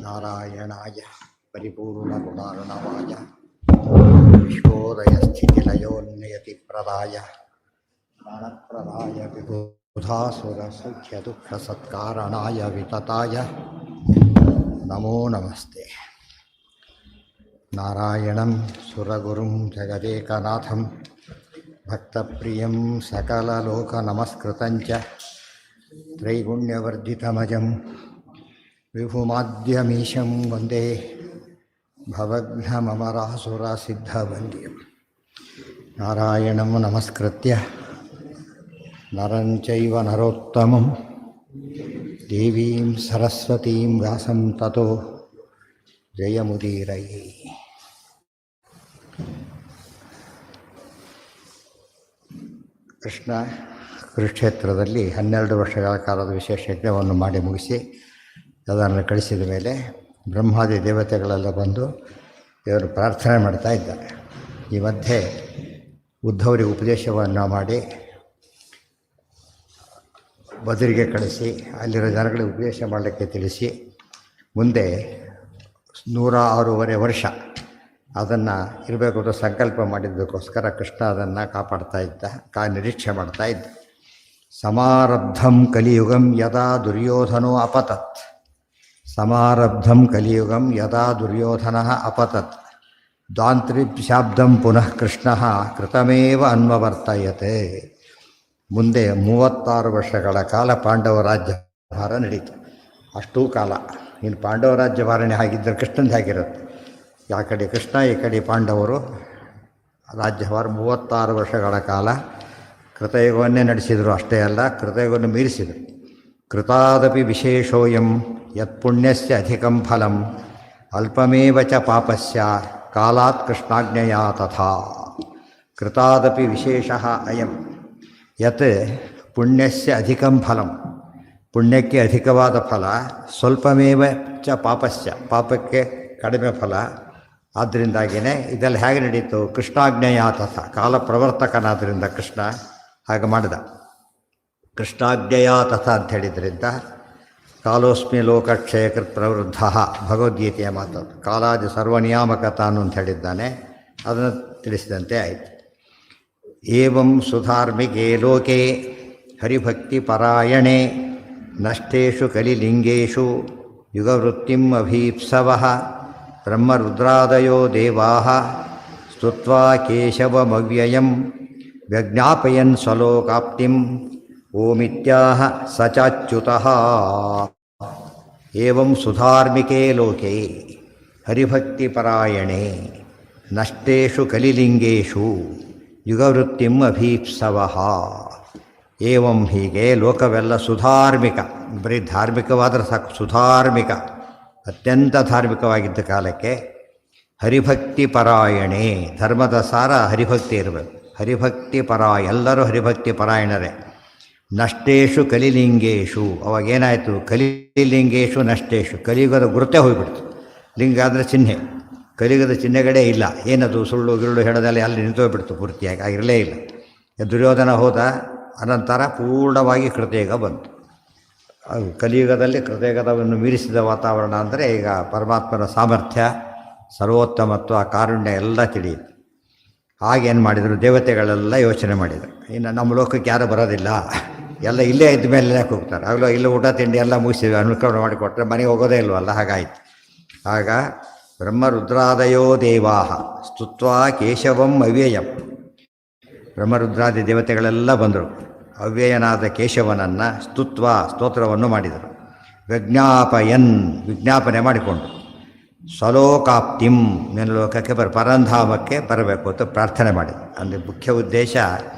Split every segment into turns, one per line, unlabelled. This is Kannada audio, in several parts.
ನಾರಾಯಣಾಯ ಪರಿಪೂರ್ಣಗುಣಾರ್ಣವಾಯ ವಿಶ್ವೋದಯಸ್ಥಿತಿಲಯೋನ್ಯತಿಪ್ರದಾಯ ಜ್ಞಾನಪ್ರದಾಯ ವಿಬುಧಾಸುರಸೌಖ್ಯದುಃಖಸತ್ಕಾರಣಾಯ ವಿತತಾಯ ನಮೋ ನಮಸ್ತೆ. ನಾರಾಯಣಂ ಸುರಗುರುಂ ಜಗದೇಕನಾಥಂ ಭಕ್ತಪ್ರಿಯಂ ಸಕಲಲೋಕನಮಸ್ಕೃತಂಚ ತ್ರೈಗುಣ್ಯವರ್ಧಿತಮಜಂ ವಿಭುಮಾದ್ಯಮೀಶಂ ವಂದೇ ಭವಘ್ನಮರಾಸುರಸಿದ್ಧವಂದ್ಯಂ. ನಾರಾಯಣಂ ನಮಸ್ಕೃತ್ಯ ನರಂ ಚೈವ ನರೋತ್ತಮಂ ದೇವೀಂ ಸರಸ್ವತೀಂ ವ್ಯಾಸಂ ತತೋ ಜಯಮುದೀರಯೇ. ಕೃಷ್ಣ ಕುರುಕ್ಷೇತ್ರದಲ್ಲಿ 12 ವರ್ಷಗಳ ಕಾಲದ ವಿಶೇಷ ಯಜ್ಞವನ್ನು ಮಾಡಿ ಮುಗಿಸಿ ಅದನ್ನು ಕಳಿಸಿದ ಮೇಲೆ ಬ್ರಹ್ಮಾದಿ ದೇವತೆಗಳೆಲ್ಲ ಬಂದು ಇವರು ಪ್ರಾರ್ಥನೆ ಮಾಡ್ತಾ ಇದ್ದಾರೆ. ಈ ಮಧ್ಯೆ ಉದ್ಧವರಿಗೆ ಉಪದೇಶವನ್ನು ಮಾಡಿ ಬದರಿಗೆ ಕಳಿಸಿ ಅಲ್ಲಿರೋ ಜನಗಳಿಗೆ ಉಪದೇಶ ಮಾಡಲಿಕ್ಕೆ ತಿಳಿಸಿ ಮುಂದೆ 106 ವರ್ಷ ಅದನ್ನು ಇರಬೇಕು ಅಂತ ಸಂಕಲ್ಪ ಮಾಡಿದ್ದಕ್ಕೋಸ್ಕರ ಕೃಷ್ಣ ಅದನ್ನು ಕಾಪಾಡ್ತಾ ಇದ್ದ, ನಿರೀಕ್ಷೆ ಮಾಡ್ತಾ ಇದ್ದ. ಸಮಾರಬ್ಧಂ ಕಲಿಯುಗಂ ಯದಾ ದುರ್ಯೋಧನೋ ಅಪತತ್. ಸಮಾರಬ್ಧಂ ಕಲಿಯುಗಂ ಯದಾ ದುರ್ಯೋಧನ ಅಪತತ್ ದ್ವಾಂತ್ರಿಶಾಬ್ದಂ ಪುನಃ ಕೃಷ್ಣ ಕೃತಮೇವ ಅನ್ವವರ್ತಯತೆ. ಮುಂದೆ 36 ವರ್ಷಗಳ ಕಾಲ ಪಾಂಡವ ರಾಜ್ಯಭಾರ ನಡೀತು. ಅಷ್ಟೂ ಕಾಲ ಇನ್ನು ಪಾಂಡವ ರಾಜ್ಯಭಾರಣೆ ಆಗಿದ್ದರೆ ಕೃಷ್ಣಂದು ಆಗಿರುತ್ತೆ. ಆ ಕಡೆ ಕೃಷ್ಣ, ಈ ಕಡೆ ಪಾಂಡವರು ರಾಜ್ಯಭಾರ 36 ವರ್ಷಗಳ ಕಾಲ ಕೃತಯುಗವನ್ನೇ ನಡೆಸಿದರು. ಅಷ್ಟೇ ಅಲ್ಲ, ಕೃತಯುಗವನ್ನು ಮೀರಿಸಿದರು. ಕೃತಾದಪಿ ವಿಶೇಷೋಯಂ ಯತ್ಪುಣ್ಯಸ್ಯ ಅಧಿಕಂ ಫಲಂ ಅಲ್ಪಮೇವ ಚ ಪಾಪಸ್ಯ ಕಾಲಾತ್ ಕೃಷ್ಣಾಜ್ಞೆಯ ತಥಾ. ಕೃತಾದಪಿ ವಿಶೇಷಃ ಅಯಂ ಯತ್ ಪುಣ್ಯಸ್ಯ ಅಧಿಕಂ ಫಲಂ, ಪುಣ್ಯಕ್ಕೆ ಅಧಿಕವಾದ ಫಲ, ಸ್ವಲ್ಪಮೇವ ಚ ಪಾಪಸ್ಯ, ಪಾಪಕ್ಕೆ ಕಡಿಮೆ ಫಲ. ಆದ್ದರಿಂದಾಗಿಯೇ ಇದೆಲ್ಲ ಹೇಗೆ ನಡೀತು? ಕೃಷ್ಣಾಜ್ಞೆಯ ತಥಾ, ಕಾಲ ಪ್ರವರ್ತಕನಾದ್ದರಿಂದ ಕೃಷ್ಣ ಹಾಗೆ ಮಾಡಿದ. ಕೃಷ್ಣಾಜ್ಞೆಯ ತಥಾ ಅಂತ ಹೇಳಿದ್ರಿಂದ ಕಾಲೋಸ್ಮಿ ಲೋಕಕ್ಷಯಕೃತ್ ಪ್ರವೃದ್ಧ, ಭಗವದ್ಗೀತೆಯ ಮಾತು. ಕಾಲಾದಿ ಸರ್ವನಿಯಾಮಕ ತಾನು ಅಂತ ಹೇಳಿದ್ದಾನೆ, ಅದನ್ನು ತಿಳಿಸಿದಂತೆ ಆಯಿತು. ಏವಂ ಸುಧಾರ್ಮಿಕೆ ಲೋಕೆ ಹರಿಭಕ್ತಿ ಪರಾಯಣೆ ನಷ್ಟೇಷು ಕಲಿಲಿಂಗೇಷು ಯುಗವೃತ್ತಿಂ ಅಭೀಪ್ಸವಃ ಬ್ರಹ್ಮರುದ್ರಾದಯೋ ದೇವಾಃ ಸ್ತುತ್ವಾ ಕೇಶವಮವ್ಯಯಂ ವ್ಯಜ್ಞಾಪಯನ್ ಸ್ವಲೋಕಾಪ್ತಿಂ ಓಮಿತ್ಯಾಹ ಸಚಾಚ್ಯುತಃ. ಏವಂ ಸುಧಾರ್ಮಿಕೆ ಲೋಕೆ ಹರಿಭಕ್ತಿಪರಾಯಣೆ ನಷ್ಟೇಷು ಕಲಿಲಿಂಗೇಷು ಯುಗವೃತ್ತಿಂ ಅಭೀಪ್ಸವಃ. ಏವಂ ಹೀಗೆ ಲೋಕವೆಲ್ಲ ಸುಧಾರ್ಮಿಕ, ಬರೀ ಧಾರ್ಮಿಕವಾದರೆ ಸಾಕು, ಸುಧಾರ್ಮಿಕ ಅತ್ಯಂತ ಧಾರ್ಮಿಕವಾಗಿದ್ದ ಕಾಲಕ್ಕೆ ಹರಿಭಕ್ತಿ ಪರಾಯಣೆ, ಧರ್ಮದ ಸಾರ ಹರಿಭಕ್ತಿ ಇರಬೇಕು. ಹರಿಭಕ್ತಿ ಎಲ್ಲರೂ ಹರಿಭಕ್ತಿ ಪರಾಯಣರೇ. ನಷ್ಟೇಷು ಕಲಿಲಿಂಗೇಶು, ಅವಾಗೇನಾಯಿತು? ಕಲಿಲಿಂಗೇಶು ನಷ್ಟೇಶು, ಕಲಿಯುಗದ ಗುರುತೇ ಹೋಗಿಬಿಡ್ತು. ಲಿಂಗ ಅಂದರೆ ಚಿಹ್ನೆ, ಕಲಿಯುಗದ ಚಿಹ್ನೆಗಳೇ ಇಲ್ಲ. ಏನದು? ಸುಳ್ಳು ಗಿಳ್ಳು ಹೇಳೋದೆಲ್ಲ ಅಲ್ಲಿ ನಿಂತೋಗ್ಬಿಡ್ತು ಪೂರ್ತಿಯಾಗಿ, ಆಗಿರಲೇ ಇಲ್ಲ. ದುರ್ಯೋಧನ ಹೋದ ಅನಂತರ ಪೂರ್ಣವಾಗಿ ಕೃತಯುಗ ಬಂತು. ಕಲಿಯುಗದಲ್ಲಿ ಕೃತಯುಗದವನ್ನು ಮೀರಿಸಿದ ವಾತಾವರಣ ಅಂದರೆ ಈಗ ಪರಮಾತ್ಮನ ಸಾಮರ್ಥ್ಯ, ಸರ್ವೋತ್ತಮತ್ವ, ಕಾರುಣ್ಯ ಎಲ್ಲ ತಿಳಿಯಿತು. ಆಗೇನು ಮಾಡಿದರು? ದೇವತೆಗಳೆಲ್ಲ ಯೋಚನೆ ಮಾಡಿದರು, ಇನ್ನು ನಮ್ಮ ಲೋಕಕ್ಕೆ ಯಾರೂ ಬರೋದಿಲ್ಲ, ಎಲ್ಲ ಇಲ್ಲೇ ಇದ್ದ ಮೇಲೆ ಯಾಕೆ ಹೋಗ್ತಾರೆ? ಆಗಲೂ ಇಲ್ಲ, ಊಟ ತಿಂಡಿ ಎಲ್ಲ ಮುಗಿಸಿದ್ವಿ, ಅನುಕರಣೆ ಮಾಡಿಕೊಟ್ರೆ ಮನೆಗೆ ಹೋಗೋದೇ ಇಲ್ವಲ್ಲ, ಹಾಗಾಯಿತು. ಆಗ ಬ್ರಹ್ಮರುದ್ರಾದಯೋ ದೇವಾಃ ಸ್ತುತ್ವಾ ಕೇಶವಂ ಅವ್ಯಯಂ, ಬ್ರಹ್ಮರುದ್ರಾದಿ ದೇವತೆಗಳೆಲ್ಲ ಬಂದರು. ಅವ್ಯಯನಾದ ಕೇಶವನನ್ನು ಸ್ತುತ್ವ, ಸ್ತೋತ್ರವನ್ನು ಮಾಡಿದರು. ವಿಜ್ಞಾಪಯನ್, ವಿಜ್ಞಾಪನೆ ಮಾಡಿಕೊಂಡು ಸ್ವಲೋಕಾಪ್ತಿಂ, ಮೇಲೋಕಕ್ಕೆ ಪರಂಧಾಮಕ್ಕೆ ಬರಬೇಕು ಅಂತ ಪ್ರಾರ್ಥನೆ ಮಾಡಿದ. ಅಂದರೆ ಮುಖ್ಯ ಉದ್ದೇಶ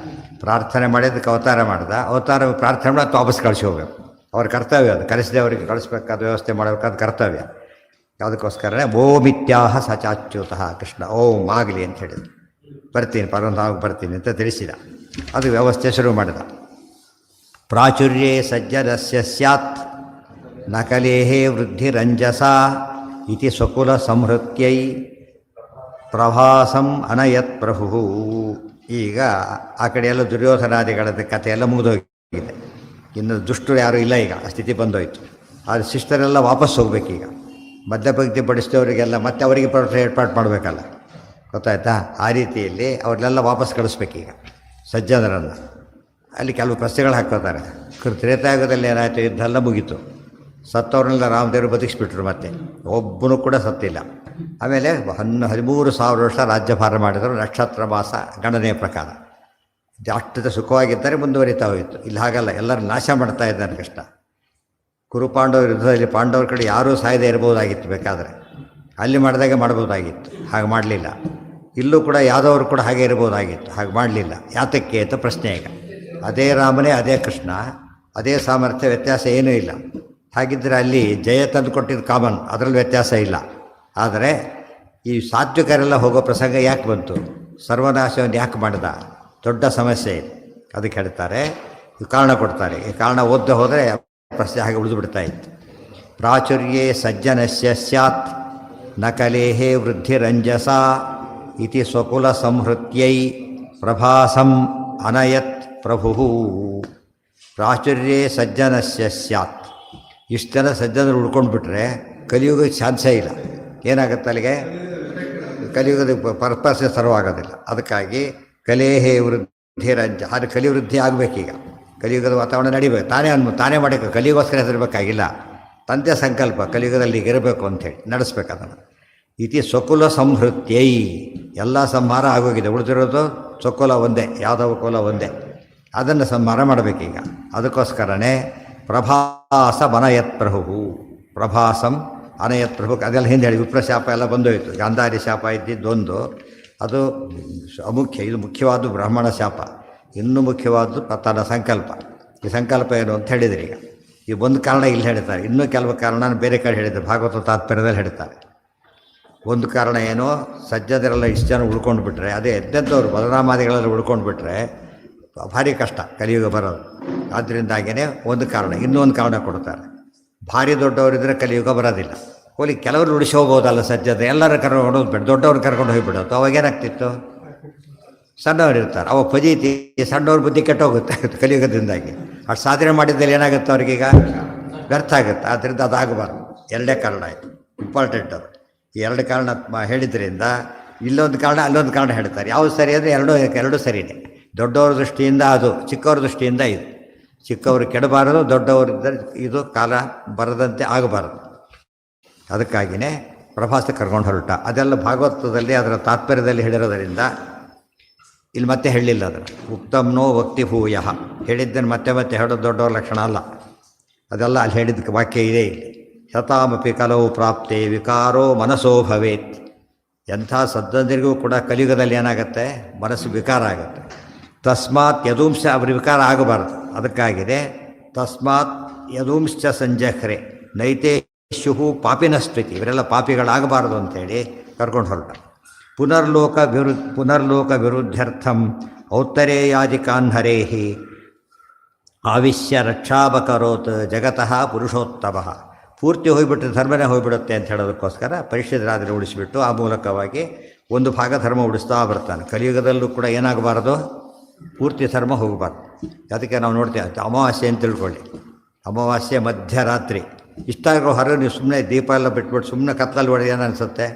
ಪ್ರಾರ್ಥನೆ ಮಾಡಿದ್ದಕ್ಕೆ ಅವತಾರ ಮಾಡಿದ. ಅವತಾರ ಪ್ರಾರ್ಥನೆ ಮಾಡಿ ವಾಪಸ್ ಕಳಿಸಿ ಹೋಗಬೇಕು, ಅವ್ರ ಕರ್ತವ್ಯ ಅದು. ಕಲಿಸಿದವರಿಗೆ ಕಳಿಸ್ಬೇಕಾದ ವ್ಯವಸ್ಥೆ ಮಾಡಬೇಕಾದ ಕರ್ತವ್ಯ. ಯಾವುದಕ್ಕೋಸ್ಕರನೇ ಓಮಿತ್ಯಾಹ ಸಚಾಚ್ಯುತಃ, ಕೃಷ್ಣ ಓಂ ಆಗಲಿ ಅಂತ ಹೇಳಿದರು. ಬರ್ತೀನಿ, ಪರಂಧಾಮಕ್ಕೆ ಬರ್ತೀನಿ ಅಂತ ತಿಳಿಸಿದ. ಅದು ವ್ಯವಸ್ಥೆ ಶುರು ಮಾಡಿದ. ಪ್ರಾಚುರ್ಯೇ ಸಜ್ಜನಸ್ಯ ಸ್ಯಾತ್ ನಕಲೇಹೇ ವೃದ್ಧಿರಂಜಸ ಇತಿ ಸ್ವಕುಲ ಸಂಹೃತ್ಯೈ ಪ್ರಭಾಸಂ ಅನಯತ್ ಪ್ರಭು. ಈಗ ಆ ಕಡೆ ಎಲ್ಲ ದುರ್ಯೋಧನಾದಿಗಳ ಕಥೆ ಎಲ್ಲ ಮುಗಿದೋಗಿದೆ. ಇನ್ನು ದುಷ್ಟರು ಯಾರೂ ಇಲ್ಲ, ಈಗ ಆ ಸ್ಥಿತಿ ಬಂದೋಯ್ತು. ಆದರೆ ಶಿಷ್ಟರೆಲ್ಲ ವಾಪಸ್ ಹೋಗ್ಬೇಕೀಗ. ಮಧ್ಯಪಂಕ್ತಿ ಬಡಿಸಿದವರಿಗೆಲ್ಲ ಮತ್ತೆ ಅವರಿಗೆ ಏರ್ಪಾಡು ಮಾಡಬೇಕಲ್ಲ, ಗೊತ್ತಾಯ್ತಾ? ಆ ರೀತಿಯಲ್ಲಿ ಅವ್ರನ್ನೆಲ್ಲ ವಾಪಸ್ ಕಳಿಸ್ಬೇಕೀಗ ಸಜ್ಜನರನ್ನು. ಅಲ್ಲಿ ಕೆಲವು ಪ್ರಶ್ನೆಗಳು ಹಾಕೋತಾರೆ. ತ್ರೇತಾಯುಗದಲ್ಲಿ ಏನಾಯಿತು, ಯುದ್ಧ ಎಲ್ಲ ಮುಗೀತು, ಸತ್ತವ್ರನ್ನೆಲ್ಲ ರಾಮದೇವರು ಬದುಕಿಸ್ಬಿಟ್ರು, ಮತ್ತೆ ಒಬ್ಬನೂ ಕೂಡ ಸತ್ತಿಲ್ಲ. ಆಮೇಲೆ 13,000 ವರ್ಷ ರಾಜ್ಯಭಾರ ಮಾಡಿದರು, ನಕ್ಷತ್ರ ಮಾಸ ಗಣನೆಯ ಪ್ರಕಾರ. ಅಷ್ಟು ಸುಖವಾಗಿದ್ದರೆ ಮುಂದುವರಿತಾ ಹೋಯಿತು. ಇಲ್ಲಿ ಹಾಗಲ್ಲ, ಎಲ್ಲರೂ ನಾಶ ಮಾಡ್ತಾ ಇದ್ದಾನೆ ಕೃಷ್ಣ. ಕುರುಪಾಂಡವರ ಯುದ್ಧದಲ್ಲಿ ಪಾಂಡವರ ಕಡೆ ಯಾರೂ ಸಾಯದೇ ಇರ್ಬೋದಾಗಿತ್ತು, ಬೇಕಾದರೆ ಅಲ್ಲಿ ಮಾಡಿದಾಗೆ ಮಾಡ್ಬೋದಾಗಿತ್ತು, ಹಾಗೆ ಮಾಡಲಿಲ್ಲ. ಇಲ್ಲೂ ಕೂಡ ಯಾದವರು ಕೂಡ ಹಾಗೆ ಇರ್ಬೋದಾಗಿತ್ತು, ಹಾಗೆ ಮಾಡಲಿಲ್ಲ. ಯಾತಕ್ಕೆ ಅಂತ ಪ್ರಶ್ನೆ. ಈಗ ಅದೇ ರಾಮನೇ, ಅದೇ ಕೃಷ್ಣ, ಅದೇ ಸಾಮರ್ಥ್ಯ, ವ್ಯತ್ಯಾಸ ಏನೂ ಇಲ್ಲ. ಹಾಗಿದ್ದರೆ ಅಲ್ಲಿ ಜಯ ತಂದು ಕೊಟ್ಟಿದ್ದು ಕಾಮನ್, ಅದರಲ್ಲಿ ವ್ಯತ್ಯಾಸ ಇಲ್ಲ. ಆದರೆ ಈ ಸಾತ್ವಿಕರೆಲ್ಲ ಹೋಗೋ ಪ್ರಸಂಗ ಯಾಕೆ ಬಂತು, ಸರ್ವನಾಶವನ್ನು ಯಾಕೆ ಮಾಡಿದ, ದೊಡ್ಡ ಸಮಸ್ಯೆ ಇದೆ. ಅದಕ್ಕೆ ಹೇಳ್ತಾರೆ, ಈ ಕಾರಣ ಕೊಡ್ತಾರೆ. ಈ ಕಾರಣ ಓದ್ದೆ ಹೋದರೆ ಪ್ರಶ್ನೆ ಹಾಗೆ ಉಳಿದು ಬಿಡ್ತಾ ಇತ್ತು. ಪ್ರಾಚುರ್ಯೇ ಸಜ್ಜನಸ್ಯ ಸ್ಯಾತ್ ನ ಕಲೇಹೇ ವೃದ್ಧಿರಂಜಸ ಇತಿ ಸ್ವಕುಲ ಸಂಹೃತ್ಯೈ ಪ್ರಭಾಸಂ ಅನಯತ್ ಪ್ರಭು. ಪ್ರಾಚುರ್ಯೇ ಸಜ್ಜನಸ್ಯ ಸ್ಯಾತ್. ಇಷ್ಟು ಜನ ಸಜ್ಜನರು ಉಳ್ಕೊಂಡು ಬಿಟ್ರೆ ಕಲಿಯುಗಕ್ಕೆ ಚಾನ್ಸೇ ಇಲ್ಲ. ಏನಾಗುತ್ತೆ ಅಲ್ಲಿಗೆ, ಕಲಿಯುಗದ ಪರ್ಪಸ್ ಸರ್ವಾಗೋದಿಲ್ಲ. ಅದಕ್ಕಾಗಿ ಕಲೇಹೇ ವೃದ್ಧಿರಂಜ, ಅದು ಕಲಿವೃದ್ಧಿ ಆಗಬೇಕೀಗ. ಕಲಿಯುಗದ ವಾತಾವರಣ ನಡಿಬೇಕು. ತಾನೇ ಮಾಡೋಕ್ಕೆ ಕಲಿಯುಗೋಸ್ಕರ ಹೆಸರಬೇಕಾಗಿಲ್ಲ, ತಂದೆ ಸಂಕಲ್ಪ ಕಲಿಯುಗದಲ್ಲಿ ಇರಬೇಕು ಅಂಥೇಳಿ ನಡೆಸ್ಬೇಕು ಅದನ್ನು. ಇತಿ ಸ್ವಕುಲ ಸಂಹೃತ್ಯೈ, ಎಲ್ಲ ಸಂಹಾರ ಆಗೋಗಿದೆ, ಉಳಿದಿರೋದು ಸ್ವಕುಲ ಒಂದೇ, ಯಾದವ ಕುಲ ಒಂದೇ, ಅದನ್ನು ಸಂಹಾರ ಮಾಡಬೇಕೀಗ. ಅದಕ್ಕೋಸ್ಕರನೇ ಪ್ರಭಾಸ ಅನಯತ್ ಪ್ರಭು, ಪ್ರಭಾಸಂ ಅನಯತ್ ಪ್ರಭು. ಅದೆಲ್ಲ ಹಿಂದೆ ಹೇಳಿ ವಿಪ್ರಶಾಪ ಎಲ್ಲ ಬಂದೋಯಿತು. ಗಾಂಧಾರಿ ಶಾಪ ಇದ್ದಿದ್ದೊಂದು, ಅದು ಅಮುಖ್ಯ. ಇದು ಮುಖ್ಯವಾದ್ದು ಬ್ರಾಹ್ಮಣ ಶಾಪ. ಇನ್ನೂ ಮುಖ್ಯವಾದ್ದು ತನ್ನ ಸಂಕಲ್ಪ. ಈ ಸಂಕಲ್ಪ ಏನು ಅಂತ ಹೇಳಿದರೆ, ಈಗ ಈ ಒಂದು ಕಾರಣ ಇಲ್ಲಿ ಹೇಳ್ತಾರೆ, ಇನ್ನೂ ಕೆಲವು ಕಾರಣ ಬೇರೆ ಕಡೆ ಹೇಳಿದ್ದಾರೆ, ಭಾಗವತ ತಾತ್ಪರ್ಯದಲ್ಲಿ ಹೇಳ್ತಾರೆ. ಒಂದು ಕಾರಣ ಏನು, ಸಜ್ಜನರೆಲ್ಲ ಇಷ್ಟು ಜನ ಉಳ್ಕೊಂಡು ಬಿಟ್ರೆ, ಅದೇ ಎದ್ದೆದ್ದವರು ಬಲರಾಮಾದಿಗಳೆಲ್ಲ ಉಳ್ಕೊಂಡು ಬಿಟ್ರೆ ಭಾರಿ ಕಷ್ಟ ಕಲಿಯುಗ ಬರೋದು. ಆದ್ದರಿಂದಾಗಿಯೇ ಒಂದು ಕಾರಣ. ಇನ್ನೂ ಒಂದು ಕಾರಣ ಕೊಡ್ತಾರೆ, ಭಾರಿ ದೊಡ್ಡವರಿದ್ದರೆ ಕಲಿಯುಗ ಬರೋದಿಲ್ಲ. ಹೋಗಿ ಕೆಲವರು ಉಳಿಸಿ ಹೋಗ್ಬೋದಲ್ಲ ಸಜ್ಜದ, ಎಲ್ಲರೂ ಕರ್ಕೊಂಡು ಹೋಗ್ಬಿಟ್ಟು ದೊಡ್ಡವ್ರು ಕರ್ಕೊಂಡು ಹೋಗಿಬಿಡೋದು. ಅವಾಗೇನಾಗ್ತಿತ್ತು, ಸಣ್ಣವ್ರು ಇರ್ತಾರೆ, ಅವಾಗ ಫಜೀತಿ, ಸಣ್ಣವ್ರ ಬುದ್ಧಿ ಕೆಟ್ಟೋಗುತ್ತೆ ಕಲಿಯುಗದಿಂದಾಗಿ. ಅಷ್ಟು ಸಾಧನೆ ಮಾಡಿದ್ದಲ್ಲಿ ಏನಾಗುತ್ತೆ ಅವ್ರಿಗೀಗ, ವ್ಯರ್ಥ ಆಗುತ್ತೆ. ಆದ್ದರಿಂದ ಅದಾಗಬಾರ್ದು. ಎರಡೇ ಕಾರಣ ಆಯಿತು, ಇಂಪಾರ್ಟೆಂಟ್ ಅದು. ಈ ಎರಡು ಕಾರಣ ಹೇಳಿದ್ರಿಂದ ಇಲ್ಲೊಂದು ಕಾರಣ ಅಲ್ಲೊಂದು ಕಾರಣ ಹೇಳ್ತಾರೆ. ಯಾವುದು ಸರಿ ಅಂದರೆ ಎರಡೂ ಸರಿಯೇ. ದೊಡ್ಡವ್ರ ದೃಷ್ಟಿಯಿಂದ ಅದು, ಚಿಕ್ಕವ್ರ ದೃಷ್ಟಿಯಿಂದ ಇದು. ಚಿಕ್ಕವರು ಕೆಡಬಾರದು, ದೊಡ್ಡವರಿದ್ದರೆ ಇದು ಕಾಲ ಬರದಂತೆ ಆಗಬಾರದು. ಅದಕ್ಕಾಗಿಯೇ ಪ್ರಭಾಸ ಕರ್ಕೊಂಡು ಹೊರಟ. ಅದೆಲ್ಲ ಭಾಗವತದಲ್ಲಿ ಅದರ ತಾತ್ಪರ್ಯದಲ್ಲಿ ಹೇಳಿರೋದರಿಂದ ಇಲ್ಲಿ ಮತ್ತೆ ಹೇಳಲಿಲ್ಲ. ಅದನ್ನು ಉಕ್ತಮ್ನೋ ವಕ್ತಿ ಭೂಯ, ಹೇಳಿದ್ದನ್ನು ಮತ್ತೆ ಮತ್ತೆ ಹೇಳೋದು ದೊಡ್ಡವ್ರ ಲಕ್ಷಣ ಅಲ್ಲ. ಅದೆಲ್ಲ ಅಲ್ಲಿ ಹೇಳಿದ್ದಕ್ಕೆ ವಾಕ್ಯ ಇದೆ ಇಲ್ಲಿ. ಶತಾಮಪಿ ಕಲವು ಪ್ರಾಪ್ತೆ ವಿಕಾರೋ ಮನಸ್ಸೋ ಭವೇತ್. ಎಂಥ ಸಜ್ಜನರಿಗೂ ಕೂಡ ಕಲಿಯುಗದಲ್ಲಿ ಏನಾಗುತ್ತೆ, ಮನಸ್ಸು ವಿಕಾರ ಆಗುತ್ತೆ. ತಸ್ಮಾತ್ ಯದೂಂಶ, ಅವ್ರ ವಿಕಾರ ಆಗಬಾರ್ದು. ಅದಕ್ಕಾಗಿದೆ ತಸ್ಮಾತ್ ಯದೂಂಶ್ಚ ಸಂಜಹ್ರೆ ನೈತೇಶು ಪಾಪಿನಸ್ತ್ವಿತಿ, ಇವರೆಲ್ಲ ಪಾಪಿಗಳಾಗಬಾರ್ದು ಅಂಥೇಳಿ ಕರ್ಕೊಂಡು ಹೊರಟ. ಪುನರ್ಲೋಕ ವಿರುದ್ಧರ್ಥಂ ಔತ್ತರೇಯಾದಿಕಾನ್ ಹರೇಹಿ ಆವಿಶ್ಯ ರಕ್ಷಾಬಕರೋತ್ ಜಗತಃ ಪುರುಷೋತ್ತಮ. ಪೂರ್ತಿ ಹೋಗಿಬಿಟ್ರೆ ಧರ್ಮನೇ ಹೋಗಿಬಿಡುತ್ತೆ ಅಂತ ಹೇಳೋದಕ್ಕೋಸ್ಕರ ಪರಿಶುದ್ಧರಾದರೆ ಉಳಿಸಿಬಿಟ್ಟು ಆ ಮೂಲಕವಾಗಿ ಒಂದು ಭಾಗ ಧರ್ಮ ಉಳಿಸ್ತಾ ಬರ್ತಾನೆ. ಕಲಿಯುಗದಲ್ಲೂ ಕೂಡ ಏನಾಗಬಾರ್ದು, ಪೂರ್ತಿ ಧರ್ಮ ಹೋಗಬಾರ್ದು. ಅದಕ್ಕೆ ನಾವು ನೋಡ್ತೇವೆ, ಅಮಾವಾಸ್ಯೆ ಅಂತ ತಿಳ್ಕೊಳ್ಳಿ, ಅಮಾವಾಸ್ಯೆ ಮಧ್ಯರಾತ್ರಿ ಇಷ್ಟಾಗೋ ಹೊರಗೆ ನೀವು ಸುಮ್ಮನೆ ದೀಪ ಎಲ್ಲ ಬಿಟ್ಬಿಟ್ಟು ಸುಮ್ಮನೆ ಕತ್ತಲಲ್ಲಿ ಹೊಡೆದು ಏನು ಅನಿಸುತ್ತೆ,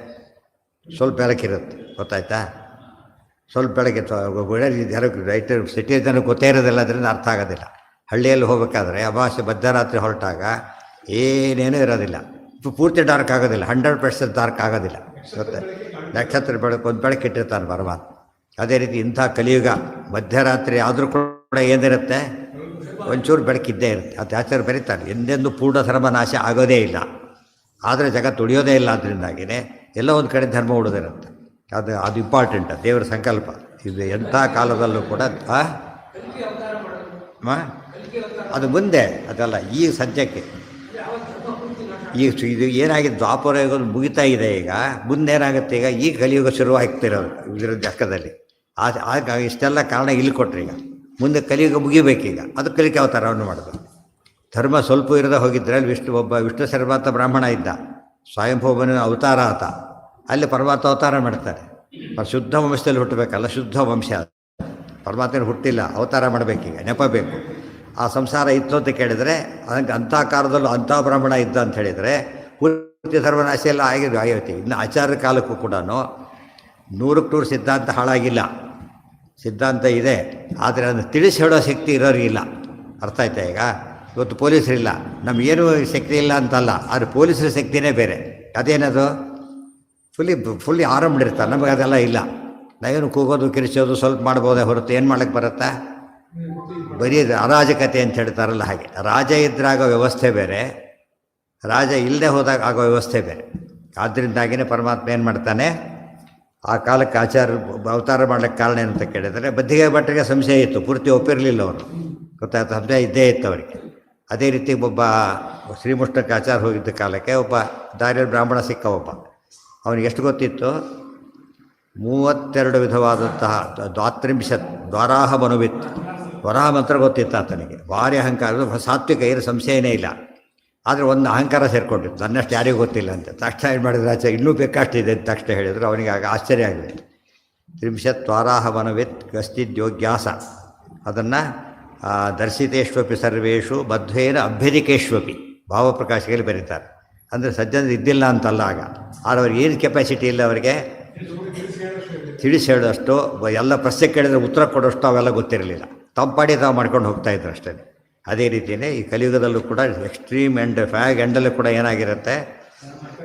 ಸ್ವಲ್ಪ ಬೆಳಕಿರುತ್ತೆ, ಗೊತ್ತಾಯ್ತಾ? ಸ್ವಲ್ಪ ಬೆಳಗ್ಗೆ ರೈತರು ಸಿಟಿ ಜನಕ್ಕೆ ಗೊತ್ತೇ ಇರೋದಿಲ್ಲ, ಅದರಿಂದ ಅರ್ಥ ಆಗೋದಿಲ್ಲ. ಹಳ್ಳಿಯಲ್ಲಿ ಹೋಗಬೇಕಾದ್ರೆ ಅಮಾವಾಸ್ಯೆ ಮಧ್ಯರಾತ್ರಿ ಹೊರಟಾಗ ಏನೇನೂ ಇರೋದಿಲ್ಲ, ಪೂರ್ತಿ ಡಾರ್ಕ್ ಆಗೋದಿಲ್ಲ, 100% ಡಾರ್ಕ್ ಆಗೋದಿಲ್ಲ. ಗೊತ್ತೆ, ನಕ್ಷತ್ರ ಬೆಳಕು ಒಂದು ಬೆಳಕಿಟ್ಟಿರ್ತಾನೆ ಪರಮಾತ್ಮ. ಅದೇ ರೀತಿ ಇಂಥ ಕಲಿಯುಗ ಮಧ್ಯರಾತ್ರಿ ಆದರೂ ಕೂಡ ಏನಿರುತ್ತೆ, ಒಂಚೂರು ಬೆಳಕಿದ್ದೇ ಇರುತ್ತೆ. ಅದು ಆಚಾರ್ಯ ಬರೀತಾರೆ, ಎಂದೆಂದು ಪೂರ್ಣ ಧರ್ಮ ನಾಶ ಆಗೋದೇ ಇಲ್ಲ, ಆದರೆ ಜಗತ್ತು ಉಳಿಯೋದೇ ಇಲ್ಲ. ಅದರಿಂದಾಗಿಯೇ ಎಲ್ಲ ಒಂದು ಕಡೆ ಧರ್ಮ ಉಳಿದಿರುತ್ತೆ. ಅದು ಇಂಪಾರ್ಟೆಂಟ್, ದೇವರ ಸಂಕಲ್ಪ. ಇದು ಎಂಥ ಕಾಲದಲ್ಲೂ ಕೂಡ ಅದು ಮುಂದೆ ಅದಲ್ಲ, ಈ ಸದ್ಯಕ್ಕೆ ಈಗ ಇದು ಏನಾಗಿದೆ, ದ್ವಾಪರ ಯುಗ ಮುಗಿತಾ ಇದೆ. ಈಗ ಮುಂದೇನಾಗುತ್ತೆ, ಈಗ ಕಲಿಯುಗ ಶುರುವಾಗ್ತಿರೋದು ಇದರ ಲೆಕ್ಕದಲ್ಲಿ. ಆಗ ಇಷ್ಟೆಲ್ಲ ಕಾರಣ ಇಲ್ಲಿ ಕೊಟ್ಟರೆ, ಈಗ ಮುಂದೆ ಕಲಿಯುಗ ಮುಗಿಬೇಕೀಗ, ಅದು ಕಲಿಕೆ ಅವತಾರವನ್ನು ಮಾಡೋದು. ಧರ್ಮ ಸ್ವಲ್ಪ ಇರದೆ ಹೋಗಿದ್ರೆ ಅಲ್ಲಿ ವಿಷ್ಣು ಶರ್ಮಾತ ಬ್ರಾಹ್ಮಣ ಇದ್ದ, ಸ್ವಯಂಭೂಮನ ಅವತಾರ ಆತ, ಅಲ್ಲಿ ಪರಮಾತ್ಮ ಅವತಾರ ಮಾಡ್ತಾರೆ. ಶುದ್ಧ ವಂಶದಲ್ಲಿ ಹುಟ್ಟಬೇಕಲ್ಲ, ಶುದ್ಧ ವಂಶ, ಪರಮಾತ್ಮನ ಹುಟ್ಟಿಲ್ಲ, ಅವತಾರ ಮಾಡಬೇಕೀಗ, ನೆಪ ಬೇಕು. ಆ ಸಂಸಾರ ಇತ್ತು ಅಂತ ಕೇಳಿದರೆ ಅದಕ್ಕೆ ಅಂಥ ಕಾಲದಲ್ಲೂ ಅಂಥ ಬ್ರಾಹ್ಮಣ ಇದ್ದ ಅಂತ ಹೇಳಿದರೆ ಪೂರ್ತಿ ಸರ್ವನಾಶ ಎಲ್ಲ ಆಗಿರ್ತೀವಿ. ಇನ್ನು ಆಚಾರ್ಯ ಕಾಲಕ್ಕೂ ಕೂಡ 100% ಸಿದ್ಧಾಂತ ಹಾಳಾಗಿಲ್ಲ. ಸಿದ್ಧಾಂತ ಇದೆ, ಆದರೆ ಅದನ್ನು ತಿಳಿಸಿ ಹೇಳೋ ಶಕ್ತಿ ಇರೋರಿಗಿಲ್ಲ. ಅರ್ಥ ಆಯ್ತಾ? ಈಗ ಇವತ್ತು ಪೊಲೀಸರಿಲ್ಲ, ನಮಗೇನು ಶಕ್ತಿ ಇಲ್ಲ ಅಂತಲ್ಲ, ಆದರೆ ಪೊಲೀಸರ ಶಕ್ತಿನೇ ಬೇರೆ. ಅದೇನದು ಫುಲ್ಲಿ ಆರಂಭಿರ್ತಾರೆ. ನಮಗೆ ಅದೆಲ್ಲ ಇಲ್ಲ. ನಾವೇನು ಕೂಗೋದು ಕಿರಿಸೋದು ಸ್ವಲ್ಪ ಮಾಡ್ಬೋದೇ ಹೊರತು ಏನು ಮಾಡೋಕ್ಕೆ ಬರುತ್ತಾ? ಬರೀ ಅರಾಜಕತೆ ಅಂತ ಹೇಳ್ತಾರಲ್ಲ ಹಾಗೆ. ರಾಜ ಇದ್ರಾಗೋ ವ್ಯವಸ್ಥೆ ಬೇರೆ, ರಾಜ ಇಲ್ಲದೆ ಹೋದಾಗ ಆಗೋ ವ್ಯವಸ್ಥೆ ಬೇರೆ. ಆದ್ದರಿಂದಾಗಿಯೇ ಪರಮಾತ್ಮ ಏನು ಮಾಡ್ತಾನೆ, ಆ ಕಾಲಕ್ಕೆ ಆಚಾರ್ಯ ಅವತಾರ ಮಾಡಲಿಕ್ಕೆ ಕಾರಣ ಏನಂತ ಕೇಳಿದರೆ, ಬದ್ಧಿಗೆ ಭಟ್ಟರಿಗೆ ಸಂಶಯ ಇತ್ತು, ಪೂರ್ತಿ ಒಪ್ಪಿರಲಿಲ್ಲ ಅವರು. ಗೊತ್ತಾಯ್ತು, ಸಂಶಯ ಇದ್ದೇ ಇತ್ತು ಅವರಿಗೆ. ಅದೇ ರೀತಿ ಒಬ್ಬ ಶ್ರೀಮುಷ್ಣಕ್ಕೆ ಆಚಾರ ಹೋಗಿದ್ದ ಕಾಲಕ್ಕೆ ಒಬ್ಬ ದಾರಿಯಲ್ಲಿ ಬ್ರಾಹ್ಮಣ ಸಿಕ್ಕ. ಅವನಿಗೆ ಎಷ್ಟು ಗೊತ್ತಿತ್ತು? 32 ವಿಧವಾದಂತಹ 30 ದ್ವಾರಾಹ ಮನುವಿತ್ ವರಾಹ ಮಂತ್ರ ಗೊತ್ತಿತ್ತು ಆತನಿಗೆ. ಭಾರಿ ಅಹಂಕಾರ, ಸಾತ್ವಿಕ, ಏನು ಸಂಶಯನೇ ಇಲ್ಲ. ಆದರೆ ಒಂದು ಅಹಂಕಾರ ಸೇರಿಕೊಂಡಿತ್ತು, ನನ್ನಷ್ಟು ಯಾರಿಗೂ ಗೊತ್ತಿಲ್ಲ ಅಂತ. ತಕ್ಷಣ ಏನು ಮಾಡಿದ್ರೆ ಆಚೆ ಇನ್ನೂ ಬೇಕಾಷ್ಟಿದೆ ಅಂತ ತಕ್ಷಣ ಹೇಳಿದ್ರು. ಅವನಿಗೆ ಆಗ ಆಶ್ಚರ್ಯ ಆಗಿದೆ. 30 ದ್ವಾರಾಹ ಮನುವಿತ್ ಗಸ್ತಿದ್ಯೋಗ್ಯಾಸ, ಅದನ್ನು ದರ್ಶಿತೇಶ್ವಪಿ ಸರ್ವೇಶು ಮಧ್ವೇನ ಅಭ್ಯಧಿಕೇಶ್ವಪಿ ಭಾವಪ್ರಕಾಶಿಯಲ್ಲಿ ಬರೀತಾರೆ. ಅಂದರೆ ಸಜ್ಜನರು ಇದ್ದಿಲ್ಲ ಅಂತಲ್ಲ ಆಗ, ಆದರೆ ಅವ್ರಿಗೆ ಏನು ಕೆಪಾಸಿಟಿ ಇಲ್ಲ, ಅವರಿಗೆ ತಿಳಿಸಿ ಹೇಳೋಷ್ಟು, ಎಲ್ಲ ಪ್ರಶ್ನೆ ಕೇಳಿದರೆ ಉತ್ತರ ಕೊಡೋಷ್ಟು ಅವೆಲ್ಲ ಗೊತ್ತಿರಲಿಲ್ಲ. ತಂಪಾಡಿ ತಾವು ಮಾಡ್ಕೊಂಡು ಹೋಗ್ತಾಯಿದ್ರು ಅಷ್ಟೇ. ಅದೇ ರೀತಿಯೇ ಈ ಕಲಿಯುಗದಲ್ಲೂ ಕೂಡ ಎಕ್ಸ್ಟ್ರೀಮ್ ಎಂಡ್ ಫ್ಯಾಗ್ ಎಂಡಲ್ಲೂ ಕೂಡ ಏನಾಗಿರುತ್ತೆ,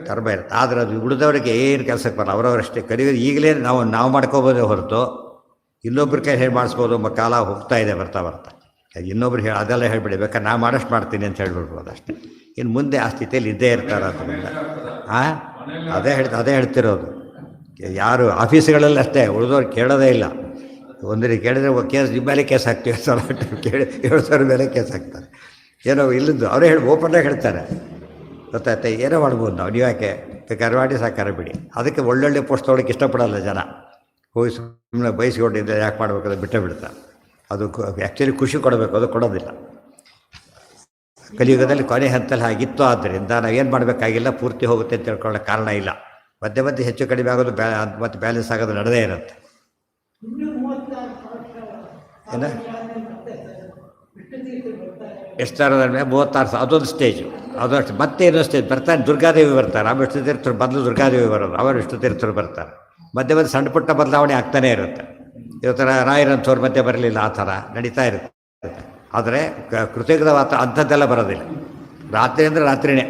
ಕರ್ಮ ಇರುತ್ತೆ. ಆದರೆ ಅದು ಉಳಿದವರಿಗೆ ಏನು ಕೆಲಸಕ್ಕೆ ಬರಲ್ಲ, ಅವರವರಷ್ಟೇ. ಕಲಿಯುಗ ಈಗಲೇ ನಾವು ಮಾಡ್ಕೋಬೋದೇ ಹೊರತು ಇನ್ನೊಬ್ರ ಕೈ ಹೇಳಿ ಮಾಡಿಸ್ಬೋದು ಎಂಬ ಕಾಲ ಹೋಗ್ತಾ ಇದೆ ಬರ್ತಾ ಬರ್ತಾ. ಇನ್ನೊಬ್ರು ಅದೆಲ್ಲ ಹೇಳಿಬಿಡಿ, ಬೇಕಾದ್ರೆ ನಾ ಮಾಡೋಷ್ಟು ಮಾಡ್ತೀನಿ ಅಂತ ಹೇಳ್ಬಿಡ್ಬೋದು ಅಷ್ಟೇ. ಇನ್ನು ಮುಂದೆ ಆ ಸ್ಥಿತಿಯಲ್ಲಿ ಇದ್ದೇ ಇರ್ತಾರೆ. ಅದರಿಂದ ಅದೇ ಹೇಳ್ತಿರೋದು. ಯಾರು ಆಫೀಸ್ಗಳಲ್ಲಿ ಅಷ್ಟೇ, ಉಳಿದವ್ರು ಕೇಳೋದೇ ಇಲ್ಲ. ಒಂದರಿ ಕೇಳಿದರೆ ಕೇಸ್ ನಿಮ್ಮ ಮೇಲೆ ಕೇಸ್ ಹಾಕ್ತೀವಿ, ಕೇಳಿ 7,000 ಮೇಲೆ ಕೇಸ್ ಹಾಕ್ತಾರೆ. ಏನೋ ಇಲ್ಲದ್ದು ಅವರೇ ಓಪನ್ನಾಗಿ ಹೇಳ್ತಾರೆ. ಗೊತ್ತಾಯ್ತಾ? ಏನೋ ಮಾಡ್ಬೋದು ನಾವು, ನೀವು ಯಾಕೆ ಬೇಕಾದ್ರೆ ಮಾಡಿ ಸಾಕಾರ ಬಿಡಿ. ಅದಕ್ಕೆ ಒಳ್ಳೊಳ್ಳೆ ಪೋಸ್ಟ್ ತೊಗೊಳಕ್ಕೆ ಇಷ್ಟಪಡಲ್ಲ ಜನ. ಹೋಗಿ ಸುಮ್ಮನೆ ಬಯಸ್ಕೊಂಡಿದ್ದೆ ಯಾಕೆ ಮಾಡಬೇಕಾದ್ರೆ ಬಿಟ್ಟೇ ಬಿಡ್ತಾರೆ. ಅದು ಆ್ಯಕ್ಚುಲಿ ಖುಷಿ ಕೊಡಬೇಕು, ಅದು ಕೊಡೋದಿಲ್ಲ. ಕಲಿಯುಗದಲ್ಲಿ ಕೊನೆ ಹಂತಲ್ಲಿ ಆಗಿತ್ತು. ಆದ್ದರಿಂದ ನಾವೇನು ಮಾಡಬೇಕಾಗಿಲ್ಲ, ಪೂರ್ತಿ ಹೋಗುತ್ತೆ ಅಂತ ತಿಳ್ಕೊಳ್ಳೋ ಕಾರಣ ಇಲ್ಲ. ಮಧ್ಯೆ ಮಧ್ಯೆ ಹೆಚ್ಚು ಕಡಿಮೆ ಆಗೋದು ಮತ್ತು ಬ್ಯಾಲೆನ್ಸ್ ಆಗೋದು ನಡೆದೇ ಇರುತ್ತೆ. ಏನ ಎಷ್ಟು ಥರದ 36 ಅದೊಂದು ಸ್ಟೇಜು, ಅದಷ್ಟು ಮತ್ತೆ ಇನ್ನೊಂದು ಸ್ಟೇಜ್ ಬರ್ತಾರೆ. ದುರ್ಗಾದೇವಿ ಬರ್ತಾರೆ, ಆಮೇಲೆ ವಿಷ್ಣು ತೀರ್ಥರು ಬದಲು ದುರ್ಗಾದೇವಿ ಬರೋದು, ಅವರು ವಿಷ್ಣು ತೀರ್ಥರು ಬರ್ತಾರೆ. ಮಧ್ಯೆ ಮಧ್ಯೆ ಸಣ್ಣ ಪುಟ್ಟ ಬದಲಾವಣೆ ಆಗ್ತಾನೇ ಇರುತ್ತೆ. ಇವತ್ತರ ರಾಯರಂಥವ್ರು ಮಧ್ಯೆ ಬರಲಿಲ್ಲ, ಆ ಥರ ನಡೀತಾ ಇರುತ್ತೆ. ಆದರೆ ಕೃತಜ್ಞ ಅಂಥದ್ದೆಲ್ಲ ಬರೋದಿಲ್ಲ. ರಾತ್ರಿ ಅಂದರೆ ರಾತ್ರಿಯೇ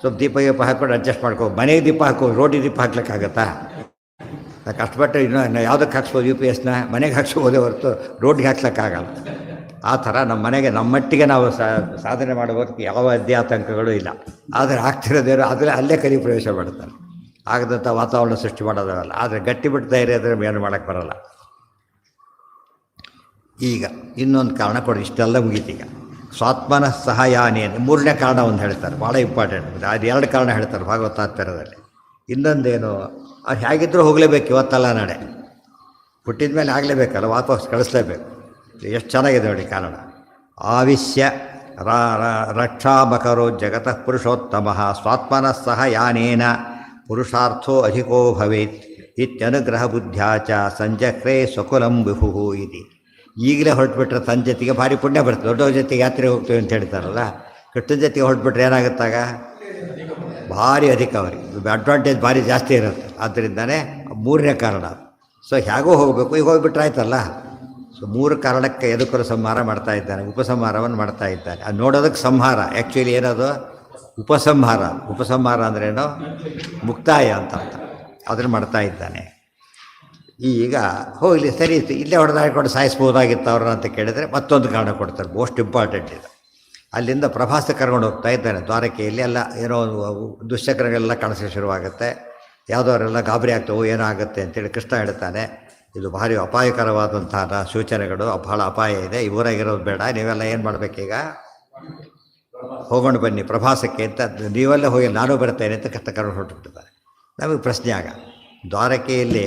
ಸ್ವಲ್ಪ ದೀಪ ಹಾಕ್ಕೊಂಡು ಅಡ್ಜಸ್ಟ್ ಮಾಡ್ಕೋ. ಮನೆಗೆ ದೀಪ ಹಾಕೋ, ರೋಡಿಗೆ ದೀಪ ಹಾಕ್ಲಿಕ್ಕಾಗತ್ತಾ? ಕಷ್ಟಪಟ್ಟು ಇನ್ನೂ ಯಾವುದಕ್ಕೆ ಹಾಕ್ಸ್ಬೋದು, UPSನ ಮನೆಗೆ ಹಾಕ್ಸ್ಬೋದೇ ಹೊರತು ರೋಡ್ಗೆ ಹಾಕ್ಲಿಕ್ಕಾಗಲ್ಲ. ಆ ಥರ ನಮ್ಮ ಮನೆಗೆ ನಮ್ಮ ಮಟ್ಟಿಗೆ ನಾವು ಸಾಧನೆ ಮಾಡೋದಕ್ಕೆ ಯಾವ ಅಧ್ಯಾತಂಕಗಳು ಇಲ್ಲ. ಆದರೆ ಆಗ್ತಿರೋದೇನೋ ಆದರೆ ಅಲ್ಲೇ ಕಲಿ ಪ್ರವೇಶ ಮಾಡ್ತಾರೆ. ಆಗದಂಥ ವಾತಾವರಣ ಸೃಷ್ಟಿ ಮಾಡೋದಲ್ಲ. ಆದರೆ ಗಟ್ಟಿ ಬಿಡ್ತಾ ಇರೋದ್ರೆ ಏನು ಮಾಡೋಕ್ಕೆ ಬರೋಲ್ಲ. ಈಗ ಇನ್ನೊಂದು ಕಾರಣ ಕೊಡಿ, ಇಷ್ಟೆಲ್ಲ ಮುಗೀತೀಗ. ಸ್ವಾತ್ಮನ ಸಹಾಯಾನೇನು 3ನೇ ಕಾರಣ ಒಂದು ಹೇಳ್ತಾರೆ, ಭಾಳ ಇಂಪಾರ್ಟೆಂಟ್. ಅದು 2 ಕಾರಣ ಹೇಳ್ತಾರೆ ಭಾಗವತಾತ್ಪರ್ಯದಲ್ಲಿ. ಇನ್ನೊಂದೇನು, ಅದು ಹೇಗಿದ್ದರೂ ಹೋಗಲೇಬೇಕು, ಇವತ್ತಲ್ಲ ನಾಳೆ. ಹುಟ್ಟಿದ ಮೇಲೆ ಆಗಲೇಬೇಕಲ್ಲ, ವಾಪಸ್ ಕಳಿಸ್ಲೇಬೇಕು. ಎಷ್ಟು ಚೆನ್ನಾಗಿದೆ ನೋಡಿ ಕಾರಣ. ಆವಿಶ್ಯ ರಕ್ಷಾಮಕರೋ ಜಗತಃ ಪುರುಷೋತ್ತಮ ಸ್ವಾತ್ಮನ ಸಹ ಯಾನೇನ ಪುರುಷಾರ್ಥೋ ಅಧಿಕೋ ಭವೇತ್ ಇತ್ಯನುಗ್ರಹ ಬುದ್ಧ್ಯಾಚ ಸಂಜಕ್ರೇ ಸ್ವಕುಲಂ ವಿಭು ಇತಿ. ಈಗಲೇ ಹೊರಟುಬಿಟ್ರೆ ತನ್ನ ಜೊತೆಗೆ ಭಾರಿ ಪುಣ್ಯ ಬರ್ತದೆ. ದೊಡ್ಡವ್ರ ಜೊತೆಗೆ ಯಾತ್ರೆ ಹೋಗ್ತೀವಿ ಅಂತ ಹೇಳ್ತಾರಲ್ಲ, ಕೃಷ್ಣನ ಜೊತೆಗೆ ಹೊರಟುಬಿಟ್ರೆ ಏನಾಗುತ್ತಾಗ ಭಾರಿ ಅಧಿಕ, ಅವರಿಗೆ ಅಡ್ವಾಂಟೇಜ್ ಭಾರಿ ಜಾಸ್ತಿ ಇರುತ್ತೆ. ಆದ್ದರಿಂದನೇ 3ನೇ ಕಾರಣ. ಸೊ ಹೇಗೋ ಹೋಗಬೇಕು, ಈಗ ಹೋಗಿಬಿಟ್ರೆ ಆಯ್ತಲ್ಲ. ಸೊ 3 ಕಾರಣಕ್ಕೆ ಎದುಕರು ಸಂಹಾರ ಮಾಡ್ತಾ ಇದ್ದಾನೆ, ಉಪಸಂಹಾರವನ್ನು ಮಾಡ್ತಾ ಇದ್ದಾನೆ. ಅದು ನೋಡೋದಕ್ಕೆ ಸಂಹಾರ, ಆ್ಯಕ್ಚುಲಿ ಏನದು ಉಪಸಂಹಾರ. ಉಪಸಂಹಾರ ಅಂದ್ರೇನು, ಮುಕ್ತಾಯ ಅಂತ ಅರ್ಥ. ಅದನ್ನು ಮಾಡ್ತಾ ಇದ್ದಾನೆ. ಈಗ ಹೋಗಲಿ ಸರಿ, ಇಲ್ಲೇ ಹೊಡೆದಾಡ್ಕೊಂಡು ಸಾಯಿಸ್ಬೋದಾಗಿತ್ತು ಅವ್ರನ್ನ ಅಂತ ಕೇಳಿದರೆ ಮತ್ತೊಂದು ಕಾರಣ ಕೊಡ್ತಾರೆ, ಮೋಸ್ಟ್ ಇಂಪಾರ್ಟೆಂಟ್ ಇದು. ಅಲ್ಲಿಂದ ಪ್ರಭಾಸ ಕರ್ಕೊಂಡು ಹೋಗ್ತಾ ಇದ್ದಾನೆ ದ್ವಾರಕೆಯಲ್ಲಿ. ಎಲ್ಲ ಏನೋ ದುಶ್ಚಕ್ರಗಳೆಲ್ಲ ಕಾಣಿಸೋಕ್ಕೆ ಶುರುವಾಗುತ್ತೆ. ಯಾವುದವರೆಲ್ಲ ಗಾಬರಿ ಆಗ್ತವೋ ಏನೋ ಆಗುತ್ತೆ ಅಂತೇಳಿ ಕೃಷ್ಣ ಹೇಳ್ತಾನೆ. ಇದು ಭಾರಿ ಅಪಾಯಕರವಾದಂತಹ ಸೂಚನೆಗಳು, ಬಹಳ ಅಪಾಯ ಇದೆ, ಇವರಾಗಿರೋದು ಬೇಡ, ನೀವೆಲ್ಲ ಏನು ಮಾಡಬೇಕೀಗ, ಹೋಗೊಂಡು ಬನ್ನಿ ಪ್ರಭಾಸಕ್ಕೆ ಅಂತ. ನೀವೆಲ್ಲ ಹೋಗಿ ನಾನು ಬರ್ತೇನೆ ಅಂತ ಕಷ್ಟ ಕರ್ಕೊಂಡು ಹೊರಟುಬಿಟ್ಟಿದ್ದಾರೆ. ನಮಗೆ ಪ್ರಶ್ನೆ ಆಗ, ದ್ವಾರಕೆಯಲ್ಲಿ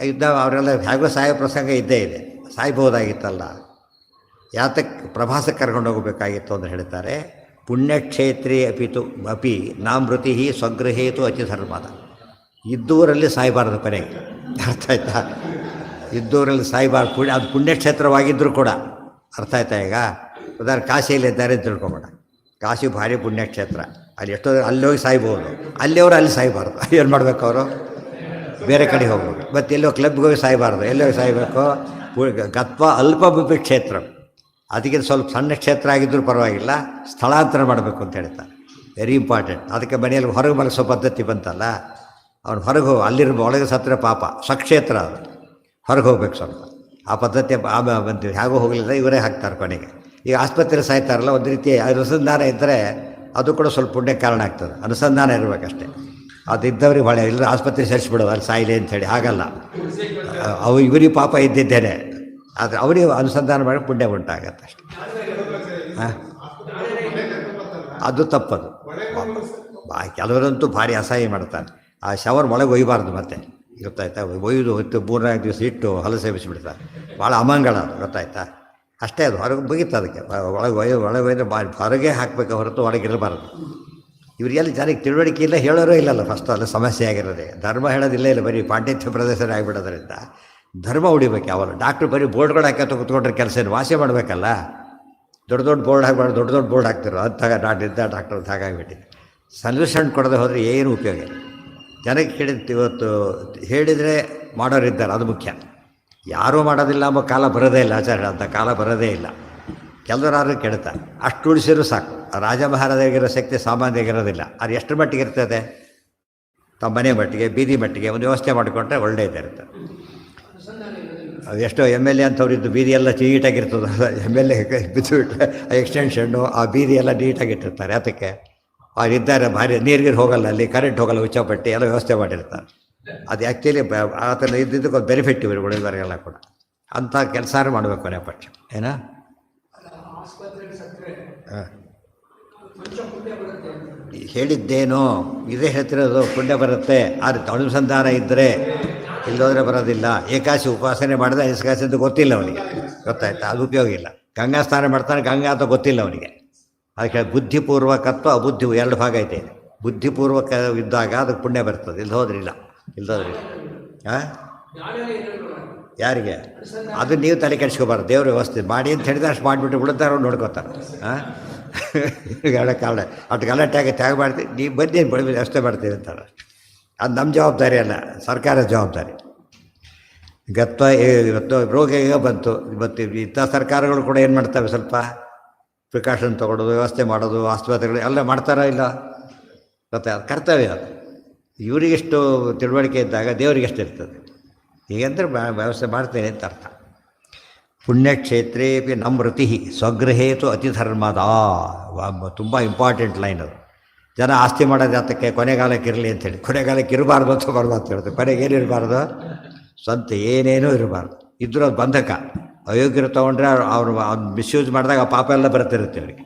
ಯುದ್ಧ ಅವರೆಲ್ಲ ಹೇಗೋ ಸಾಯೋ ಪ್ರಸಂಗ ಇದ್ದೇ ಇದೆ, ಸಾಯ್ಬೋದಾಗಿತ್ತಲ್ಲ, ಯಾತಕ್ಕೆ ಪ್ರಭಾಸಕ್ಕೆ ಕರ್ಕೊಂಡು ಹೋಗಬೇಕಾಗಿತ್ತು ಅಂತ ಹೇಳ್ತಾರೆ. ಪುಣ್ಯಕ್ಷೇತ್ರೇ ಅಪಿ ನಾಮೃತಿ ಸ್ವಗೃಹೇತು ಅತಿ ಧರ್ಮದ. ಇದ್ದೂರಲ್ಲಿ ಸಾಯಬಾರದು ಕೊನೆಗೆ, ಅರ್ಥ ಆಯ್ತಾ? ಇದ್ದೂರಲ್ಲಿ ಸಾಯಬಾರ್ದು. ಅದು ಪುಣ್ಯಕ್ಷೇತ್ರವಾಗಿದ್ದರೂ ಕೂಡ, ಅರ್ಥ ಆಯ್ತಾ? ಈಗ ಉದಾಹರಣೆ ಕಾಶಿಯಲ್ಲಿ ಇದ್ದಾರೆ ಅಂತ ತಿಳ್ಕೊಬೇಡ. ಕಾಶಿ ಭಾರಿ ಪುಣ್ಯಕ್ಷೇತ್ರ. ಅಲ್ಲಿ ಎಷ್ಟೋ ಅಲ್ಲಿ ಹೋಗಿ ಸಾಯ್ಬೋದು, ಅಲ್ಲಿ ಅವರು ಅಲ್ಲಿ ಸಾಯ್ಬಾರ್ದು. ಏನು ಮಾಡಬೇಕು ಅವರು? ಬೇರೆ ಕಡೆ ಹೋಗ್ಬೇಕು. ಮತ್ತು ಎಲ್ಲೋ ಕ್ಲಬ್ಗೆ ಹೋಗಿ ಸಾಯ್ಬಾರ್ದು, ಎಲ್ಲೋ ಸಾಯ್ಬೇಕು. ಗತ್ವ ಅಲ್ಪಭೂಪಿ ಕ್ಷೇತ್ರ, ಅದಕ್ಕೆ ಸ್ವಲ್ಪ ಸಣ್ಣ ಕ್ಷೇತ್ರ ಆಗಿದ್ದರೂ ಪರವಾಗಿಲ್ಲ, ಸ್ಥಳಾಂತರ ಮಾಡಬೇಕು ಅಂತ ಹೇಳ್ತಾರೆ. Very important. ಅದಕ್ಕೆ ಮನೆಯಲ್ಲಿ ಹೊರಗೆ ಮಲಗಿಸೋ ಪದ್ಧತಿ ಬಂತಲ್ಲ, ಅವ್ನು ಹೊರಗೆ ಹೋಗಿ ಅಲ್ಲಿರೋ ಒಳಗೆ ಸತ್ರ ಪಾಪ, ಸ್ವಕ್ಷೇತ್ರ ಅದು, ಹೊರಗೆ ಹೋಗ್ಬೇಕು ಸ್ವಲ್ಪ. ಆ ಪದ್ಧತಿ ಬಂತೀವಿ, ಹೇಗೂ ಹೋಗಲಿಲ್ಲ, ಇವರೇ ಹಾಕ್ತಾರೆ ಕೊನೆಗೆ. ಈಗ ಆಸ್ಪತ್ರೆ ಸಾಯ್ತಾರಲ್ಲ, ಒಂದು ರೀತಿ ಅನುಸಂಧಾನ ಇದ್ದರೆ ಅದು ಕೂಡ ಸ್ವಲ್ಪ ಪುಣ್ಯ ಕಾರಣ ಆಗ್ತದೆ. ಅನುಸಂಧಾನ ಇರಬೇಕಷ್ಟೇ. ಅದು ಇದ್ದವ್ರಿಗೆ ಹೊಳೆ ಇಲ್ಲ, ಆಸ್ಪತ್ರೆ ಸೇರಿಸ್ಬಿಡೋದು ಅಲ್ಲಿ ಸಾಯಿಲೆ ಅಂಥೇಳಿ. ಹಾಗಲ್ಲ, ಇವರಿಗೆ ಪಾಪ ಇದ್ದಿದ್ದೇನೆ, ಆದರೆ ಅವರಿಗೆ ಅನುಸಂಧಾನ ಮಾಡಿ ಪುಣ್ಯ ಉಂಟಾಗತ್ತೆ ಅಷ್ಟೆ. ಹಾಂ, ಅದು ತಪ್ಪದು. ಕೆಲವರಂತೂ ಭಾರಿ ಅಸಹ್ಯ ಮಾಡ್ತಾರೆ. ಆ ಶವರ್ ಒಳಗೆ ಒಯ್ಯಬಾರ್ದು, ಮತ್ತೆ ಗೊತ್ತಾಯ್ತಾ? ಒಯ್ದು ಹೊತ್ತು 3-4 ದಿವಸ ಇಟ್ಟು ಹೊಲಸೆ ಬಿಸಿಬಿಡ್ತಾರೆ. ಭಾಳ ಅಮಂಗಳ ಅದು, ಗೊತ್ತಾಯ್ತಾ? ಅಷ್ಟೇ, ಅದು ಹೊರಗೆ ಮುಗೀತು. ಅದಕ್ಕೆ ಒಳಗೆ ಒಯ್ದ್ರೆ ಹೊರಗೆ ಹಾಕಬೇಕು ಹೊರತು ಒಳಗಿರಬಾರ್ದು. ಇವರಿಗೆಲ್ಲ ಜನಕ್ಕೆ ತಿಳುವಳಿಕೆ ಇಲ್ಲ, ಹೇಳೋರೂ ಇಲ್ಲಲ್ಲ. ಫಸ್ಟ್ ಅಲ್ಲ ಸಮಸ್ಯೆ ಆಗಿರೋದೆ. ಧರ್ಮ ಹೇಳೋದಿಲ್ಲ, ಇಲ್ಲ ಬರೀ ಪಾಂಡಿತ್ಯ ಪ್ರದೇಶನೇ ಆಗಿಬಿಡೋದ್ರಿಂದ ಧರ್ಮ ಉಳಿಬೇಕು. ಯಾವಾಗ ಡಾಕ್ಟ್ರು ಬರೀ ಬೋರ್ಡ್ಗಳು ಹಾಕಿ ಕೂತ್ಕೊಂಡ್ರೆ ಕೆಲಸ ಏನು, ವಾಸಿ ಮಾಡಬೇಕಲ್ಲ. ದೊಡ್ಡ ದೊಡ್ಡ ಬೋರ್ಡ್ ಹಾಕಬಾರ್ದು, ದೊಡ್ಡ ದೊಡ್ಡ ಬೋರ್ಡ್ ಹಾಕ್ತಿರೋ ಅದು ಡಾಕ್ಟರ್ ಅಂತ ಹಾಗಾಗಿಬಿಟ್ಟಿದೆ. ಸೊಲ್ಯೂಷನ್ ಕೊಡದೆ ಹೋದರೆ ಏನು ಉಪಯೋಗ ಇಲ್ಲ. ಜನಕ್ಕೆ ಇವತ್ತು ಹೇಳಿದರೆ ಮಾಡೋರಿದ್ದಾರೆ, ಅದು ಮುಖ್ಯ. ಯಾರೂ ಮಾಡೋದಿಲ್ಲ ಎಂಬ ಕಾಲ ಬರೋದೇ ಇಲ್ಲ, ಆಚಾರ್ಯ ಅಂತ ಕಾಲ ಬರೋದೇ ಇಲ್ಲ. ಕೆಲವರಾದ್ರೂ ಕೆಡ್ತಾರೆ, ಅಷ್ಟು ಉಳಿಸಿದ್ರು ಸಾಕು. ರಾಜ ಮಹಾರಾಜರಿಗಿರೋ ಶಕ್ತಿ ಸಾಮಾನ್ಯಗಿರೋದಿಲ್ಲ. ಅದು ಎಷ್ಟು ಮಟ್ಟಿಗೆ ಇರ್ತದೆ? ತಮ್ಮ ಮನೆ ಮಟ್ಟಿಗೆ, ಬೀದಿ ಮಟ್ಟಿಗೆ ಒಂದು ವ್ಯವಸ್ಥೆ ಮಾಡಿಕೊಂಡ್ರೆ ಒಳ್ಳೆಯದೇ ಇರ್ತದೆ. ಅದು ಎಷ್ಟೋ MLA ಅಂಥವ್ರಿದ್ದು ಬೀದಿ ಎಲ್ಲ ನೀಟಾಗಿರ್ತದೆ. MLA ಬಿದ್ದುಬಿಟ್ರೆ ಎಕ್ಸ್ಟೆನ್ಷನ್ನು, ಆ ಬೀದಿ ಎಲ್ಲ ನೀಟಾಗಿಟ್ಟಿರ್ತಾರೆ. ಅದಕ್ಕೆ ಅವ್ರಿದ್ದಾರೆ, ಭಾರಿ ನೀರಿಗೆ ಹೋಗಲ್ಲ, ಅಲ್ಲಿ ಕರೆಂಟ್ ಹೋಗಲ್ಲ, ಉಚ್ಚಾಪಟ್ಟಿ ಎಲ್ಲ ವ್ಯವಸ್ಥೆ ಮಾಡಿರ್ತಾರೆ. ಅದು ಆ್ಯಕ್ಚುಲಿ ಆತನ ಇದ್ದಿದ್ದಕ್ಕೆ ಒಂದು ಬೆನಿಫಿಟ್ ಇವರು ಉಳಿದವರಿಗೆಲ್ಲ ಕೂಡ. ಅಂಥ ಕೆಲಸ ಮಾಡಬೇಕು ಕೊನೆ ಪಕ್ಷ. ಏನ ಹೇಳಿದ್ದೇನೋ ಇದೇ ಹೇಳ್ತಿರೋದು, ಪುಣ್ಯ ಬರುತ್ತೆ. ಆದರೆ ಅನುಸಂಧಾನ ಇದ್ದರೆ, ಇಲ್ಲೋದ್ರೆ ಬರೋದಿಲ್ಲ. ಏಕಾಶಿ ಉಪಾಸನೆ ಮಾಡಿದ್ರೆ ಏಕಾಶಿ ಅಂತ ಗೊತ್ತಿಲ್ಲ ಅವನಿಗೆ, ಗೊತ್ತಾಯ್ತಾ? ಅದು ಉಪಯೋಗ ಇಲ್ಲ. ಗಂಗಾ ಸ್ನಾನ ಮಾಡ್ತಾನೆ, ಗಂಗಾ ಅಂತ ಗೊತ್ತಿಲ್ಲ ಅವನಿಗೆ. ಅದಕ್ಕೆ ಬುದ್ಧಿಪೂರ್ವಕತ್ವ ಅಬುದ್ಧಿ ಎರಡು ಭಾಗ ಐತೆ. ಬುದ್ಧಿಪೂರ್ವಕ ಇದ್ದಾಗ ಅದಕ್ಕೆ ಪುಣ್ಯ ಬರ್ತದೆ, ಇಲ್ಲದ್ರಿಲ್ಲ. ಹಾಂ, ಯಾರಿಗೆ? ಅದು ನೀವು ತಲೆ ಕೆಡಿಸ್ಕೋಬಾರ್ದು. ದೇವ್ರ ವ್ಯವಸ್ಥೆ ಮಾಡಿ ಅಂತ ಹೇಳಿದ್ರೆ ಅಷ್ಟು ಮಾಡಿಬಿಟ್ಟು ಬಿಡುತ್ತಾರೋ ನೋಡ್ಕೋತಾರೆ. ಹಾಂ, ಕಾರಣ ಅಷ್ಟು ಗಲಾಟೆಯಾಗಿ ತ್ಯಾಗ ಮಾಡ್ತೀವಿ, ನೀವು ಬನ್ನಿ ವ್ಯವಸ್ಥೆ ಮಾಡ್ತೀವಿ ಅಂತಾರೆ. ಅದು ನಮ್ಮ ಜವಾಬ್ದಾರಿ ಅಲ್ಲ, ಸರ್ಕಾರದ ಜವಾಬ್ದಾರಿ. ಗತ್ವ ಇವತ್ತು ರೋಗ ಈಗ ಬಂತು. ಇವತ್ತು ಇಂಥ ಸರ್ಕಾರಗಳು ಕೂಡ ಏನು ಮಾಡ್ತವೆ, ಸ್ವಲ್ಪ ಪ್ರಿಕಾಷನ್ ತೊಗೊಳೋದು, ವ್ಯವಸ್ಥೆ ಮಾಡೋದು, ಆಸ್ಪತ್ರೆಗಳು ಎಲ್ಲ ಮಾಡ್ತಾರೋ ಇಲ್ಲ, ಗೊತ್ತಾ? ಅದು ಕರ್ತವ್ಯ. ಅದು ಇವರಿಗೆಷ್ಟು ತಿಳುವಳಿಕೆ ಇದ್ದಾಗ ದೇವರಿಗೆಷ್ಟು ಇರ್ತದೆ. ಹೀಗಂದ್ರೆ ವ್ಯವಸ್ಥೆ ಮಾಡ್ತೇನೆ ಅಂತ ಅರ್ಥ. ಪುಣ್ಯಕ್ಷೇತ್ರೇಪಿ ನಮೃತಿ ಸ್ವಗೃಹೇತು ಅತಿಧರ್ಮದ. ತುಂಬ ಇಂಪಾರ್ಟೆಂಟ್ ಲೈನ್ ಅದು. ಜನ ಆಸ್ತಿ ಮಾಡೋದು ಜಾತಕ್ಕೆ ಕೊನೆಗಾಲಕ್ಕೆ ಇರಲಿ ಅಂಥೇಳಿ. ಕೊನೆಗಾಲಕ್ಕೆ ಇರಬಾರ್ದು ಅಂತ ಬರಬಾರ್ದು ಅಂತ ಹೇಳ್ತಾರೆ. ಕೊನೆಗೇನು ಇರಬಾರ್ದು? ಸ್ವಂತ ಏನೇನೂ ಇರಬಾರ್ದು. ಇದ್ರೂ ಅದು ಬಂಧಕ. ಅಯೋಗ್ಯರು ತೊಗೊಂಡ್ರೆ ಅವ್ರು ಮಿಸ್ಯೂಸ್ ಮಾಡಿದಾಗ ಆ ಪಾಪ ಎಲ್ಲ ಬರ್ತಿರುತ್ತೆ ಅವರಿಗೆ.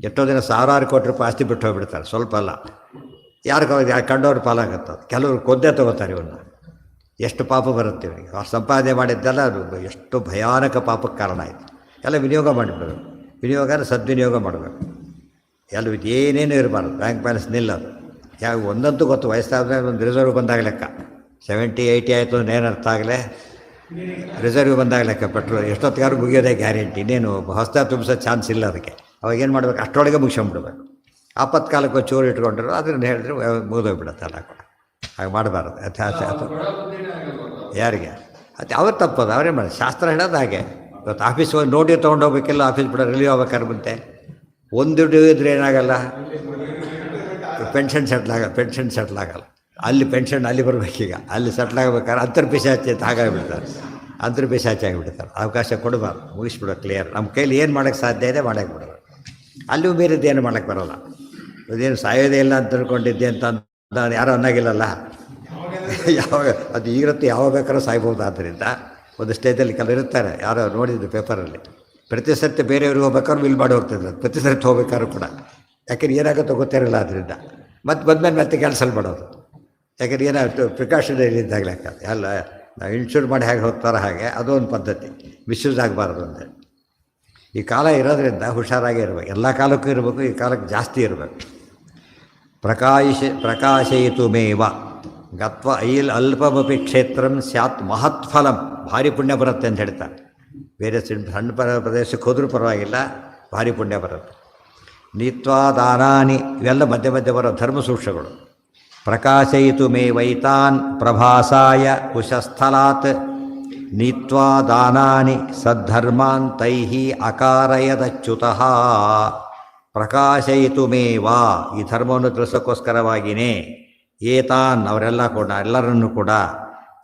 ಎಷ್ಟೋ ದಿನ ಸಾವಿರಾರು ಕೋಟಿ ರೂಪಾಯಿ ಆಸ್ತಿ ಬಿಟ್ಟು ಹೋಗ್ಬಿಡ್ತಾರೆ, ಸ್ವಲ್ಪ ಅಲ್ಲ. ಯಾರು ಕಂಡವ್ರು ಪಾಲಾಗತ್ತೆ. ಕೆಲವರು ಕೊದ್ದೆ ತೊಗೋತಾರೆ ಇವನ್ನ. ಎಷ್ಟು ಪಾಪ ಬರುತ್ತೆ ಇವರಿಗೆ. ಅವ್ರು ಸಂಪಾದನೆ ಮಾಡಿದ್ದೆಲ್ಲ ಅದು ಎಷ್ಟು ಭಯಾನಕ ಪಾಪಕ್ಕೆ ಕಾರಣ ಆಯಿತು. ಎಲ್ಲ ವಿನಿಯೋಗ ಮಾಡಿಬಿಡೋದು. ವಿನಿಯೋಗನ ಸದ್ವಿನಿಯೋಗ ಮಾಡಬೇಕು. ಎಲ್ಲ ಏನೇನೂ ಇರಬಾರ್ದು. ಬ್ಯಾಂಕ್ ಬ್ಯಾಲೆನ್ಸ್ ನಿಲ್ಲದು. ಯಾವ ಒಂದಂತೂ ಗೊತ್ತು, ವಯಸ್ಸಾದರೆ ಒಂದು ರಿಸರ್ವ್ ಬಂದಾಗ ಲೆಕ್ಕ. 70-80 ಆಯಿತು ಅಂದ್ರೆ ಏನು ಅರ್ಥ ಆಗಲೇ, ರಿಸರ್ವ್ ಬಂದಾಗ ಲೆಕ್ಕ. ಪೆಟ್ರೋಲ್ ಎಷ್ಟೊತ್ತಿಗಾರು ಮುಗಿಯೋದೇ ಗ್ಯಾರಂಟಿ. ಇನ್ನೇನು ಹೊಸ ತುಂಬಿಸೋ ಚಾನ್ಸ್ ಇಲ್ಲ ಅದಕ್ಕೆ. ಅವಾಗೇನು ಮಾಡಬೇಕು, ಅಷ್ಟರೊಳಗೆ ಮುಗಿಸ್ಕೊಂಡ್ಬಿಡ್ಬೇಕು. ಆಪತ್ಕಾಲಕ್ಕೆ ಚೂರು ಇಟ್ಕೊಂಡ್ರು ಅದನ್ನು ಹೇಳಿದ್ರೆ ಮುಗಿದೋಗ್ಬಿಡುತ್ತೆ ಎಲ್ಲ ಕೂಡ. ಹಾಗೆ ಮಾಡಬಾರ್ದು. ಯಾರಿಗೆ ಅದು ಅವ್ರು ತಪ್ಪದು, ಅವರೇ ಮಾಡಿ. ಶಾಸ್ತ್ರ ಹೇಳೋದು ಹಾಗೆ. ಇವತ್ತು ಆಫೀಸ್ಗೆ ಹೋಗಿ ನೋಡಿ ತೊಗೊಂಡೋಗ್ಬೇಕಿಲ್ಲ, ಆಫೀಸ್ ಬಿಡೋ ರಿಲೀವ್ ಆಗ್ಬೇಕಾದ್ರೆ ಮುಂತೆ ಒಂದು ದುಡ್ಡು ಇದ್ರೆ ಏನಾಗಲ್ಲ, ಪೆನ್ಷನ್ ಸೆಟ್ಲ್ ಆಗಲ್ಲ. ಅಲ್ಲಿ ಪೆನ್ಷನ್ ಅಲ್ಲಿ ಬರಬೇಕೀಗ, ಅಲ್ಲಿ ಸೆಟ್ಲ್ ಆಗಬೇಕಾದ್ರೆ ಅಂತರ್ಪಿಶಾಚಿ ಅಂತ ಹಾಗಾಗಿಬಿಡ್ತಾರೆ. ಅಂತರ್ಪಿಶಾಚಿ ಆಗಿಬಿಡ್ತಾರೆ. ಅವಕಾಶ ಕೊಡಬಾರ್ದು, ಮುಗಿಸ್ಬಿಡೋ ಕ್ಲಿಯರ್. ನಮ್ಮ ಕೈಲಿ ಏನು ಮಾಡೋಕ್ಕೆ ಸಾಧ್ಯ ಇದೆ ಮಾಡೋಕ್ಕೆ ಬಿಡೋದು. ಅಲ್ಲಿಯೂ ಬೇರೆದ್ದು ಏನು ಮಾಡೋಕ್ಕೆ ಬರೋಲ್ಲ. ಇದೇನು ಸಾಯೋದೇ ಇಲ್ಲ ಅಂತ ತಿಳ್ಕೊಂಡಿದ್ದೆ ಅಂತ ಯಾರೋ ಅನ್ನೋಗಿಲ್ಲಲ್ಲ. ಯಾವಾಗ ಅದು ಈಗಿರುತ್ತೆ, ಯಾವಾಗ ಬೇಕಾದ್ರೂ ಸಾಯ್ಬೋದು. ಆದ್ದರಿಂದ ಒಂದು ಸ್ಟೇಜಲ್ಲಿ ಕೆಲವರು ಇರ್ತಾರೆ, ಯಾರೋ ನೋಡಿದ್ರು ಪೇಪರಲ್ಲಿ. ಪ್ರತಿ ಸರ್ತಿ ಬೇರೆಯವ್ರಿಗೆ ಹೋಗ್ಬೇಕಾದ್ರು ವಿಲ್ ಮಾಡಿ ಹೋಗ್ತಿದ್ರು, ಪ್ರತಿ ಸರ್ತಿ ಹೋಗ್ಬೇಕಾದ್ರು ಕೂಡ. ಯಾಕೆಂದ್ರೆ ಏನಾಗುತ್ತೋ ಗೊತ್ತಿರಲ್ಲ. ಅದರಿಂದ ಮತ್ತೆ ಬಂದಮೇಲೆ ಮತ್ತೆ ಕ್ಯಾನ್ಸಲ್ ಮಾಡೋದು. ಯಾಕೆಂದ್ರೆ ಏನಾಗುತ್ತೆ, ಪ್ರಿಕಾಷನರಿ ಇದ್ದಾಗ ಲೆಕ್ಕ. ಎಲ್ಲ ನಾವು ಇನ್ಶೂರ್ ಮಾಡಿ ಹೇಗೆ ಹೋಗ್ತಾರೋ ಹಾಗೆ ಅದೊಂದು ಪದ್ಧತಿ. ಮಿಸ್ಯೂಸ್ ಆಗಬಾರ್ದು ಅಂತೇಳಿ. ಈ ಕಾಲ ಇರೋದ್ರಿಂದ ಹುಷಾರಾಗೇ ಇರಬೇಕು. ಎಲ್ಲ ಕಾಲಕ್ಕೂ ಇರಬೇಕು, ಈ ಕಾಲಕ್ಕೆ ಜಾಸ್ತಿ ಇರಬೇಕು. ಪ್ರಕಾಶಯಿತು ಮೇವ ಗತ್ವ ಅಲ್ಪಮಪಿ ಕ್ಷೇತ್ರಂ ಸ್ಯಾತ್ ಮಹತ್ಫಲಂ. ಭಾರಿ ಪುಣ್ಯ ಬರುತ್ತೆ ಅಂತ ಹೇಳ್ತಾರೆ. ಬೇರೆ ಸಣ್ಣ ಪ್ರದೇಶಕ್ಕೆ ಹೋದರೂ ಪರವಾಗಿಲ್ಲ, ಭಾರಿ ಪುಣ್ಯ ಬರುತ್ತೆ. ನೀತ್ವಾ ದಾನಾನಿ ಇವೆಲ್ಲ ಮಧ್ಯೆ ಮಧ್ಯೆ ಬರೋ ಧರ್ಮಸೂಕ್ಷ್ಮಗಳು. ಪ್ರಕಾಶಯಿತು ಮೇ ವೈತಾನ್ ಪ್ರಭಾಸಾಯ ಕುಶಸ್ಥಲಾತ್ ನೀತ್ವಾ ದಾನಾನಿ ಸದ್ಧರ್ಮಾನ್ ತೈಹಿ ಅಕಾರಯದಚ್ಯುತಃ. ಪ್ರಕಾಶಯಿತು ಮೇ ವಾ ಈ ಧರ್ಮವನ್ನು ತಿಳಿಸೋಕ್ಕೋಸ್ಕರವಾಗಿಯೇ ಏತಾನ್ ಅವರೆಲ್ಲ ಕೂಡ ಎಲ್ಲರನ್ನೂ ಕೂಡ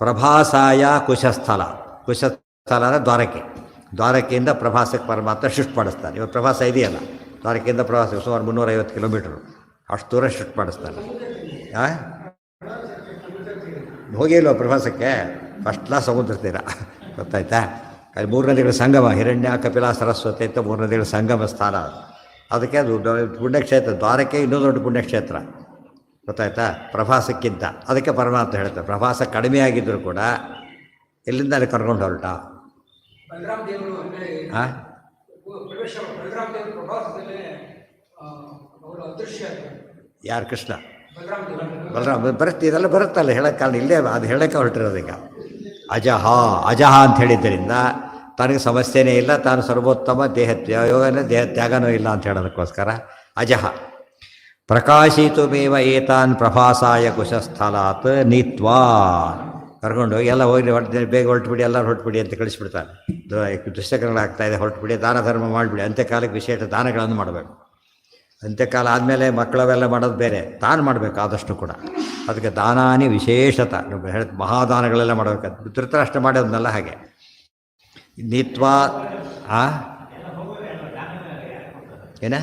ಪ್ರಭಾಸಾಯ ಕುಶಸ್ಥಲ ಕುಶಸ್ಥಲ ಅಂದರೆ ದ್ವಾರಕೆಯಿಂದ ಪ್ರಭಾಸಕ್ಕೆ ಪರಮಾತ್ಮ ಶಿಫ್ಟ್ ಮಾಡಿಸ್ತಾನೆ. ಇವತ್ತು ಪ್ರಭಾಸ ಇದೆಯಲ್ಲ, ದ್ವಾರಕೆಯಿಂದ ಪ್ರವಾಸಕ್ಕೆ ಸುಮಾರು 350 ಕಿಲೋಮೀಟ್ರು, ಅಷ್ಟು ದೂರ ಶಿಫ್ಟ್ ಮಾಡಿಸ್ತಾನೆ. ಹೋಗಿಲ್ವ ಪ್ರವಾಸಕ್ಕೆ? ಫಸ್ಟ್ ಕ್ಲಾಸ್ ಸಮುದ್ರ ತೀರ, ಗೊತ್ತಾಯ್ತಾ? ಅಲ್ಲಿ 3 ನದಿಗಳ ಸಂಗಮ, ಹಿರಣ್ಯ ಕಪಿಲ ಸರಸ್ವತಿ ಅಂತ 3 ನದಿಗಳ ಸಂಗಮ ಸ್ಥಾನ ಅದು. ಅದಕ್ಕೆ ಅದು ಪುಣ್ಯಕ್ಷೇತ್ರ. ದ್ವಾರಕೆ ಇನ್ನೂ ದೊಡ್ಡ ಪುಣ್ಯಕ್ಷೇತ್ರ, ಗೊತ್ತಾಯ್ತಾ? ಪ್ರವಾಸಕ್ಕಿಂತ. ಅದಕ್ಕೆ ಪರಮಾತ್ಮ ಹೇಳ್ತಾರೆ ಪ್ರವಾಸ ಕಡಿಮೆ ಆಗಿದ್ದರೂ ಕೂಡ ಎಲ್ಲಿಂದ ಅಲ್ಲಿ ಕರ್ಕೊಂಡು ಹೊರಟ. ಹಾಂ, ಯಾರು? ಕೃಷ್ಣ ಬಲರಾಮ ಬರುತ್ತೆ, ಇದೆಲ್ಲ ಬರುತ್ತಲ್ಲ ಹೇಳೋಕ್ಕಾಲ. ಇಲ್ಲೇ ಅದು ಹೇಳೋಕ್ಕೆ ಹೊರಟಿರೋದು. ಈಗ ಅಜಹ ಅಂತ ಹೇಳಿದ್ದರಿಂದ ತನಗೆ ಸಮಸ್ಯೆನೇ ಇಲ್ಲ, ತಾನು ಸರ್ವೋತ್ತಮ, ಯೋಗನೇ ದೇಹ ತ್ಯಾಗನೂ ಇಲ್ಲ ಅಂತ ಹೇಳೋದಕ್ಕೋಸ್ಕರ ಅಜಹ. ಪ್ರಕಾಶಿತು ಮೇವ ಏತಾನ್ ಪ್ರಭಾಸಾಯ ಕುಶಸ್ಥಲಾತ್ ನೀತ್ವಾ ಕರ್ಕೊಂಡೋಗಿ ಎಲ್ಲ ಹೋಗಿ ಬೇಗ ಹೊರಟುಬಿಡಿ, ಎಲ್ಲರೂ ಹೊರಟುಬಿಡಿ ಅಂತ ಕಳಿಸ್ಬಿಡ್ತಾನೆ. ದುಶ್ಚಕ್ರಗಳಾಗ್ತಾಯಿದೆ, ಹೊರಟುಬಿಡಿ, ದಾನ ಧರ್ಮ ಮಾಡಿಬಿಡಿ. ಅಂತ್ಯಕಾಲಕ್ಕೆ ವಿಶೇಷ ದಾನಗಳನ್ನು ಮಾಡಬೇಕು. ಅಂತ್ಯಕಾಲ ಆದಮೇಲೆ ಮಕ್ಕಳವೆಲ್ಲ ಮಾಡೋದು ಬೇರೆ, ತಾನು ಮಾಡಬೇಕು ಆದಷ್ಟು ಕೂಡ. ಅದಕ್ಕೆ ದಾನಾನಿ ವಿಶೇಷತ ಹೇಳ ಮಹಾದಾನಗಳೆಲ್ಲ ಮಾಡಬೇಕು. ಧೃತರಾಷ್ಟ್ರ ಮಾಡೋದನ್ನೆಲ್ಲ ಹಾಗೆ ನೀತ್ವಾ. ಏನ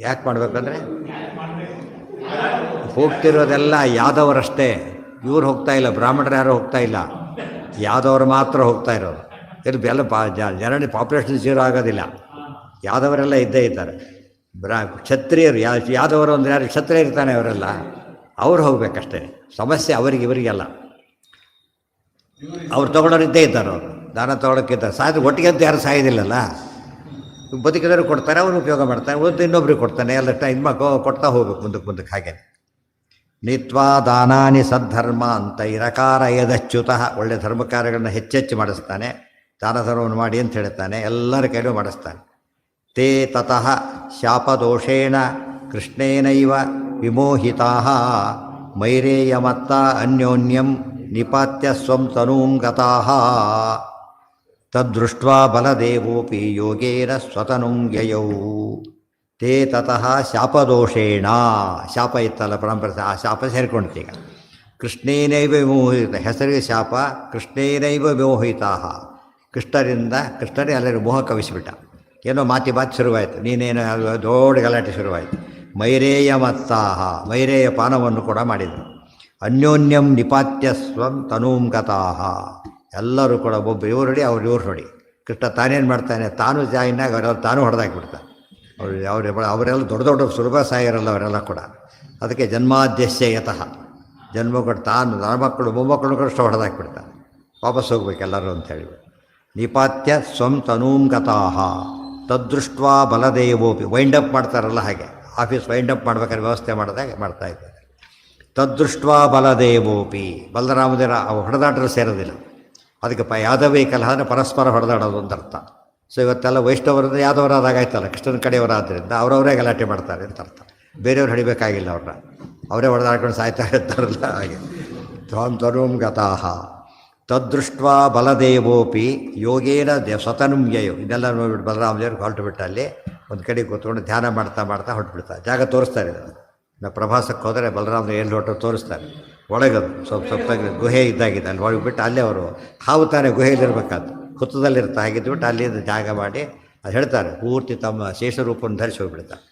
ಯಾಕೆ ಮಾಡಬೇಕಂದ್ರೆ ಹೋಗ್ತಿರೋದೆಲ್ಲ ಯಾದವರಷ್ಟೇ, ಇವ್ರು ಹೋಗ್ತಾ ಇಲ್ಲ, ಬ್ರಾಹ್ಮಣರು ಯಾರು ಹೋಗ್ತಾ ಇಲ್ಲ, ಯಾದವರು ಮಾತ್ರ ಹೋಗ್ತಾ ಇರೋದು. ಇದು ಎಲ್ಲ ಜನರ ಪಾಪ್ಯುಲೇಷನ್ 0 ಆಗೋದಿಲ್ಲ. ಯಾದವರೆಲ್ಲ ಇದ್ದೇ ಇದ್ದಾರೆ. ಕ್ಷತ್ರಿಯರು ಯಾದವರು ಅಂದರೆ ಯಾರು? ಕ್ಷತ್ರಿಯ ಇರ್ತಾನೆ, ಅವರೆಲ್ಲ ಅವ್ರು ಹೋಗ್ಬೇಕಷ್ಟೇ. ಸಮಸ್ಯೆ ಅವರಿಗೆ ಇವರಿಗೆಲ್ಲ. ಅವ್ರು ತೊಗೊಳೋರು ಇದ್ದೇ ಇದ್ದಾರೆ, ಅವರು ದಾನ ತೊಗೊಳಕ್ಕಿದ್ದಾರೆ. ಸಾಯ್ದು ಒಟ್ಟಿಗೆ ಅಂತ ಯಾರು ಸಾಯೋದಿಲ್ಲಲ್ಲ, ಬದುಕಿದವರು ಕೊಡ್ತಾರೆ, ಅವರು ಉಪಯೋಗ ಮಾಡ್ತಾರೆ, ಒಂದು ಇನ್ನೊಬ್ರಿಗೆ ಕೊಡ್ತಾನೆ, ಎಲ್ಲ ಕೊಡ್ತಾ ಹೋಗ್ಬೇಕು ಮುಂದಕ್ಕೆ ಹಾಗೆ. ನೀತ್ವಾ ದಾನಾನಿ ಸದ್ಧರ್ಮ ಅಂತ ಇರಕಾರ ಯದಚ್ಯುತಃ. ಒಳ್ಳೆ ಧರ್ಮ ಕಾರ್ಯಗಳನ್ನ ಹೆಚ್ಚೆಚ್ಚು ಮಾಡಿಸ್ತಾನೆ, ದಾನ ಧರ್ಮವನ್ನು ಮಾಡಿ ಅಂತ ಹೇಳ್ತಾನೆ, ಎಲ್ಲರ ಕೈಲೂ ಮಾಡಿಸ್ತಾನೆ. ತೇ ತತಃ ಶಾಪದೋಷೇಣ ಕೃಷ್ಣೇನೈವ ವಿಮೋಹಿತಾಃ ಮೈರೇಯಮತ್ತ ಅನ್ಯೋನ್ಯಂ ನಿಪಾತ್ಯ ಸ್ವಂ ತನೂಂ ಗತಾಃ ತದ್ದೃಷ್ಟ್ವಾ ಬಲದೇವೋಪಿ ಯೋಗೇನ ಸ್ವತನುಂ ಯಯೌ. ತೇ ತತಃ ಶಾಪದೋಷೇಣ, ಶಾಪ ಇತ್ತಲ್ಲ ಪರಂಪರೆ, ಆ ಶಾಪ ಸೇರಿಕೊಂಡಿದ್ದೀಗ. ಕೃಷ್ಣೇನೈವ ವಿಮೋಹಿತ, ಹೆಸರಿಗೆ ಶಾಪ. ಕೃಷ್ಣೇನೈವ ವಿಮೋಹಿತಾಃ, ಕೃಷ್ಣರೇ ಎಲ್ಲರಿಗೂ ಮೋಹ ಕವಿಸಿಬಿಟ್ಟ. ಏನೋ ಮಾತಿ ಶುರುವಾಯಿತು, ನೀನೇನೋ ದೊಡ್ಡ ಗಲಾಟೆ ಶುರುವಾಯಿತು. ಮೈರೇಯ ಮತ್ತಾಹ, ಮೈರೇಯ ಪಾನವನ್ನು ಕೂಡ ಮಾಡಿದರು. ಅನ್ಯೋನ್ಯಂ ನಿಪಾತ್ಯ ಸ್ವಂ ತನೂಂ ಗತಾಹ, ಎಲ್ಲರೂ ಕೂಡ ಒಬ್ಬ ಇವ್ರು ಹೊಡಿ, ಇವ್ರು ಹೊಡಿ. ಕೃಷ್ಣ ತಾನೇನು ಮಾಡ್ತಾನೆ, ತಾನು ಜಾಯಿನಾಗ ಅವರೆಲ್ಲ ತಾನು ಹೊಡೆದಾಕ್ಬಿಡ್ತಾನೆ. ಅವರೆಲ್ಲ ದೊಡ್ಡ ಸುಲಭ ಸಾಯಿರಲ್ಲ ಅವರೆಲ್ಲ ಕೂಡ. ಅದಕ್ಕೆ ಜನ್ಮಾದ್ಯಸ್ಯ ಯತಃ, ಜನ್ಮ ಕೊಟ್ಟು ತಾನು ನನ್ನ ಮಕ್ಕಳು ಮೊಮ್ಮಕ್ಕಳು ಕಷ್ಟ ಹೊಡೆದಾಕ್ಬಿಡ್ತಾನೆ. ವಾಪಸ್ ಹೋಗ್ಬೇಕು ಎಲ್ಲರೂ ಅಂತ ಹೇಳಿ. ನಿಪಾತ್ಯ ಸ್ವಂ ತನೂಂ ಗತಾಹ ತದ್ದೃಷ್ಟ್ವಾ ಬಲದೇವೋಪಿ, ವೈಂಡಪ್ ಮಾಡ್ತಾರಲ್ಲ ಹಾಗೆ, ಆಫೀಸ್ ವೈಂಡಪ್ ಮಾಡ್ಬೇಕಾದ್ರೆ ವ್ಯವಸ್ಥೆ ಮಾಡಿದಾಗ ಮಾಡ್ತಾಯಿದ್ದಾರೆ. ತದ್ದೃಷ್ಟ್ವಾ ಬಲದೇವೋಪಿ, ಬಲರಾಮದೇವ ಹೊಡೆದಾಟರು ಸೇರೋದಿಲ್ಲ. ಅದಕ್ಕೆ ಯಾದವೇ ಕಲಹ ಅಂದರೆ ಪರಸ್ಪರ ಹೊಡೆದಾಡೋದು ಅಂತ ಅರ್ಥ. ಸೊ ಇವತ್ತೆಲ್ಲ ವೈಷ್ಣವರಿಂದ ಯಾದವರಾದಾಗಾಯ್ತಲ್ಲ, ಕೃಷ್ಣನ ಕಡೆಯವರಾದ್ದರಿಂದ ಅವರವರೇ ಗಲಾಟೆ ಮಾಡ್ತಾರೆ ಅಂತ ಅರ್ಥ. ಬೇರೆಯವ್ರು ಹೊಡಿಬೇಕಾಗಿಲ್ಲ, ಅವ್ರನ್ನ ಅವರೇ ಹೊಡೆದಾಡ್ಕೊಂಡು ಸಾಯ್ತಾ ಇರ್ತಾರಲ್ಲ ಹಾಗೆ. ತ್ವಾಂ ತನೂಂ ಗತಾಹ ತದ್ದೃಷ್ಟ್ವಾ ಬಲದೇವೋಪಿ ಯೋಗೇನ ಸ್ವತನುಂ ಯಯೋ. ಇದೆಲ್ಲ ನೋಡ್ಬಿಟ್ಟು ಬಲರಾಮದೇವ್ರಿಗೆ ಹೊರಟು ಬಿಟ್ಟು ಅಲ್ಲಿ ಒಂದು ಕಡೆ ಕೂತ್ಕೊಂಡು ಧ್ಯಾನ ಮಾಡ್ತಾ ಹೊರಟುಬಿಡ್ತಾರೆ. ಜಾಗ ತೋರಿಸ್ತಾರೆ. ಇದು ನಾವು ಪ್ರವಾಸಕ್ಕೆ ಹೋದರೆ ಬಲರಾಮದೇವ್ ಎಲ್ಲಿ ಹೊರಟು ತೋರಿಸ್ತಾರೆ. ಒಳಗದು ಸ್ವಲ್ಪ ಗುಹೆ ಇದ್ದಾಗಿದೆ, ಅಲ್ಲಿ ಒಳಗಿಬಿಟ್ಟು ಅಲ್ಲೇ ಅವರು ಹಾವು ತಾನೇ ಗುಹೆಯಲ್ಲಿರ್ಬೇಕಾದ್ದು, ಹುತ್ತದಲ್ಲಿರ್ತಾ ಆಗಿದ್ದುಬಿಟ್ಟು ಅಲ್ಲಿಂದ ಜಾಗ ಮಾಡಿ ಅದು ಹೇಳ್ತಾರೆ. ಪೂರ್ತಿ ತಮ್ಮ ಶೇಷರೂಪವನ್ನು ಧರಿಸಿ ಹೋಗ್ಬಿಡ್ತಾರೆ.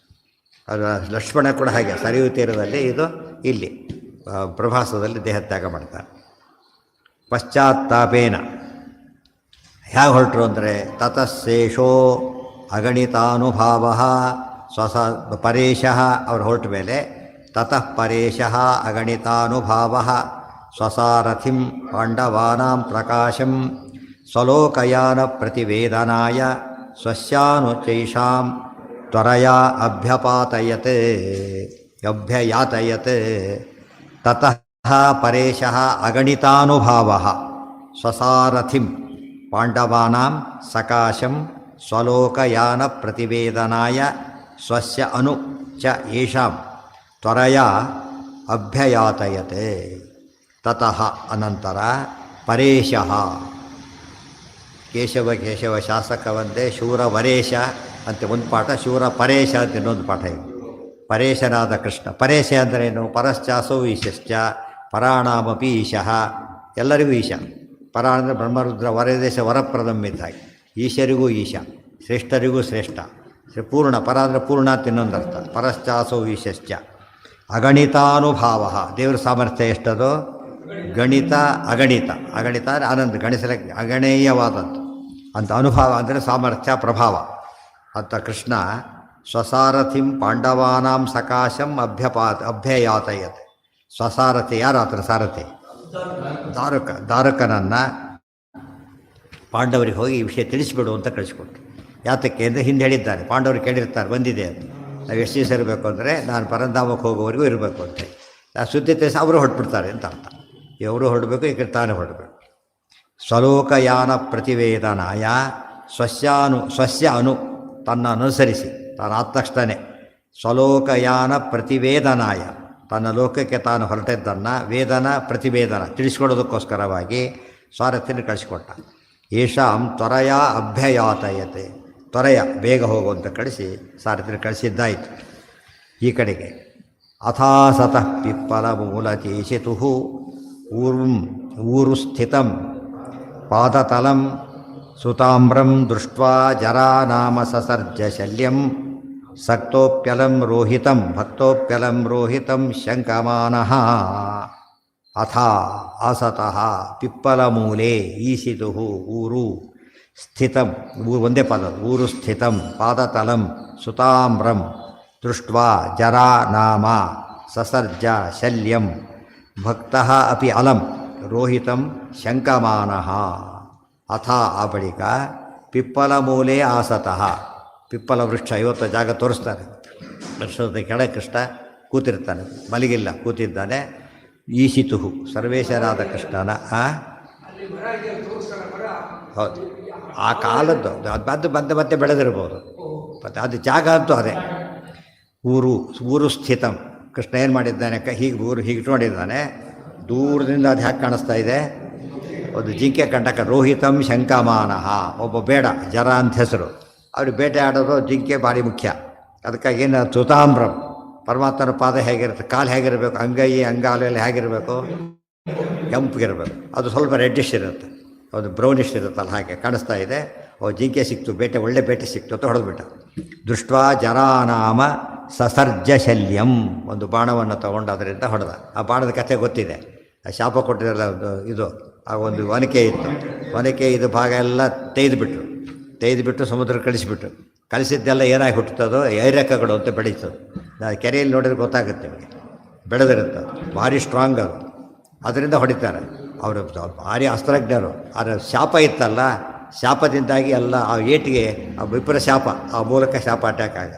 ಅದು ಲಕ್ಷ್ಮಣ ಕೂಡ ಹಾಗೆ ಸರಿಯು ತೀರದಲ್ಲಿ, ಇದು ಇಲ್ಲಿ ಪ್ರವಾಸದಲ್ಲಿ ದೇಹತ್ಯಾಗ ಮಾಡ್ತಾರೆ. ಪಶ್ಚಾತ್ತಾಪೇನ ಹೇಗೆ ಹೊರಟರು ಅಂದರೆ ತತಃಶೇಷೋ ಅಗಣಿತಾನುಭಾವ ಪರೇಶಃ. ಅವ್ರು ಹೊರಟ ಮೇಲೆ ತತಃ ಪರೇಶಃ ಅಗಣಿತಾನುಭಾವ ಸ್ವಸಾರಥಿಂ ಪಾಂಡವಾನಾಂ ಪ್ರಕಾಶಂ ಸ್ವಲೋಕಯಾನ ಪ್ರತಿವೇದನಾಯ ಸ್ವಸ್ಯಾನುಚೈಷಾಂ ತ್ವರಯಾ ಅಭ್ಯಯಾತಯತ್. ತತಃ ಪರೇಶಃ ಅಗಣಿತಾನುಭಾವ ಸ್ವಸಾರಥಿಂ ಪಾಂಡವಾನಾಂ ಸಕಾಶಂ ಸ್ವಲೋಕಯಾನ ಪ್ರತಿವೇದನಾಯ ಸ್ವಸ್ಯ ಅನು ಚ ಯೇಷಾಂ ತ್ವರಯ ಅಭ್ಯಯಾತಯತೆ. ತತಃ ಅನಂತರ ಪರೇಶಃ ಕೇಶವ ಶಾಸಕ ಒಂದೇ, ಶೂರ ವರೇಶ ಅಂತ ಒಂದು ಪಾಠ, ಶೂರ ಪರೇಶ ಅಂತ ಇನ್ನೊಂದು ಪಾಠ ಇದೆ. ಪರೇಶನಾದ ಕೃಷ್ಣ. ಪರೇಶ ಅಂದ್ರೇನು? ಪರಶ್ಚಾಸೌ ಈಶಶ್ಚ ಪರಾಣಾಮಪಿ ಈಶಃ, ಎಲ್ಲರಿಗೂ ಈಶ. ಪರ ಅಂದರೆ ಬ್ರಹ್ಮರುದ್ರ ವರದೇಶ ವರಪ್ರದಂ ಇದ್ದಾಗಿ, ಈಶರಿಗೂ ಈಶ, ಶ್ರೇಷ್ಠರಿಗೂ ಶ್ರೇಷ್ಠ. ಪೂರ್ಣ, ಪರ ಅಂದರೆ ಪೂರ್ಣ ಅಂತ ಇನ್ನೊಂದು ಅರ್ಥ. ಪರಶ್ಚಾಸೌ ಈಶಶ್ಚ ಅಗಣಿತಾನುಭಾವ, ದೇವರ ಸಾಮರ್ಥ್ಯ ಎಷ್ಟದು? ಗಣಿತ ಅಗಣಿತ. ಅಗಣಿತ ಅಂದರೆ ಆನಂದ, ಗಣಿಸಲಿಕ್ಕೆ ಅಗಣೇಯವಾದದ್ದು ಅಂತ. ಅನುಭವ ಅಂದರೆ ಸಾಮರ್ಥ್ಯ, ಪ್ರಭಾವ ಅಂತ. ಕೃಷ್ಣ ಸ್ವಸಾರಥಿಂ ಪಾಂಡವಾನಾಂ ಸಕಾಶಂ ಅಭ್ಯಯಾತಯತೆ. ಸ್ವಸಾರಥಿ ಯಾರು? ಆತನ ಸಾರಥಿ ದಾರುಕನನ್ನು ಪಾಂಡವರಿಗೆ ಹೋಗಿ ಈ ವಿಷಯ ತಿಳಿಸಿಬಿಡು ಅಂತ ಕಳಿಸ್ಕೊಟ್ರು. ಯಾತಕ್ಕೆ ಅಂದರೆ ಹಿಂದೆ ಹೇಳಿದ್ದಾರೆ, ಪಾಂಡವರು ಕೇಳಿರ್ತಾರೆ ಬಂದಿದೆ ಅಂತ. ನಾವು ಎಷ್ಟು ದಿವಸ ಇರಬೇಕು ಅಂದರೆ ನಾನು ಪರಂಧಾಮಕ್ಕೆ ಹೋಗೋವರೆಗೂ ಇರಬೇಕು ಅಂತ. ಆ ಸುದ್ದಿ ತಿಳಿಸಿ ಅವರು ಹೊರಟ್ಬಿಡ್ತಾರೆ ಅಂತ ಅರ್ಥ. ಇವರು ಹೊರಡಬೇಕು, ಈ ಕಡೆ ತಾನೇ ಹೊರಡಬೇಕು. ಸ್ವಲೋಕಯಾನ ಪ್ರತಿವೇದನಾಯ ಸ್ವಸ್ಯ ಅನು ತನ್ನ ಅನುಸರಿಸಿ, ತಾನು ಆದ ತಕ್ಷಣವೇ ಸ್ವಲೋಕಯಾನ ಪ್ರತಿವೇದನಾಯ ತನ್ನ ಲೋಕಕ್ಕೆ ತಾನು ಹೊರಟಿದ್ದನ್ನು ವೇದನ ಪ್ರತಿವೇದನ ತಿಳಿಸ್ಕೊಡೋದಕ್ಕೋಸ್ಕರವಾಗಿ ಸಾರಥ್ಯನ ಕಳಿಸಿಕೊಟ್ಟ. ಯೇಷಾಂ ತ್ವರಯ ಅಭ್ಯಯಾತಯತೆ, ತ್ವರೆಯ ಬೇಗ ಹೋಗುವಂತ ಕಳಿಸಿ ಸಾರಥ್ಯನ ಕಳಿಸಿದ್ದಾಯಿತು. ಈ ಕಡೆಗೆ ಅಥಾಸತಃ ಪಿಪ್ಪಲ ಮೂಲಚೇಷಿತು ಊರು ಸ್ಥಿತಂ ಪಾದತಲಂ ಸುತಾಮ್ರಂ ದೃಷ್ಟ್ವಾ ಜರಾ ನಾಮ ಸಸರ್ಜ ಶಲ್ಯಂ ಸಕ್ತೋಪ್ಯಲಂ ರೋಹಿತಂ ಭಕ್ತೋಪ್ಯಲಂ ರೋಹಿತಂ ಶಂಕಮಾನಃ. ಅಥ ಆಸತಃ ಪಿಪ್ಪಲಮೂಲೆ ಈಶಿತು ಊರು ಸ್ಥಿತಂ, ಊರು ಒಂದೇ ಪದ, ಊರು ಸ್ಥಿತಂ ಪಾದತಲಂ ಸುತಾಮ್ರಂ ದೃಷ್ಟ್ವಾ ಜರಾ ನಾಮ ಸಸರ್ಜ ಶಲ್ಯಂ ಭಕ್ತಃ ಅಪಿ ಅಲಂ ರೋಹಿತಂ ಶಂಕಮಾನಃ. ಅಥ ಆ ಬಳಿಕ ಪಿಪ್ಪಲಮೂಲೆ ಆಸತಃ, ಪಿಪ್ಪಲ ವೃಕ್ಷ, ಇವತ್ತು ಜಾಗ ತೋರಿಸ್ತಾರೆ, ವೃಕ್ಷದ ಕೆಳಗೆ ಕೃಷ್ಣ ಕೂತಿರ್ತಾನೆ, ಮಲಗಿಲ್ಲ, ಕೂತಿದ್ದಾನೆ. ಈಶಿತು ಸರ್ವೇಶ್ವರಾದ ಕೃಷ್ಣನ ಹೌದು, ಆ ಕಾಲದ್ದು ಅದು ಮತ್ತೆ ಬೆಳೆದಿರ್ಬೋದು, ಮತ್ತು ಅದು ಜಾಗ ಅಂತೂ ಅದೇ. ಊರು ಸ್ಥಿತಂ, ಕೃಷ್ಣ ಏನು ಮಾಡಿದ್ದಾನೆ, ಹೀಗೆ ಊರು ಹೀಗೆ ಇಟ್ಕೊಂಡಿದ್ದಾನೆ. ದೂರದಿಂದ ಅದು ಹ್ಯಾಕೆ ಕಾಣಿಸ್ತಾ ಇದೆ? ಒಂದು ಜಿಂಕೆ ಕಂಡಕ ರೋಹಿತಂ ಶಂಕಮಾನಃ, ಒಬ್ಬ ಬೇಡ, ಜರ ಅಂತ ಹೆಸರು. ಅವ್ರಿಗೆ ಬೇಟೆ ಆಡೋದು ಜಿಂಕೆ ಭಾರಿ ಮುಖ್ಯ. ಅದಕ್ಕಾಗಿ ಏನು ಸುತಾಮ್ರಂ, ಪರಮಾತ್ಮನ ಪಾದ ಹೇಗಿರುತ್ತೆ, ಕಾಲು ಹೇಗಿರಬೇಕು, ಅಂಗೈ ಅಂಗಾಲೆಲ್ಲ ಹೇಗಿರಬೇಕು, ಕೆಂಪಗಿರಬೇಕು. ಅದು ಸ್ವಲ್ಪ ರೆಡ್ಡಿಶ್ ಇರುತ್ತೆ, ಅದು ಬ್ರೌನಿಶ್ ಇರುತ್ತಲ್ಲ, ಹಾಗೆ ಕಾಣಿಸ್ತಾ ಇದೆ. ಜಿಂಕೆ ಸಿಕ್ತು, ಬೇಟೆ ಒಳ್ಳೆ ಬೇಟೆ ಸಿಕ್ತು ಅಂತ ಹೊಡೆದ್ಬಿಟ್ಟ. ದೃಷ್ಟ್ವಾ ಜರಾನಾಮ ಸಸರ್ಜ ಶಲ್ಯಂ, ಒಂದು ಬಾಣವನ್ನು ತಗೊಂಡು ಅದರಿಂದ ಹೊಡೆದ. ಆ ಬಾಣದ ಕಥೆ ಗೊತ್ತಿದೆ, ಆ ಶಾಪ ಕೊಟ್ಟಿರಲ್ಲ ಇದು, ಆ ಒಂದು ಒನಕೆ ಇತ್ತು, ಒನಕೆ ಇದು ಭಾಗ ಎಲ್ಲ ತೆಗೆದುಬಿಟ್ಟು ಸಮುದ್ರ ಕಳಿಸಿಬಿಟ್ರು. ಕಳಿಸಿದ್ದೆಲ್ಲ ಏನಾಗಿ ಹುಟ್ಟುತ್ತದೋ ಐರಕ್ಕಗಳು ಅಂತ ಬೆಳೀತದೆ. ಕೆರೆಯಲ್ಲಿ ನೋಡಿದ್ರೆ ಗೊತ್ತಾಗುತ್ತೆ ನಿಮಗೆ, ಬೆಳೆದಿರುತ್ತೆ, ಭಾರಿ ಸ್ಟ್ರಾಂಗ್ ಅದು, ಅದರಿಂದ ಹೊಡಿತಾರೆ ಅವರು, ಭಾರಿ ಅಸ್ತ್ರಜ್ಞರು. ಅದರ ಶಾಪ ಇತ್ತಲ್ಲ, ಶಾಪದಿಂದಾಗಿ ಎಲ್ಲ ಆ ಏಟಿಗೆ ಆ ವಿಪರ ಶಾಪ, ಆ ಮೂಲಕ ಶಾಪ ಅಟ್ಯಾಕ್ ಆಗ.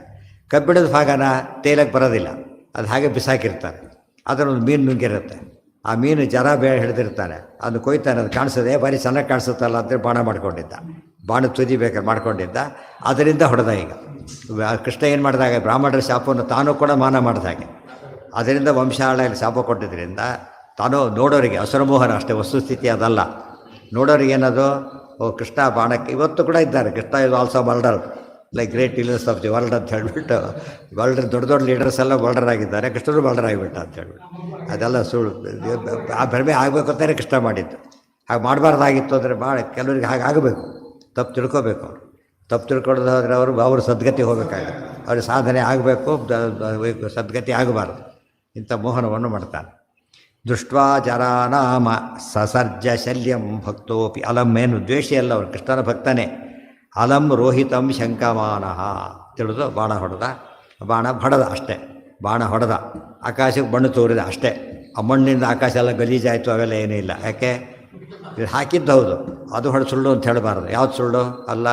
ಕಬ್ಬಿಣದ ಭಾಗನ ತೇಲಕ್ಕೆ ಬರೋದಿಲ್ಲ, ಅದು ಹಾಗೆ ಬಿಸಾಕಿರ್ತಾರೆ. ಅದರೊಂದು ಮೀನು ನುಂಗಿರುತ್ತೆ, ಆ ಮೀನು ಜರ ಹಿಡಿದಿರ್ತಾನೆ, ಅದನ್ನು ಕೊಯ್ತಾನೆ, ಅದು ಕಾಣಿಸೋದೆ ಭಾರಿ ಚೆನ್ನಾಗಿ ಕಾಣಿಸುತ್ತಲ್ಲ ಅಂತೇಳಿ ಬಾಣ ಮಾಡ್ಕೊಂಡಿದ್ದ, ಬಾಣ ತುದಿ ಬೇಕಾದ್ರೆ ಮಾಡ್ಕೊಂಡಿದ್ದ, ಅದರಿಂದ ಹೊಡೆದ. ಈಗ ಕೃಷ್ಣ ಏನು ಮಾಡಿದಾಗ ಬ್ರಾಹ್ಮಣರ ಶಾಪವನ್ನು ತಾನೂ ಕೂಡ ಮಾನ ಮಾಡಿದ ಹಾಗೆ, ಅದರಿಂದ ವಂಶಾವಳಿಯಲ್ಲಿ ಶಾಪ ಕೊಟ್ಟಿದ್ದರಿಂದ ತಾನು ನೋಡೋರಿಗೆ ಅಸುರಮೋಹನ ಅಷ್ಟೇ, ವಸ್ತುಸ್ಥಿತಿ ಅದಲ್ಲ. ನೋಡೋರಿಗೆ ಏನದು, ಓ ಕೃಷ್ಣ ಬಾಣಕ್ಕೆ ಇವತ್ತು ಕೂಡ ಇದ್ದಾರೆ. ಕೃಷ್ಣ ಇದು ಆಲ್ಸೋ ವರ್ಲ್ಡರ್, like great leaders of the world ಅಂತ ಹೇಳ್ಬಿಟ್ಟು, ವರ್ಲ್ಡ್ ದೊಡ್ಡ ಲೀಡರ್ಸ್ ಎಲ್ಲ ವರ್ಲ್ಡರ್ ಆಗಿದ್ದಾರೆ, ಕೃಷ್ಣರು ವರ್ಲ್ಡರ್ ಆಗಿಬಿಟ್ಟ ಅಂತ ಹೇಳ್ಬಿಟ್ಟು. ಅದೆಲ್ಲ ಸುಳ್ಳು. ಆ ಭ್ರಮೆ ಆಗಬೇಕು ಅಂತಾನೆ ಕೃಷ್ಣ ಮಾಡಿದ್ದು. ಹಾಗೆ ಮಾಡಬಾರ್ದಾಗಿತ್ತು ಅಂದರೆ ಕೆಲವರಿಗೆ ಹಾಗೆ ಆಗಬೇಕು, ತಪ್ಪು ತಿಳ್ಕೋಬೇಕು. ಅವರು ತಪ್ಪು ತಿಳ್ಕೊಳ್ಳೋದು ಹೋದರೆ ಅವರು ಸದ್ಗತಿ ಹೋಗಬೇಕಾಗುತ್ತೆ, ಅವ್ರಿಗೆ ಸಾಧನೆ ಆಗಬೇಕು, ಸದ್ಗತಿ ಆಗಬಾರ್ದು. ಇಂಥ ಮೋಹನವನ್ನು ಮಾಡ್ತಾನೆ. ದೃಷ್ಟ್ವಾ ಜರಾನಾಮ ಸಸರ್ಜ ಶಲ್ಯಂ ಭಕ್ತೋಪಿ ಅಲಂ, ಏನು ದ್ವೇಷಿ ಅಲ್ಲ, ಅವರು ಕೃಷ್ಣನ ಭಕ್ತನೇ. ಅಲಂ ರೋಹಿತಂ ಶಂಕಮಾನಃ ತಿಳಿದು ಬಾಣ ಹೊಡೆದ, ಬಾಣ ಹೊಡೆದ ಅಷ್ಟೇ, ಬಾಣ ಹೊಡೆದ, ಆಕಾಶಕ್ಕೆ ಮಣ್ಣು ತೋರಿದ ಅಷ್ಟೇ. ಆ ಮಣ್ಣಿಂದ ಆಕಾಶ ಎಲ್ಲ ಗಲೀಜಾಯಿತು, ಅವೆಲ್ಲ ಏನೂ ಇಲ್ಲ. ಯಾಕೆ ಇದು ಹಾಕಿದ್ದು ಹೌದು, ಅದು ಹೊಡೆ ಸುಳ್ಳು ಅಂತ ಹೇಳಬಾರ್ದು. ಯಾವ್ದು ಸುಳ್ಳು ಅಲ್ಲ,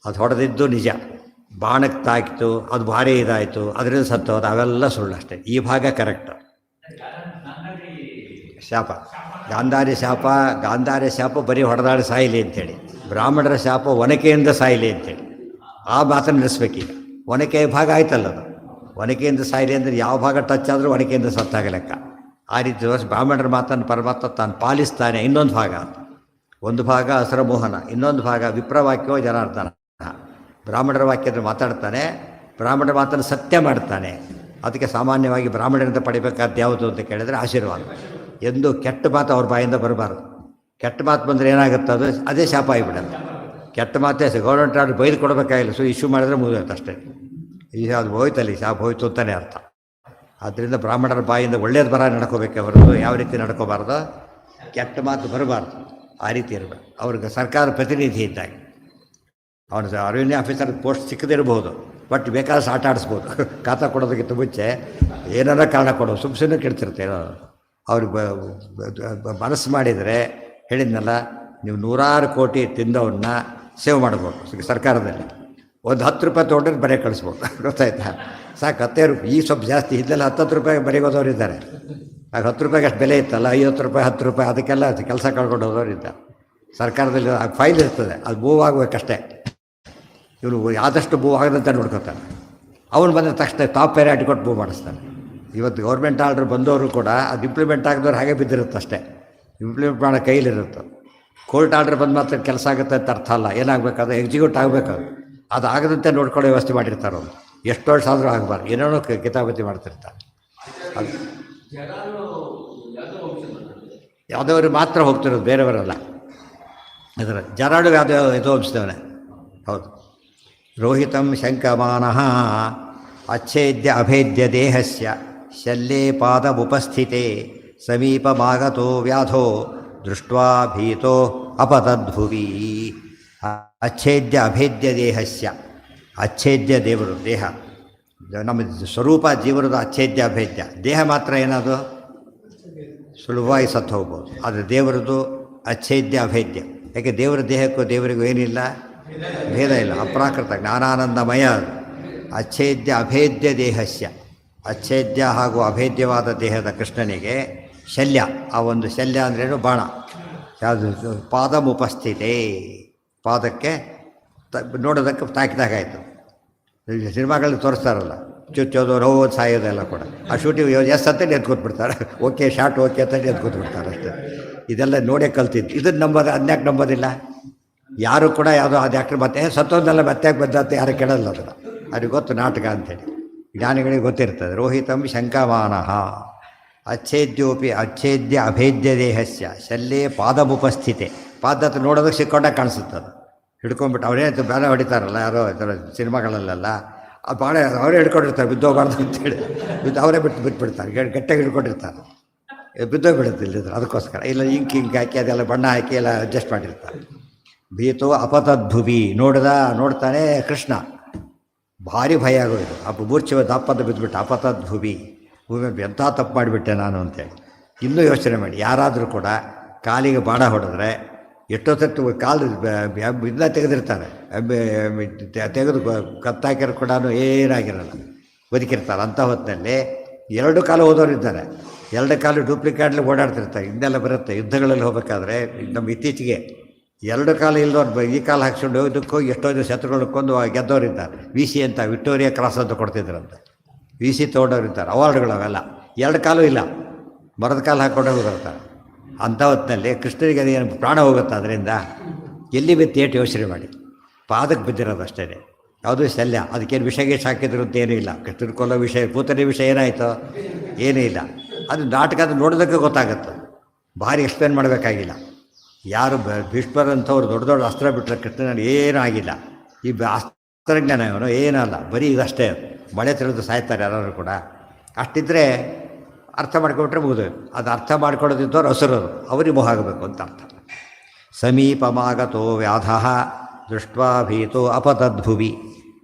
ಅದು ಹೊಡೆದಿದ್ದು ನಿಜ. ಬಾಣಕ್ಕೆ ತಾಕಿತು, ಅದು ಭಾರಿ ಇದಾಯಿತು, ಅದರಿಂದ ಸತ್ತೋದು, ಅವೆಲ್ಲ ಸುಳ್ಳು ಅಷ್ಟೇ. ಈ ಭಾಗ ಕರೆಕ್ಟ್. ಶಾಪ ಗಾಂಧಾರಿ ಶಾಪ ಬರೀ ಹೊಡೆದಾಡಿ ಸಾಯಿಲಿ ಅಂಥೇಳಿ, ಬ್ರಾಹ್ಮಣರ ಶಾಪ ಒನಕೆಯಿಂದ ಸಾಯಲಿ ಅಂತೇಳಿ ಆ ಮಾತನ್ನು ನಡೆಸ್ಬೇಕೀಗ. ಒನಕೆ ಭಾಗ ಆಯ್ತಲ್ಲ ಅದು. ಒನಕೆಯಿಂದ ಸಾಯಲಿ ಅಂದರೆ ಯಾವ ಭಾಗ ಟಚ್ ಆದರೂ ಒನಕೆಯಿಂದ ಸತ್ತಾಗ ಲೆಕ್ಕ. ಆ ರೀತಿ ಬ್ರಾಹ್ಮಣರ ಮಾತನ್ನು ಪರಮಾತ್ಮ ತಾನು ಪಾಲಿಸ್ತಾನೆ. ಇನ್ನೊಂದು ಭಾಗ, ಒಂದು ಭಾಗ ಅಸುರ ಮೋಹನ, ಇನ್ನೊಂದು ಭಾಗ ವಿಪ್ರವಾಕ್ಯೋ ಜನಾರ್ದನ. ಬ್ರಾಹ್ಮಣರ ವಾಕ್ಯದ ಮಾತಾಡ್ತಾನೆ, ಬ್ರಾಹ್ಮಣರ ಮಾತನ್ನು ಸತ್ಯ ಮಾಡ್ತಾನೆ. ಅದಕ್ಕೆ ಸಾಮಾನ್ಯವಾಗಿ ಬ್ರಾಹ್ಮಣರಿಂದ ಪಡಿಬೇಕಾದ್ದು ಯಾವುದು ಅಂತ ಕೇಳಿದರೆ ಆಶೀರ್ವಾದ. ಎಂದು ಕೆಟ್ಟ ಮಾತು ಅವ್ರ ಬಾಯಿಂದ ಬರಬಾರ್ದು. ಕೆಟ್ಟ ಮಾತು ಬಂದರೆ ಏನಾಗುತ್ತೆ, ಅದು ಅದೇ ಶಾಪ ಆಗಿಬಿಡುತ್ತೆ. ಕೆಟ್ಟ ಮಾತೇ ಗೌರ್ಮೆಂಟ್ ಆರ್ಡ್ರ್ ಬೈದು ಕೊಡಬೇಕಾಗಿಲ್ಲ, ಇಶ್ಯೂ ಮಾಡಿದ್ರೆ ಮುಗಿದೋಯ್ತು ಅಷ್ಟೇ. ಈಗ ಅದು ಹೋಯ್ತಲ್ಲಿ ಶಾಪ ಹೋಯ್ತು ಅಂತಲೇ ಅರ್ಥ. ಆದ್ದರಿಂದ ಬ್ರಾಹ್ಮಣರ ಬಾಯಿಂದ ಒಳ್ಳೇದು ಬರ ನಡ್ಕೋಬೇಕೆ ಹೊರತು ಯಾವ ರೀತಿ ನಡ್ಕೋಬಾರ್ದು, ಕೆಟ್ಟ ಮಾತು ಬರಬಾರ್ದು. ಆ ರೀತಿ ಇರಬೇಕು. ಅವ್ರಿಗೆ ಸರ್ಕಾರ ಪ್ರತಿನಿಧಿ ಇದ್ದಾಗ ಅವನು ರೆವಿನ್ಯೂ ಆಫೀಸರ್ ಪೋಸ್ಟ್ ಸಿಕ್ಕದಿರ್ಬೋದು, ಬಟ್ ಬೇಕಾದ್ರೆ ಆಟ ಆಡಿಸ್ಬೋದು. ಖಾತಾ ಕೊಡೋದಕ್ಕಿಂತ ಮುಂಚೆ ಏನಾರ ಕಾರಣ ಕೊಡೋ ಸುಮ್ಮನೆ ಕೆಡ್ತಿರ್ತೇನೋ. ಅವ್ರಿಗೆ ಮನಸ್ಸು ಮಾಡಿದರೆ ಹೇಳಿದ್ನಲ್ಲ, ನೀವು 100 ಕೋಟಿ ತಿಂದವನ್ನ ಸೇವ್ ಮಾಡ್ಬೋದು ಸರ್ಕಾರದಲ್ಲಿ. ಒಂದು 10 ರೂಪಾಯಿ ತೊಗೊಂಡ್ರೆ ಬರೀ ಕಳಿಸ್ಬೋದು. ಗೊತ್ತಾಯ್ತಾ? ಸಾಕು 10 ರೂಪಾಯಿ. ಈ ಸ್ವಲ್ಪ ಜಾಸ್ತಿ ಇದ್ದೆಲ್ಲ 10 ರೂಪಾಯಿ ಬರೀಗೆ ಹೋದವ್ರು ಇದ್ದಾರೆ. ಆಗ 10 ರೂಪಾಯಿಗೆ ಅಷ್ಟು ಬೆಲೆ ಇತ್ತಲ್ಲ, 50 ರೂಪಾಯಿ 10 ರೂಪಾಯಿ ಅದಕ್ಕೆಲ್ಲ ಕೆಲಸ ಕಳ್ಕೊಂಡು ಹೋದವ್ರು ಇದ್ದಾರೆ. ಸರ್ಕಾರದಲ್ಲಿ ಫೈಲ್ ಇರ್ತದೆ, ಅದು ಮೂವ್ ಆಗಬೇಕಷ್ಟೇ. ಇವನು ಆದಷ್ಟು ಮೂವ್ ಆಗದಂತೆ ನೋಡ್ಕೊತಾನೆ. ಅವನು ಬಂದ ತಕ್ಷಣ ಟಾಪ್ ಪ್ರಯಾರಿಟಿ ಕೊಟ್ಟು ಮೂವ್ ಮಾಡಿಸ್ತಾನೆ. ಇವತ್ತು ಗೌರ್ಮೆಂಟ್ ಆರ್ಡ್ರ್ ಬಂದವರು ಕೂಡ ಅದು ಇಂಪ್ಲಿಮೆಂಟ್ ಆಗಿದವ್ರು ಹಾಗೆ ಬಿದ್ದಿರುತ್ತೆ ಅಷ್ಟೇ. ಇಂಪ್ಲಿಮೆಂಟ್ ಮಾಡೋ ಕೈಲಿರುತ್ತೆ. ಕೋರ್ಟ್ ಆರ್ಡ್ರ್ ಬಂದು ಮಾತ್ರ ಕೆಲಸ ಆಗುತ್ತೆ ಅಂತ ಅರ್ಥ ಅಲ್ಲ. ಏನಾಗಬೇಕಾದ್ರೆ ಎಕ್ಸಿಕ್ಯೂಟ್ ಆಗಬೇಕು. ಅದು ಆಗದಂತೆ ನೋಡ್ಕೊಳ್ಳೋ ವ್ಯವಸ್ಥೆ ಮಾಡಿರ್ತಾರೆ ಅವರು. ಎಷ್ಟು ವರ್ಷ ಆದರೂ ಆಗಬಾರ್ದು, ಏನೇನೋ ಕಿತಾಪತಿ ಮಾಡ್ತಿರ್ತಾರೆ. ಅದು ಯಾವುದವರು ಮಾತ್ರ ಹೋಗ್ತಿರೋದು, ಬೇರೆಯವರಲ್ಲ. ಅದರ ಜರಾಡು ಯಾವುದೋ ಇದು ವಂಶದವನೇ. ಹೌದು. ರೋಹಿತಂ ಶಂಕಮಾನಃ ಅಚ್ಛೇದ್ಯ ಅಭೇದ್ಯ ದೇಹಸ್ಯ ಶಲ್ಯೇ ಪಾದಮುಪಸ್ಥಿತೆ ಸಮೀಪಮಾಗತೋ ವ್ಯಾಧೋ ದೃಷ್ಟ್ವಾ ಭೀತೋ ಅಪತದ್ಭುವಿ. ಅಚ್ಛೇದ್ಯ ಅಭೇದ್ಯ ದೇಹಸ್ಯ, ಅಚ್ಛೇದ್ಯ ದೇವರು ದೇಹ, ನಮ್ಮ ಸ್ವರೂಪ ಜೀವನದ ಅಚ್ಛೇದ್ಯ ಅಭೇದ್ಯ. ದೇಹ ಮಾತ್ರ ಏನದು ಸುಲಭವಾಗಿ ಸತ್ತು ಹೋಗ್ಬೋದು. ಆದರೆ ದೇವರದು ಅಚ್ಛೇದ್ಯ ಅಭೇದ್ಯ. ಯಾಕೆ ದೇವರ ದೇಹಕ್ಕೂ ದೇವರಿಗೂ ಏನಿಲ್ಲ, ಭೇದ ಇಲ್ಲ. ಅಪ್ರಾಕೃತ ಜ್ಞಾನಾನಂದಮಯ. ಅಚ್ಛೇದ್ಯ ಅಭೇದ್ಯ ದೇಹಸ್ಯ, ಅಚ್ಛೇದ್ಯ ಹಾಗೂ ಅಭೇದ್ಯವಾದ ದೇಹದ ಕೃಷ್ಣನಿಗೆ ಶಲ್ಯ, ಆ ಒಂದು ಶಲ್ಯ ಅಂದ್ರೇನು, ಬಾಣ. ಯಾವುದು ಪಾದಮುಪಸ್ಥಿತೆ, ಪಾದಕ್ಕೆ ನೋಡೋದಕ್ಕೆ ತಾಕಿದಾಗಾಯಿತು. ಸಿನಿಮಾಗಳಲ್ಲಿ ತೋರಿಸ್ತಾರಲ್ಲ, ಚುಚ್ಚೋದು ಹೋಗೋದು ಸಾಯೋದೆಲ್ಲ ಕೂಡ. ಆ ಶೂಟಿಂಗ್ ಎಸ್ ಅಂತ ಎದ್ದು ಕೂತ್ಬಿಡ್ತಾರೆ. ಓಕೆ ಶಾರ್ಟ್ ಓಕೆ ಅಂತ ಎದ್ದು ಕೂತ್ಬಿಡ್ತಾರೆ ಅಷ್ಟೇ. ಇದೆಲ್ಲ ನೋಡೇ ಕಲ್ತಿದ್ದು. ಇದನ್ನು ನಂಬೋದು, ಅದನ್ಯಾಕೆ ನಂಬೋದಿಲ್ಲ ಯಾರು ಕೂಡ. ಯಾವುದೋ ಅದು ಯಾಕೆ ಮತ್ತೆ ಸತ್ತೋದೆಲ್ಲ ಮತ್ತೆ ಯಾಕೆ ಬಂದಂತ ಯಾರು ಕೇಳಲ್ಲ. ಅದನ್ನು ಅವ್ರಿಗೆ ಗೊತ್ತು ನಾಟಕ ಅಂಥೇಳಿ, ಜ್ಞಾನಿಗಳಿಗೆ ಗೊತ್ತಿರ್ತದೆ. ರೋಹಿತಂ ಶಂಕಮಾನಃ ಅಚ್ಛೇದ್ಯೋಪಿ ಅಚ್ಛೇದ್ಯ ಅಭೇದ್ಯ ದೇಹಸ್ಯ ಶಲ್ಯೇ ಪಾದಮುಪಸ್ಥಿತೆ. ಪಾದತ್ರ ನೋಡೋದಕ್ಕೆ ಸಿಕ್ಕೊಂಡಾಗ ಕಾಣಿಸುತ್ತದೆ. ಹಿಡ್ಕೊಂಡ್ಬಿಟ್ಟು ಅವರೇ ಬೇಡ ಹೊಡಿತಾರಲ್ಲ ಯಾರೋ ಸಿನಿಮಾಗಳಲ್ಲೆಲ್ಲ, ಆ ಬಾಳೆ ಅವರೇ ಹಿಡ್ಕೊಂಡಿರ್ತಾರೆ ಬಿದ್ದೋಗಬಾರ್ದು ಅಂತೇಳಿ. ಅವರೇ ಬಿಟ್ಬಿಡ್ತಾರೆ, ಗಟ್ಟಿಯಾಗಿ ಹಿಡ್ಕೊಂಡಿರ್ತಾರೆ. ಬಿದ್ದೋಗ್ಬಿಡುತ್ತಿಲ್ಲ ಅದಕ್ಕೋಸ್ಕರ. ಇಲ್ಲ ಇಂಕ್ ಹಾಕಿ ಅದೆಲ್ಲ ಬಣ್ಣ ಹಾಕಿ ಎಲ್ಲ ಅಡ್ಜಸ್ಟ್ ಮಾಡಿರ್ತಾರೆ. ಭೀತೋ ಅಪತದ್ಭುವಿ, ನೋಡ್ತಾನೆ ಕೃಷ್ಣ. ಭಾರಿ ಭಯ ಆಗೋದು. ಮೂರ್ಛೆ ದಪ್ಪದ ಬಿದ್ದುಬಿಟ್ಟು ಅಪತದ್ಭುವಿ, ಭೂಮಿ ಎಂಥ ತಪ್ಪು ಮಾಡಿಬಿಟ್ಟೆ ನಾನು ಅಂತೇಳಿ. ಇನ್ನೂ ಯೋಚನೆ ಮಾಡಿ, ಯಾರಾದರೂ ಕೂಡ ಕಾಲಿಗೆ ಬಾಣ ಹೊಡೆದ್ರೆ ಎಷ್ಟೊತ್ತು ಕಾಲು ಇದನ್ನ ತೆಗೆದಿರ್ತಾರೆ, ತೆಗೆದು ಕತ್ತಾಕಿರೋ ಕೂಡ ಏನಾಗಿರಲ್ಲ, ಬದುಕಿರ್ತಾರೆ. ಅಂಥ ಹೊತ್ತಿನಲ್ಲಿ 2 ಕಾಲು ಹೋದವರಿದ್ದಾರೆ, 2 ಕಾಲು ಡೂಪ್ಲಿಕೇಟ್ಲಿ ಓಡಾಡ್ತಿರ್ತಾರೆ. ಇನ್ನೆಲ್ಲ ಬರುತ್ತೆ ಯುದ್ಧಗಳಲ್ಲಿ ಹೋಗಬೇಕಾದ್ರೆ. ನಮ್ಮ ಇತ್ತೀಚೆಗೆ 2 ಕಾಲು ಇಲ್ದವ್ರು ಈ ಕಾಲು ಹಾಕ್ಸ್ಕೊಂಡು ಇದಕ್ಕೂ ಎಷ್ಟೋ ಶತ್ರುಗಳು ಕೊಂದು ಗೆದ್ದವರಿದ್ದಾರೆ. VC ಅಂತ, ವಿಕ್ಟೋರಿಯಾ ಕ್ರಾಸ್ ಅಂತ ಕೊಡ್ತಿದ್ರಂತೆ. VC ತೊಗೊಂಡವ್ರಿದ್ದಾರೆ, ಅವಾರ್ಡ್ಗಳು ಅವೆಲ್ಲ. 2 ಕಾಲು ಇಲ್ಲ, ಮರದ ಕಾಲು ಹಾಕ್ಕೊಂಡೇ ಬರ್ತಾರೆ. ಅಂಥ ಹೊತ್ತಿನಲ್ಲಿ ಕೃಷ್ಣನಿಗೆ ಅದೇನು ಪ್ರಾಣ ಹೋಗುತ್ತೆ. ಅದರಿಂದ ಎಲ್ಲಿ ಬಿತ್ತು ಏಟು ಯೋಚನೆ ಮಾಡಿ. ಪಾದಕ್ಕೆ ಬಿದ್ದಿರೋದು ಅಷ್ಟೇ. ಯಾವುದೂ ಶಲ್ಯ, ಅದಕ್ಕೇನು ವಿಷಗೆ ಹಾಕಿದ್ರು ಅಂತ ಏನೂ ಇಲ್ಲ. ಕೃಷ್ಣನ ಕೊಲ್ಲೋ ವಿಷಯ, ಪೂತನೆ ವಿಷಯ ಏನಾಯಿತು, ಏನೂ ಇಲ್ಲ. ಅದು ನಾಟಕ, ಅದು ನೋಡೋದಕ್ಕೆ ಗೊತ್ತಾಗುತ್ತೆ. ಭಾರಿ ಎಕ್ಸ್ಪ್ಲೇನ್ ಮಾಡಬೇಕಾಗಿಲ್ಲ. ಯಾರು ಭೀಷ್ಮರಂಥವ್ರು ದೊಡ್ಡ ದೊಡ್ಡ ಅಸ್ತ್ರ ಬಿಟ್ಟರೆ ಕೃಷ್ಣನಲ್ಲಿ ಏನೂ ಆಗಿಲ್ಲ. ಈ ಅಸ್ತ್ರಜ್ಞಾನ ಇವನು ಏನಲ್ಲ, ಬರೀ ಇದಷ್ಟೇ. ಮಳೆ ತಿಳಿದು ಸಾಯ್ತಾರೆ ಯಾರು ಕೂಡ. ಅಷ್ಟಿದ್ದರೆ ಅರ್ಥ ಮಾಡ್ಕೊಂಡ್ರೆ ಮುಗಿದು. ಅದು ಅರ್ಥ ಮಾಡ್ಕೊಳ್ಳೋದಿದ್ದವ್ರು ಹಸುರರು, ಅವರಿಗೆ ಮೋಹ ಆಗಬೇಕು ಅಂತ ಅರ್ಥ. ಸಮೀಪಮಾಗತೋ ವ್ಯಾಧ ದೃಷ್ಟ್ವಾ ಭೀತೋ ಅಪತದ್ಭುವಿ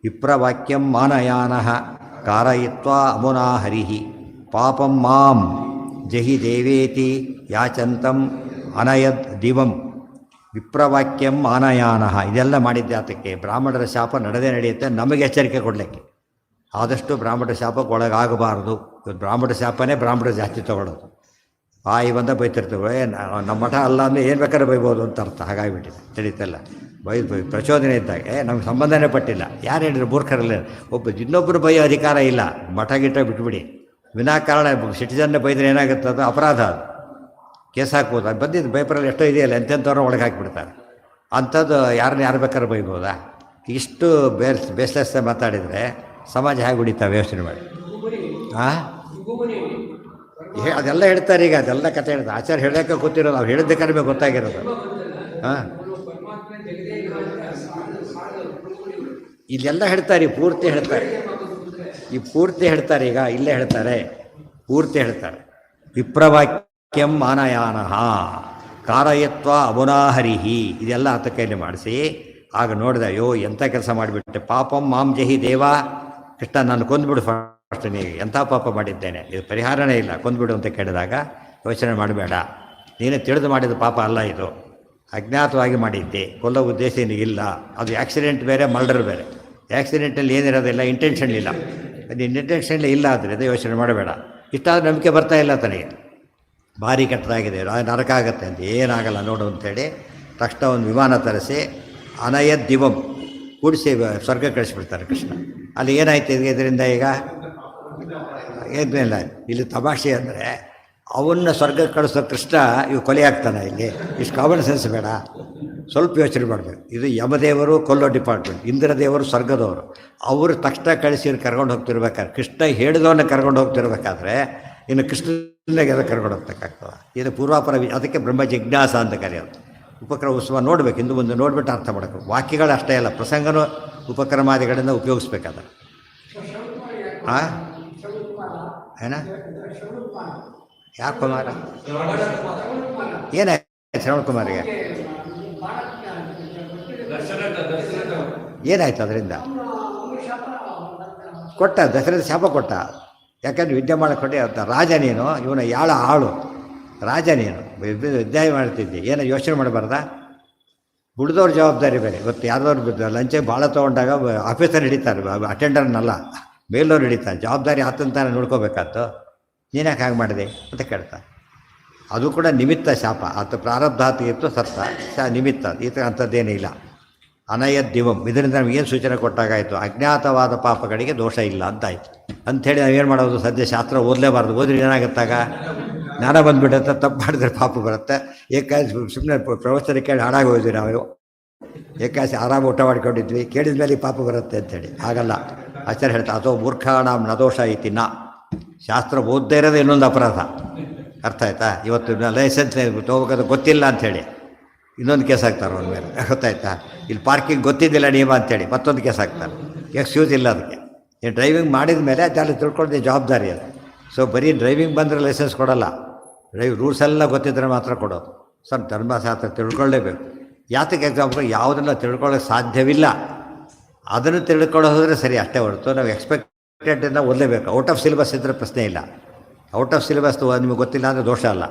ವಿಪ್ರವಾಕ್ಯಂ ಮಾನಯಾನಃ ಕಾರಯಿತ್ವಾ ಅಮುನಾ ಹರಿಃ ಪಾಪಂ ಮಾಂ ಜಹಿ ದೇವೇತಿ ಯಾಚಂತಂ ಅನಯದ್ ದಿವಂ. ವಿಪ್ರವಾಕ್ಯಂ ಮಾನಯಾನಃ, ಇದೆಲ್ಲ ಮಾಡಿದ್ದೆ ಆತಕ್ಕೆ. ಬ್ರಾಹ್ಮಣರ ಶಾಪ ನಡೆಯುತ್ತೆ, ನಮಗೆ ಎಚ್ಚರಿಕೆ ಕೊಡಲಿಕ್ಕೆ. ಆದಷ್ಟು ಬ್ರಾಹ್ಮಣ ಶಾಪಕ್ಕೆ ಒಳಗಾಗಬಾರ್ದು. ಬ್ರಾಹ್ಮಣ ಶಾಪನೇ ಬ್ರಾಹ್ಮಣ ಜಾಸ್ತಿ ತಗೊಳ್ಳೋದು. ಬಾಯಿ ಬಂದ ಬೈತಿರ್ತೇವೆ, ನಮ್ಮ ಮಠ ಅಲ್ಲ ಅಂದರೆ ಏನು ಬೇಕಾದ್ರೆ ಬೈಬೋದು ಅಂತ ಅರ್ಥ. ಹಾಗಾಗಿಬಿಟ್ಟಿದೆ, ತಿಳಿತಲ್ಲ. ಪ್ರಚೋದನೆ ಇದ್ದಾಗ ನಮ್ಗೆ ಸಂಬಂಧನೇ ಪಟ್ಟಿಲ್ಲ. ಯಾರು ಹೇಳಿದ್ರು ಮೂರ್ಖರಲ್ಲ. ಇನ್ನೊಬ್ಬರು ಬೈಯೋ ಅಧಿಕಾರ ಇಲ್ಲ. ಮಠ ಗಿಟ್ಟ ಬಿಟ್ಬಿಡಿ. ವಿನಾಕಾರಣ ಸಿಟಿಜನ್ನೇ ಬೈದ್ರೆ ಏನಾಗುತ್ತೆ? ಅದು ಅಪರಾಧ, ಅದು ಕೇಸ್ ಹಾಕ್ಬೋದು. ಅದು ಬಂದಿದ್ದು ಪೇಪರಲ್ಲಿ ಎಷ್ಟೋ ಇದೆಯಲ್ಲ, ಎಂತೆಂಥವ್ರನ್ನ ಒಳಗೆ ಹಾಕಿಬಿಡ್ತಾರೆ. ಅಂಥದ್ದು ಯಾರು ಬೇಕಾದ್ರೆ ಬೈಬೋದಾ? ಇಷ್ಟು ಬೇಸ್ಲೆಸ್ ಮಾತಾಡಿದರೆ ಸಮಾಜ ಹೇಗೆ ಉಳಿತಾವೆ ಯೋಚನೆ ಮಾಡಿ. ಅದೆಲ್ಲ ಹೇಳ್ತಾರೆ ಈಗ, ಅದೆಲ್ಲ ಕಥೆ ಹೇಳ್ತಾರೆ. ಆಚಾರ್ಯ ಹೇಳೋಕ್ಕೆ ಗೊತ್ತಿರೋದು, ಅವ್ರು ಹೇಳಿದ್ದೆ ಕಡಿಮೆ ಗೊತ್ತಾಗಿರೋದು. ಇಲ್ಲೆಲ್ಲ ಹೇಳ್ತಾರೆ, ಪೂರ್ತಿ ಹೇಳ್ತಾರೆ. ಈ ಪೂರ್ತಿ ಹೇಳ್ತಾರೆ. ಈಗ ಇಲ್ಲೇ ಹೇಳ್ತಾರೆ, ಪೂರ್ತಿ ಹೇಳ್ತಾರೆ. ವಿಪ್ರವಾಕ್ಯಂ ಮಾನಯಾನಃ ಕಾರಯತ್ವ ಅಬುನಾಹರಿಹಿ, ಇದೆಲ್ಲ ಆತ ಕೈಲಿ ಮಾಡಿಸಿ ಆಗ ನೋಡಿದೆ, ಅಯ್ಯೋ ಎಂಥ ಕೆಲಸ ಮಾಡಿಬಿಟ್ಟೆ. ಪಾಪಂ ಮಾಂ ಜಹಿ ದೇವ, ಕೃಷ್ಣ ನಾನು ಕೊಂದ್ಬಿಡು ಫಸ್ಟ್, ನೀವು ಎಂಥ ಪಾಪ ಮಾಡಿದ್ದೇನೆ, ಇದು ಪರಿಹಾರನೇ ಇಲ್ಲ, ಕೊಂದ್ಬಿಡು ಅಂತ ಕೇಳಿದಾಗ ಯೋಚನೆ ಮಾಡಬೇಡ, ನೀನೇ ತಿಳಿದು ಮಾಡಿದ ಪಾಪ ಅಲ್ಲ ಇದು, ಅಜ್ಞಾತವಾಗಿ ಮಾಡಿದ್ದೆ, ಕೊಲ್ಲೋ ಉದ್ದೇಶ ಇಲ್ಲ. ಅದು ಆಕ್ಸಿಡೆಂಟ್ ಬೇರೆ, ಮರ್ಡರ್ ಬೇರೆ. ಆಕ್ಸಿಡೆಂಟಲ್ಲಿ ಏನಿರೋದಿಲ್ಲ, ಇಂಟೆನ್ಷನ್ ಇಲ್ಲ. ಅದು ಇಂಟೆನ್ಷನ್ ಇಲ್ಲ ಆದರೆ ಅದು ಯೋಚನೆ ಮಾಡಬೇಡ. ಇಷ್ಟಾದ್ರೂ ನಂಬಿಕೆ ಬರ್ತಾ ಇಲ್ಲ ತನಗೆ, ಭಾರಿ ಕೆಟ್ಟದಾಗಿದೆ, ನರಕ ಆಗುತ್ತೆ ಅಂತ. ಏನಾಗಲ್ಲ ನೋಡು ಅಂತೇಳಿ ತಕ್ಷಣ ಒಂದು ವಿಮಾನ ತರಿಸಿ ಅನಯದ್ ದಿವಂ ಕೂಡಿಸಿ ಸ್ವರ್ಗ ಕಳಿಸ್ಬಿಡ್ತಾರೆ ಕೃಷ್ಣ. ಅಲ್ಲಿ ಏನಾಯ್ತು ಇದರಿಂದ? ಈಗ ಏನಿಲ್ಲ, ಇಲ್ಲಿ ತಮಾಷೆ ಅಂದರೆ ಅವನ್ನ ಸ್ವರ್ಗ ಕಳಿಸೋ ಕೃಷ್ಣ ಇವು ಕೊಲೆ ಆಗ್ತಾನೆ. ಇಲ್ಲಿ ಇಷ್ಟು ಕಾಮನ್ ಸೆನ್ಸ್ ಬೇಡ, ಸ್ವಲ್ಪ ಯೋಚನೆ ಮಾಡಬೇಕು. ಇದು ಯಮದೇವರು ಕೊಲ್ಲೋ ಡಿಪಾರ್ಟ್ಮೆಂಟ್, ಇಂದ್ರದೇವರು ಸ್ವರ್ಗದವರು. ಅವರು ತಕ್ಷಣ ಕಳಿಸಿ ಕರ್ಕೊಂಡು ಹೋಗ್ತಿರ್ಬೇಕಾದ್ರೆ, ಕೃಷ್ಣ ಹೇಳಿದವನ್ನ ಕರ್ಕೊಂಡು ಹೋಗ್ತಿರ್ಬೇಕಾದ್ರೆ ಇನ್ನು ಕೃಷ್ಣನಿಗೆ ಎಲ್ಲ ಕರ್ಕೊಂಡು ಹೋಗ್ತಕ್ಕಾಗ್ತದೆ. ಇದು ಪೂರ್ವಾಪರ, ಅದಕ್ಕೆ ಬ್ರಹ್ಮ ಜಿಜ್ಞಾಸ ಅಂತ ಕರೆಯೋದು. ಉಪಕ್ರಮ ಉತ್ಸವ ನೋಡಬೇಕು, ಹಿಂದೆ ಮುಂದೆ ನೋಡಿಬಿಟ್ಟು ಅರ್ಥ ಮಾಡಬೇಕು. ವಾಕ್ಯಗಳು ಅಷ್ಟೇ ಅಲ್ಲ, ಪ್ರಸಂಗನೂ ಉಪಕ್ರಮಾದಿಗಳಿಂದ ಉಪಯೋಗಿಸ್ಬೇಕಾದ್ರೆ. ಏನ ಯಾಕೆ ಕುಮಾರ ಏನಾಯ್ತು? ಶ್ರವಣ್ ಕುಮಾರಿಗೆ ಏನಾಯ್ತು? ಅದರಿಂದ ಕೊಟ್ಟ, ದಸರದ ಶಾಪ ಕೊಟ್ಟ. ಯಾಕಂದ್ರೆ ವಿದ್ಯೆ ಮಾಡಿಕೊಟ್ಟೆ ಅಂತ. ರಾಜ ನೀನು, ಇವನ ಯಾಳ ಆಳು ರಾಜ ನೀನು, ವಿದ್ಯಾಯ ಮಾಡ್ತಿದ್ದೆ, ಏನೋ ಯೋಚನೆ ಮಾಡಬಾರ್ದ? ಉಳಿದವ್ರ ಜವಾಬ್ದಾರಿ ಬೇರೆ. ಇವತ್ತು ಯಾರ್ದವ್ರು ಲಂಚ ಭಾಳ ತೊಗೊಂಡಾಗ ಆಫೀಸರ್ ಹಿಡಿತಾರೆ, ಅಟೆಂಡರ್ನಲ್ಲ, ಮೇಲವ್ರು ಹಿಡಿತಾರೆ. ಜವಾಬ್ದಾರಿ ಆತಂತಾನೆ ನೋಡ್ಕೋಬೇಕಾಯ್ತು. ನೀನ್ಯಾಕೆ ಹಾಗೆ ಮಾಡಿದೆ ಅಂತ ಕೇಳ್ತಾರೆ. ಅದು ಕೂಡ ನಿಮಿತ್ತ ಶಾಪ. ಆತ ಪ್ರಾರಬ್ಧಾತಿಗಿತ್ತು ಸತ್ತ ನಿಮಿತ್ತ. ಈ ಥರ ಅಂಥದ್ದೇನೂ ಇಲ್ಲ. ಅನಯದ್ ದಿವಂ, ಇದರಿಂದ ನಮಗೇನು ಸೂಚನೆ ಕೊಟ್ಟಾಗಾಯಿತು? ಅಜ್ಞಾತವಾದ ಪಾಪಗಳಿಗೆ ದೋಷ ಇಲ್ಲ ಅಂತಾಯಿತು. ಅಂಥೇಳಿ ನಾವೇನು ಮಾಡೋದು? ಸದ್ಯ ಶಾಸ್ತ್ರ ಓದಲೇಬಾರ್ದು. ಓದಿದ್ರೆ ಏನಾಗುತ್ತಾಗ ಜ್ಞಾನ ಬಂದುಬಿಡುತ್ತೆ, ತಪ್ಪು ಮಾಡಿದ್ರೆ ಪಾಪ ಬರುತ್ತೆ. ಏಕಾಸಿ ಸುಮ್ಮನೆ ಪ್ರವಚನ ಕೇಳಿ ಹಾಡಾಗಿ ಹೋದ್ವಿ ನಾವು. ಏಕಾಸಿ ಆರಾಮ ಊಟ ಮಾಡ್ಕೊಂಡಿದ್ವಿ, ಕೇಳಿದ ಮೇಲೆ ಪಾಪ ಬರುತ್ತೆ ಅಂಥೇಳಿ. ಹಾಗಲ್ಲ. ಆಚಾರ್ಯ ಹೇಳ್ತಾ, ಅಥೋ ಮೂರ್ಖಾಣಾಂ ನ ದೋಷ ಐತಿ ನ. ಶಾಸ್ತ್ರ ಓದದೇ ಇರೋದು ಇನ್ನೊಂದು ಅಪರಾಧ. ಅರ್ಥ ಆಯ್ತಾ? ಇವತ್ತು ಲೈಸೆನ್ಸ್ ತೊಗೋಬೇಕಾದ್ರೆ ಗೊತ್ತಿಲ್ಲ ಅಂಥೇಳಿ ಇನ್ನೊಂದು ಕೇಸ್ ಹಾಕ್ತಾರೆ ಅವ್ರ ಮೇಲೆ. ಗೊತ್ತಾಯ್ತಾ? ಇಲ್ಲಿ ಪಾರ್ಕಿಂಗ್ ಗೊತ್ತಿದ್ದಿಲ್ಲ ನಿಯಮ ಅಂಥೇಳಿ ಮತ್ತೊಂದು ಕೇಸ್ ಹಾಕ್ತಾರೆ. ಎಕ್ಸ್ಕ್ಯೂಸ್ ಇಲ್ಲ ಅದಕ್ಕೆ. ನೀವು ಡ್ರೈವಿಂಗ್ ಮಾಡಿದ ಮೇಲೆ ಅದೆಲ್ಲ ತಿಳ್ಕೊಳ್ಳೋದು ಜವಾಬ್ದಾರಿ ಅದು. ಸೊ ಬರೀ ಡ್ರೈವಿಂಗ್ ಬಂದರೆ ಲೈಸೆನ್ಸ್ ಕೊಡೋಲ್ಲ, ರೂಲ್ಸ್ ಎಲ್ಲ ಗೊತ್ತಿದ್ದರೆ ಮಾತ್ರ ಕೊಡೋದು. ಸರ್ ಧರ್ಮಶಾಸ್ತ್ರ ತಿಳ್ಕೊಳ್ಳೇಬೇಕು. ಯಾತಕ್ಕೆ ಎಕ್ಸಾಂಪಲ್ ಯಾವುದನ್ನು ತಿಳ್ಕೊಳ್ಳೋಕೆ ಸಾಧ್ಯವಿಲ್ಲ ಅದನ್ನು ತಿಳ್ಕೊಳ್ಳೋದ್ರೆ ಸರಿ ಅಷ್ಟೇ ಹೊರತು ನಾವು ಎಕ್ಸ್ಪೆಕ್ಟೆಡಿಂದ ಓದಲೇಬೇಕು. ಔಟ್ ಆಫ್ ಸಿಲೆಬಸ್ ಇದ್ದರೆ ಪ್ರಶ್ನೆ ಇಲ್ಲ. ಔಟ್ ಆಫ್ ಸಿಲೆಬಸ್ ನಿಮಗೆ ಗೊತ್ತಿಲ್ಲ ಅಂದರೆ ದೋಷ ಅಲ್ಲ.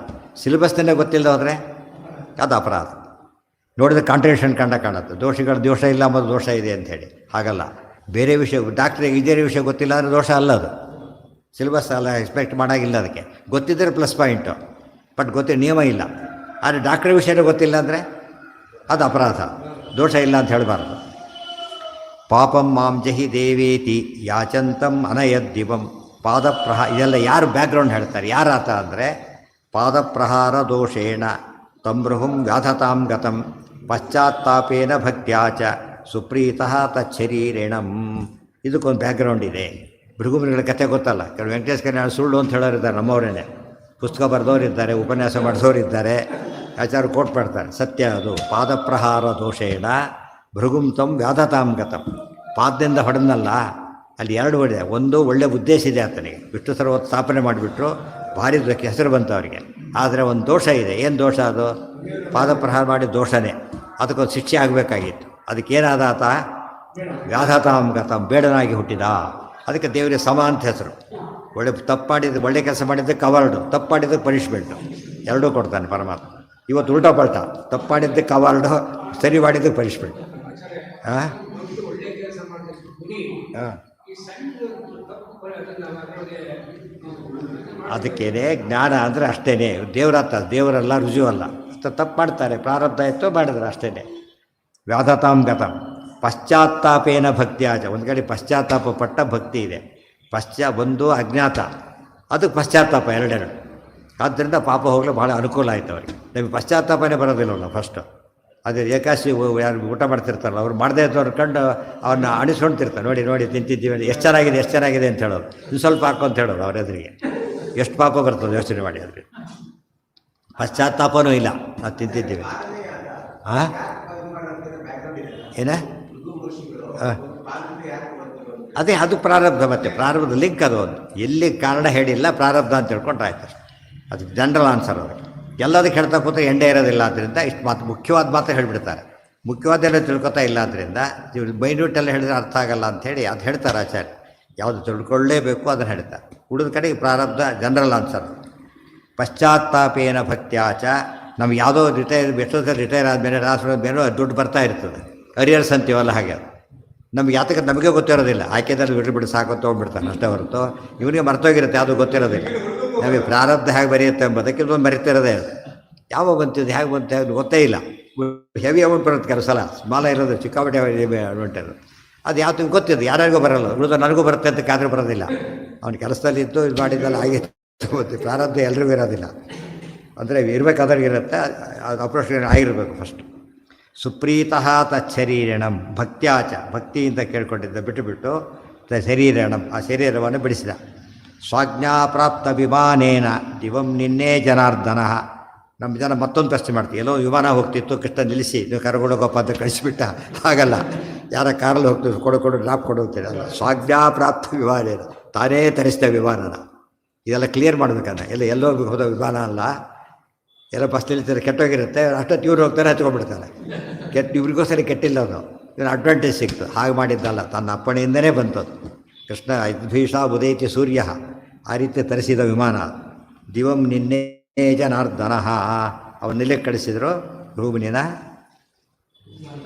ಸಿಲೆಬಸ್ನೇ ಗೊತ್ತಿಲ್ಲದೆ ಹೋದರೆ ಅದು ಅಪರಾಧ. ನೋಡಿದ್ರೆ ಕಾಂಟ್ರಡಿಕ್ಷನ್ ಕಾಣುತ್ತೆ. ದೋಷ ಇಲ್ಲ ಮತ್ತು ದೋಷ ಇದೆ ಅಂಥೇಳಿ. ಹಾಗಲ್ಲ. ಬೇರೆ ವಿಷಯ, ಡಾಕ್ಟ್ರಿಗೆ ಇದೇ ವಿಷಯ ಗೊತ್ತಿಲ್ಲ ಅಂದರೆ ದೋಷ ಅಲ್ಲ. ಅದು ಸಿಲೆಬಸ್ ಅಲ್ಲ, ಎಕ್ಸ್ಪೆಕ್ಟ್ ಮಾಡೋಂಗಿಲ್ಲ. ಅದಕ್ಕೆ ಗೊತ್ತಿದ್ದರೆ ಪ್ಲಸ್ ಪಾಯಿಂಟು, ಬಟ್ ನಿಯಮ ಇಲ್ಲ. ಆದರೆ ಡಾಕ್ಟ್ರ್ ವಿಷಯನೇ ಗೊತ್ತಿಲ್ಲ ಅಂದರೆ ಅದು ಅಪರಾಧ, ದೋಷ ಇಲ್ಲ ಅಂತ ಹೇಳಬಾರ್ದು. ಪಾಪಂ ಮಾಂ ಜಹಿ ದೇವೇತಿ ಯಾಚಂತಂ ಅನಯದ್ದಿವಂ ಪಾದಪ್ರಹಾರ. ಇದೆಲ್ಲ ಯಾರು ಬ್ಯಾಕ್ಗ್ರೌಂಡ್ ಹೇಳ್ತಾರೆ? ಯಾರಾತ ಅಂದರೆ ಪಾದಪ್ರಹಾರ ದೋಷೇಣ ತಮ್ಬೃಹುಂ ವ್ಯಾಧತಾಂ ಗತಂ ಪಶ್ಚಾತ್ತಾಪೇನ ಭಕ್ತ್ಯಾಚ ಸುಪ್ರೀತಃ ತಚ್ಛರೀರೇಣಂ. ಇದಕ್ಕೊಂದು ಬ್ಯಾಕ್ಗ್ರೌಂಡ್ ಇದೆ. ಭೃಗುಮುನಿಗಳ ಕಥೆ ಗೊತ್ತಲ್ಲ. ಕೆಲವು ವೆಂಕಟೇಶ್ ಕಲ್ಯಾಣ ಸುಳ್ಳು ಅಂತ ಹೇಳೋರಿದ್ದಾರೆ, ನಮ್ಮವರೇನೆ. ಪುಸ್ತಕ ಬರೆದವರಿದ್ದಾರೆ, ಉಪನ್ಯಾಸ ಮಾಡಿಸೋರಿದ್ದಾರೆ, ಆಚಾರ್ಯ ಕೋಟ್ ಮಾಡ್ತಾರೆ. ಸತ್ಯ ಅದು. ಪಾದಪ್ರಹಾರ ದೋಷೇಣ ಭೃಗುಂ ತಂ ವ್ಯಾಧತಾಂ ಗತಂ. ಪಾದದಿಂದ ಹೊಡೆದಲ್ಲ, ಅಲ್ಲಿ ಎರಡು ಹೊಡೆದ. ಒಂದು ಒಳ್ಳೆ ಉದ್ದೇಶ ಇದೆ ಆತನಿಗೆ, ವಿಷ್ಣು ಸರ್ವತ್ ಸ್ಥಾಪನೆ ಮಾಡಿಬಿಟ್ರು, ಭಾರಿ ಹೆಸರು ಬಂತು ಅವರಿಗೆ. ಆದರೆ ಒಂದು ದೋಷ ಇದೆ. ಏನು ದೋಷ ಅದು? ಪಾದಪ್ರಹಾರ ಮಾಡಿದ ದೋಷನೇ. ಅದಕ್ಕೊಂದು ಶಿಕ್ಷೆ ಆಗಬೇಕಾಗಿತ್ತು. ಅದಕ್ಕೇನಾದ ಆತ? ವ್ಯಾಧತಾಂ ಗತಂ, ಬೇಡನಾಗಿ ಹುಟ್ಟಿದ. ಅದಕ್ಕೆ ದೇವರಿಗೆ ಸಮ ಅಂತ ಹೆಸರು. ತಪ್ಪು ಮಾಡಿದ್ದು, ಒಳ್ಳೆ ಕೆಲಸ ಮಾಡಿದ್ದಕ್ಕೆ ಅವಾರ್ಡು, ತಪ್ಪು ಮಾಡಿದ್ದಕ್ಕೆ ಪನಿಷ್ಮೆಂಟು, ಎರಡೂ ಕೊಡ್ತಾನೆ ಪರಮಾತ್ಮ. ಇವತ್ತು ಉಲ್ಟಾ ಪಲ್ಟಾ, ತಪ್ಪು ಮಾಡಿದ್ದಕ್ಕೆ ಅವಾರ್ಡು, ಸರಿ ಮಾಡಿದ್ದಕ್ಕೆ ಪನಿಷ್ಮೆಂಟ್. ಹಾಂ ಹಾಂ ಅದಕ್ಕೇನೆ ಜ್ಞಾನ ಅಂದರೆ ಅಷ್ಟೇ. ದೇವರಲ್ಲ, ರುಜು ಅಲ್ಲ. ತಪ್ಪು ಮಾಡ್ತಾರೆ, ಪ್ರಾರಬ್ಧ ಇತ್ತು ಮಾಡಿದ್ರು ಅಷ್ಟೇ. ವ್ಯಾಧತಾಂ ಗತಂ ಪಶ್ಚಾತ್ತಾಪೇನ ಭಕ್ತಿಯಾಚ. ಒಂದು ಕಡೆ ಪಶ್ಚಾತ್ತಾಪ ಪಟ್ಟ ಭಕ್ತಿ ಇದೆ, ಒಂದು ಅಜ್ಞಾತ, ಅದಕ್ಕೆ ಪಶ್ಚಾತ್ತಾಪ ಎರಡೆರಡು. ಆದ್ದರಿಂದ ಪಾಪ ಹೋಗಲು ಭಾಳ ಅನುಕೂಲ ಆಯ್ತು ಅವರಿಗೆ. ನಮಗೆ ಪಶ್ಚಾತ್ತಾಪನೇ ಬರೋದಿಲ್ಲವಲ್ಲ ಫಸ್ಟು. ಅದೇ ಏಕಾಶಿ ಯಾರು ಊಟ ಮಾಡ್ತಿರ್ತಾರಲ್ಲ, ಅವ್ರು ಮಾಡದೇ ಇದ್ದವ್ರು ಕಂಡು ಅವನ್ನ ಅಣಿಸ್ಕೊಳ್ತಿರ್ತಾರೆ. ನೋಡಿ ತಿಂತಿದ್ದೀವಿ, ಎಷ್ಟು ಚೆನ್ನಾಗಿದೆ ಅಂತ ಹೇಳೋದು, ಇನ್ನು ಸ್ವಲ್ಪ ಹಾಕು ಅಂತ ಹೇಳೋದು ಅವ್ರ ಎದುರಿಗೆ. ಎಷ್ಟು ಪಾಪ ಬರ್ತದೆ ಯೋಚನೆ ಮಾಡಿ. ಅದ್ರಿಗೆ ಪಶ್ಚಾತ್ತಾಪನೂ ಇಲ್ಲ, ನಾವು ತಿಂತಿದ್ದೀವಿ. ಹಾಂ ಏನ ಅದೇ ಅದು ಪ್ರಾರಬ್ಧ. ಮತ್ತು ಪ್ರಾರಬ್ಧ ಲಿಂಕ್ ಅದು ಒಂದು ಎಲ್ಲಿ ಕಾರಣ ಹೇಳಿಲ್ಲ, ಪ್ರಾರಬ್ಧ ಅಂತ ಹೇಳ್ಕೊಂಡ್ರೆ ಆಯ್ತು. ಅದು ಜನರಲ್ ಆನ್ಸರ್. ಅವ್ರಿಗೆ ಎಲ್ಲದಕ್ಕೆ ಹೇಳ್ತಾ ಕೂತ್ರೆ ಎಂಡೇ ಇರೋದಿಲ್ಲ. ಆದ್ದರಿಂದ ಇಷ್ಟು ಮುಖ್ಯವಾದ ಮಾತ್ರ ಹೇಳಿಬಿಡ್ತಾರೆ. ಮುಖ್ಯವಾದೆಲ್ಲ ತಿಳ್ಕೊತಾ ಇಲ್ಲ ಆದ್ದರಿಂದ ಮೈನ್ಯೂಟೆಲ್ಲ ಹೇಳಿದ್ರೆ ಅರ್ಥ ಆಗಲ್ಲ ಅಂಥೇಳಿ ಅದು ಹೇಳ್ತಾರೆ ಆಚಾರ್ಯ. ಯಾವುದು ತಿಳ್ಕೊಳ್ಳೇಬೇಕು ಅದನ್ನು ಹೇಳ್ತಾರೆ. ಉಳಿದ ಕಡೆಗೆ ಪ್ರಾರಬ್ಧ ಜನರಲ್ ಆನ್ಸರ್. ಪಶ್ಚಾತ್ತಾಪೇನ ಭಕ್ತ್ಯಾಚ. ನಮ್ಗೆ ಯಾವುದೋ ರಿಟೈರ್ ಆದಮೇಲೆ ಮೇಲೆ ದುಡ್ಡು ಬರ್ತಾ ಇರ್ತದೆ, ಅರಿಯರ್ಸ್ ಅಂತೀವಲ್ಲ ಹಾಗೆ. ನಮ್ಗೆ ಯಾತಕ್ಕೆ ನಮಗೆ ಗೊತ್ತಿರೋದಿಲ್ಲ. ಆಯ್ಕೆದಲ್ಲಿ ಬಿಟ್ಟು ಸಾಕು ತೊಗೊಂಡ್ಬಿಡ್ತಾನೆ ಅಷ್ಟೇ ಹೊರತು ಇವನಿಗೆ ಮರ್ತೋಗಿರುತ್ತೆ, ಯಾವುದೂ ಗೊತ್ತಿರೋದಿಲ್ಲ. ನಮಗೆ ಪ್ರಾರಬ್ಧ ಹೇಗೆ ಬರೆಯುತ್ತೆ ಎಂಬುದಕ್ಕೆ ಇದೊಂದು ಮರಿತಿರೋದೇ. ಯಾವಾಗ ಬಂತಿದ್ದು ಹೇಗೆ ಬಂತು ಹೇಗೆ ಗೊತ್ತೇ ಇಲ್ಲ. ಹೆವಿ ಅಮೌಂಟ್ ಬರುತ್ತೆ ಕೆಲವು ಸಲ, ಸ್ಮಾಲ ಇರೋದು ಚಿಕ್ಕಾಪಟ್ಟೆ ಅಮೌಂಟ್ ಇರೋದು. ಅದು ಯಾವತ್ತೂ ಗೊತ್ತಿದ್ದು ಯಾರಿಗೂ ಬರೋಲ್ಲ. ಉಳಿದ ನನಗೂ ಬರುತ್ತೆ ಅಂತ ಕಾದರೂ ಬರೋದಿಲ್ಲ. ಅವನ ಕೆಲಸದಲ್ಲಿ ಇದ್ದು ಇದು ಮಾಡಿದ್ದೆಲ್ಲ ಆಗಿತ್ತು. ಪ್ರಾರಬ್ಧ ಎಲ್ರಿಗೂ ಇರೋದಿಲ್ಲ. ಅಂದರೆ ಇರಬೇಕಾದ್ರಿಗಿರುತ್ತೆ, ಅದು ಅಪ್ರೋಚ್ ಆಗಿರಬೇಕು ಫಸ್ಟ್. ಸುಪ್ರೀತಃ ತಚ್ಛರೀರಣಂ ಭಕ್ತ್ಯಾಚ. ಭಕ್ತಿಯಿಂದ ಕೇಳ್ಕೊಂಡಿದ್ದ ಬಿಟ್ಟು ಶರೀರಣಂ, ಆ ಶರೀರವನ್ನು ಬಿಡಿಸಿದ. ಸ್ವಾಜ್ಞಾಪ್ರಾಪ್ತ ವಿಮಾನೇನ ದಿವಂ ನಿನ್ನೆ ಜನಾರ್ದನ. ನಮ್ಮ ಜನ ಮತ್ತೊಂದು ಪ್ರಶ್ನೆ ಮಾಡ್ತೀವಿ. ಎಲ್ಲೋ ವಿಮಾನ ಹೋಗ್ತಿತ್ತು, ಕೃಷ್ಣ ನಿಲ್ಲಿಸಿ ನೀವು ಕರ್ಕೊಂಡೋಗಪ್ಪ ಅಂತ ಕಳಿಸಿಬಿಟ್ಟ. ಹಾಗಲ್ಲ, ಯಾರ ಕಾರಲ್ಲಿ ಹೋಗ್ತಿದ್ರು, ಕೊಡು ಡ್ರಾಪ್ ಕೊಡೋಗ್ತೀರ. ಅಲ್ಲ, ಸ್ವಾಜ್ಞಾಪ್ರಾಪ್ತ ವಿಮಾನೇನ, ತಾನೇ ತರಿಸಿದ ವಿಮಾನನ. ಇದೆಲ್ಲ ಕ್ಲಿಯರ್ ಮಾಡಬೇಕನ್ನ. ಎಲ್ಲೋ ಹೋದ ವಿಮಾನ ಅಲ್ಲ. ಎಲ್ಲ ಬಸ್ ನಿಲ್ತಾರೆ, ಕೆಟ್ಟೋಗಿರುತ್ತೆ, ಅಷ್ಟೊತ್ತು ಇವ್ರು ಹೋಗ್ತಾರೆ, ಹಚ್ಕೊಂಡ್ಬಿಡ್ತಾರೆ. ಇವ್ರಿಗೋಸ್ಕರ ಕೆಟ್ಟಿಲ್ಲ, ಅದು ಇವನು ಅಡ್ವಾಂಟೇಜ್ ಸಿಕ್ತು. ಹಾಗೆ ಮಾಡಿದ್ದಲ್ಲ, ತನ್ನ ಅಪ್ಪಣೆಯಿಂದನೇ ಬಂತದ್ದು. ಕೃಷ್ಣ ಭೀಷ ಉದೈತಿ ಸೂರ್ಯ, ಆ ರೀತಿ ತರಿಸಿದ ವಿಮಾನ. ದಿವಂ ನಿನ್ನೆ ಜನಾರ್ದನ. ಅವನ್ನೆಲ್ಲೇ ಕಳಿಸಿದ್ರು, ಭೂಮಿನ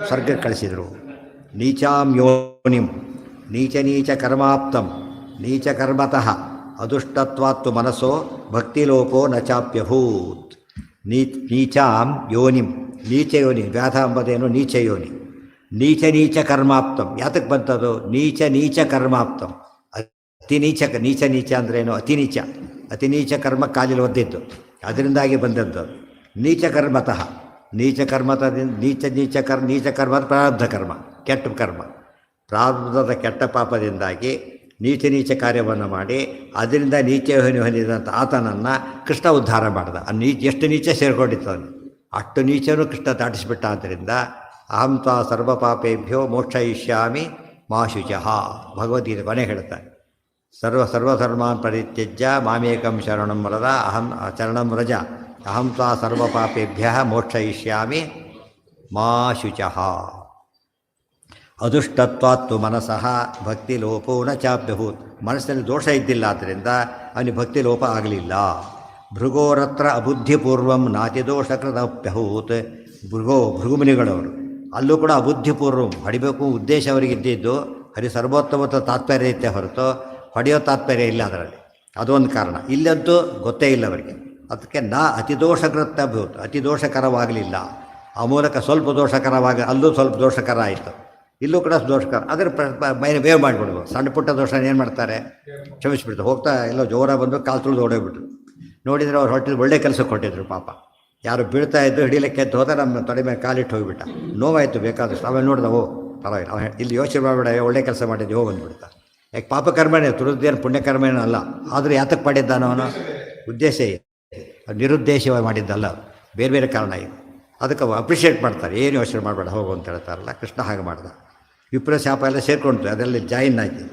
ಸ್ವರ್ಗಕ್ಕೆ ಕಳಿಸಿದರು. ನೀಚಾಂ ಯೋನಿಂ ನೀಚ ಕರ್ಮಾಪ್ತಂ ನೀಚ ಕರ್ಮತಃ ಅದುಷ್ಟತ್ವಾತ್ತು ಮನಸ್ಸೋ ಭಕ್ತಿಲೋಪೋ ನ ಚಾಪ್ಯಭೂತ್. ನೀಚಾಂ ಯೋನಿಂ, ನೀಚ ಯೋನಿ. ವ್ಯಾಧ ಎಂಬುದೇನು ನೀಚ ಯೋನಿ. ನೀಚ ಕರ್ಮಾಪ್ತಂ. ಯಾತಕ್ಕೆ ಬಂತದು? ನೀಚ ಕರ್ಮಾಪ್ತಂ. ಅತಿ ನೀಚ ಅಂದ್ರೇನು? ಅತಿ ನೀಚ ಕರ್ಮ ಕಾಲಿൽ ಒದ್ದಿದ್ದು, ಅದರಿಂದಾಗಿ ಬಂದದ್ದು. ನೀಚ ಕರ್ಮತಃ, ನೀಚ ಕರ್ಮದ ಪ್ರಾರಬ್ಧ ಕರ್ಮ, ಕೆಟ್ಟ ಕರ್ಮ. ಪ್ರಾರಬ್ಧದ ಕೆಟ್ಟ ಪಾಪದಿಂದಾಗಿ ನೀಚ ಕಾರ್ಯವನ್ನು ಮಾಡಿ ಅದರಿಂದ ನೀಚ ಹೊಂದಿದಂಥ ಆತನನ್ನು ಕೃಷ್ಣ ಉದ್ಧಾರ ಮಾಡ್ದ. ಎಷ್ಟು ನೀಚ ಸೇರಿಕೊಂಡಿತ್ತು ಅವನು, ಅಷ್ಟು ನೀಚನೂ ಕೃಷ್ಣ ದಾಟಿಸಿಬಿಟ್ಟ. ಆದ್ದರಿಂದ ಅಹಂ ತ್ವಾ ಸರ್ವಪಾಪೇಭ್ಯೋ ಮೋಕ್ಷಯಿಷ್ಯಾಮಿ ಮಾ ಶುಚಃ. ಭಗವದ್ಗೀತೆ ಕೊನೆ ಹೇಳ್ತಾನೆ, ಸರ್ವಧರ್ಮಾನ್ ಪರಿತ್ಯಜ್ಯ ಮಾಮೇಕಂ ಶರಣಂ ವ್ರಜ ಅಹಂ ತ್ವಾ ಸರ್ವಪಾಪೇಭ್ಯ ಮೋಕ್ಷಯಿಷ್ಯಾಮಿ ಮಾ ಶುಚಃ. ಅದುಷ್ಟತ್ವಾತ್ತು ಮನಸಃ ಭಕ್ತಿ ಲೋಪೋ ನ ಚಾಪ್ಯಭೂತ್. ಮನಸ್ಸಿನಲ್ಲಿ ದೋಷ ಇದ್ದಿಲ್ಲ, ಆದ್ದರಿಂದ ಅವನಿಗೆ ಭಕ್ತಿ ಲೋಪ ಆಗಲಿಲ್ಲ. ಭೃಗೋರತ್ರ ಅಬುದ್ಧಿಪೂರ್ವಂ ನಾತಿದೋಷಕೃತಪ್ಯಭೂತ್. ಭೃಗುಮುನಿಗಳವರು ಅಲ್ಲೂ ಕೂಡ ಅಬುದ್ಧಿಪೂರ್ವಂ ಹೊಡಿಬೇಕು ಉದ್ದೇಶ ಅವರಿಗಿದ್ದಿದ್ದು. ಹರಿ ಸರ್ವೋತ್ತಮತ ತಾತ್ಪರ್ಯ ಇತ್ತೆ ಹೊರತು ಹೊಡೆಯೋ ತಾತ್ಪರ್ಯ ಇಲ್ಲ ಅದರಲ್ಲಿ. ಅದೊಂದು ಕಾರಣ. ಇಲ್ಲಂತೂ ಗೊತ್ತೇ ಇಲ್ಲ ಅವರಿಗೆ. ಅದಕ್ಕೆ ಅತಿದೋಷಕೃತಭೂತ್, ಅತಿ ದೋಷಕರವಾಗಲಿಲ್ಲ. ಆ ಮೂಲಕ ಸ್ವಲ್ಪ ಅಲ್ಲೂ ಸ್ವಲ್ಪ ದೋಷಕರ ಆಯಿತು, ಇಲ್ಲೂ ಕೂಡ ದೋಷಕರ. ಅದರ ಮೈನ ಬೇವ್ ಮಾಡಿಬಿಡ್ಬೋದು. ಸಣ್ಣ ಪುಟ್ಟ ದೋಷ ಏನು ಮಾಡ್ತಾರೆ, ಕ್ಷಮಿಸ್ಬಿಡ್ತಾರೆ. ಹೋಗ್ತಾ ಎಲ್ಲೋ ಜೋರ ಬಂದು ಕಾಲು ತುಳಿದು ಓಡೋಗ್ಬಿಟ್ರು. ನೋಡಿದರೆ ಅವ್ರು ಹೊಟ್ಟಿದ್ದು ಒಳ್ಳೆ ಕೆಲಸಕ್ಕೆ ಕೊಟ್ಟಿದ್ರು. ಪಾಪ ಯಾರು ಬೀಳ್ತಾ ಇದ್ದು ಹಿಡಿಲಿಕ್ಕೆ ಎದ್ದು ಹೋದ, ನಮ್ಮ ತೊಡೆ ಮೇಲೆ ಕಾಲಿಟ್ಟು ಹೋಗಿಬಿಟ್ಟ. ನೋವಾಯಿತು ಬೇಕಾದಷ್ಟು. ಆಮೇಲೆ ನೋಡ್ದೆ, ಪರವಾಗಿಲ್ಲ, ಅವನು ಇಲ್ಲಿ ಯೋಚನೆ ಮಾಡಬೇಡ, ಒಳ್ಳೆ ಕೆಲಸ ಮಾಡಿದ್ದು ಬಂದುಬಿಡ್ತಾ. ಯಾಕೆ ಪಾಪಕರ್ಮನೇ, ತುಳಿದೇನು ಪುಣ್ಯಕರ್ಮೇನೂ ಅಲ್ಲ. ಆದರೂ ಯಾತಕ್ಕೆ ಮಾಡಿದ್ದಾನೋ ಅವನು ಉದ್ದೇಶ ನಿರುದ್ದೇಶವಾಗಿ ಮಾಡಿದ್ದಲ್ಲ, ಬೇರೆ ಬೇರೆ ಕಾರಣ ಇದೆ. ಅದಕ್ಕೆ ಅಪ್ರಿಷಿಯೇಟ್ ಮಾಡ್ತಾರೆ. ಏನು ಯೋಚನೆ ಮಾಡಬೇಡ ಹೋಗು ಅಂತ ಹೇಳ್ತಾರಲ್ಲ, ಕೃಷ್ಣ ಹಾಗೆ ಮಾಡ್ದ. ವಿಪ್ರ ಶಾಪ ಎಲ್ಲ ಸೇರ್ಕೊಂಡ್ರು, ಅದೆಲ್ಲ ಜಾಯಿನ್ ಆಯ್ತು.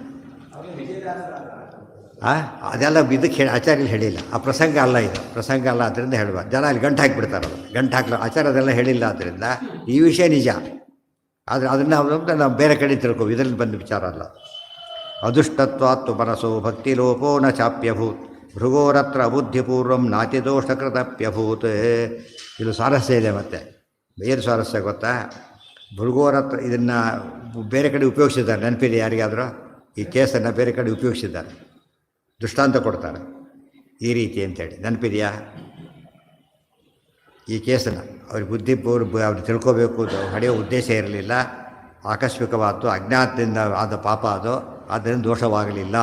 ಅದೆಲ್ಲ ಇದಕ್ಕೆ ಆಚಾರ್ಯರು ಹೇಳಿಲ್ಲ. ಆ ಪ್ರಸಂಗ ಅಲ್ಲ, ಇದು ಪ್ರಸಂಗ ಅಲ್ಲ. ಆದ್ದರಿಂದ ಹೇಳುವ ಜನ ಅಲ್ಲಿ ಗಂಟು ಹಾಕಿಬಿಡ್ತಾರೆ. ಗಂಟು ಹಾಕಲು ಆಚಾರ್ಯ ಅದೆಲ್ಲ ಹೇಳಿಲ್ಲ. ಆದ್ದರಿಂದ ಈ ವಿಷಯ ನಿಜ. ಆದರೆ ಅದನ್ನು ನಾವು ಬೇರೆ ಕಡೆ ತಿಳ್ಕೋ, ಇದರಲ್ಲಿ ಬಂದ ವಿಚಾರ ಅಲ್ಲ. ಅದುಷ್ಟತ್ವಾತ್ತು ಮನಸ್ಸೋ ಭಕ್ತಿ ಲೋಪೋ ನ ಚಾಪ್ಯಭೂತ್. ಭೃಗೋರತ್ರ ಅಬುದ್ಧಿಪೂರ್ವಂ ನಾತಿದೋಷಕೃತಪ್ಯಭೂತ್. ಇದು ಸ್ವಾರಸ್ಯ ಇದೆ. ಮತ್ತು ಏನು ಸ್ವಾರಸ್ಯ ಗೊತ್ತಾ? ಭೃಗೋರತ್ರ ಇದನ್ನು ಬೇರೆ ಕಡೆ ಉಪಯೋಗಿಸಿದ್ದಾರೆ, ನೆನಪಿದೆ ಯಾರಿಗಾದರೂ? ಈ ಕೇಸನ್ನು ಬೇರೆ ಕಡೆ ಉಪಯೋಗಿಸಿದ್ದಾರೆ. ದೃಷ್ಟಾಂತ ಕೊಡ್ತಾರೆ ಈ ರೀತಿ ಅಂತೇಳಿ. ನೆನಪಿದೆಯಾ? ಈ ಕೇಸನ್ನು ಅವ್ರಿಗೆ ಅವ್ರು ತಿಳ್ಕೋಬೇಕು ಹೊಡೆಯೋ ಉದ್ದೇಶ ಇರಲಿಲ್ಲ, ಆಕಸ್ಮಿಕವಾದ್ದು, ಅಜ್ಞಾತದಿಂದ ಆದ ಪಾಪ ಅದು, ಆದ್ದರಿಂದ ದೋಷವಾಗಲಿಲ್ಲ.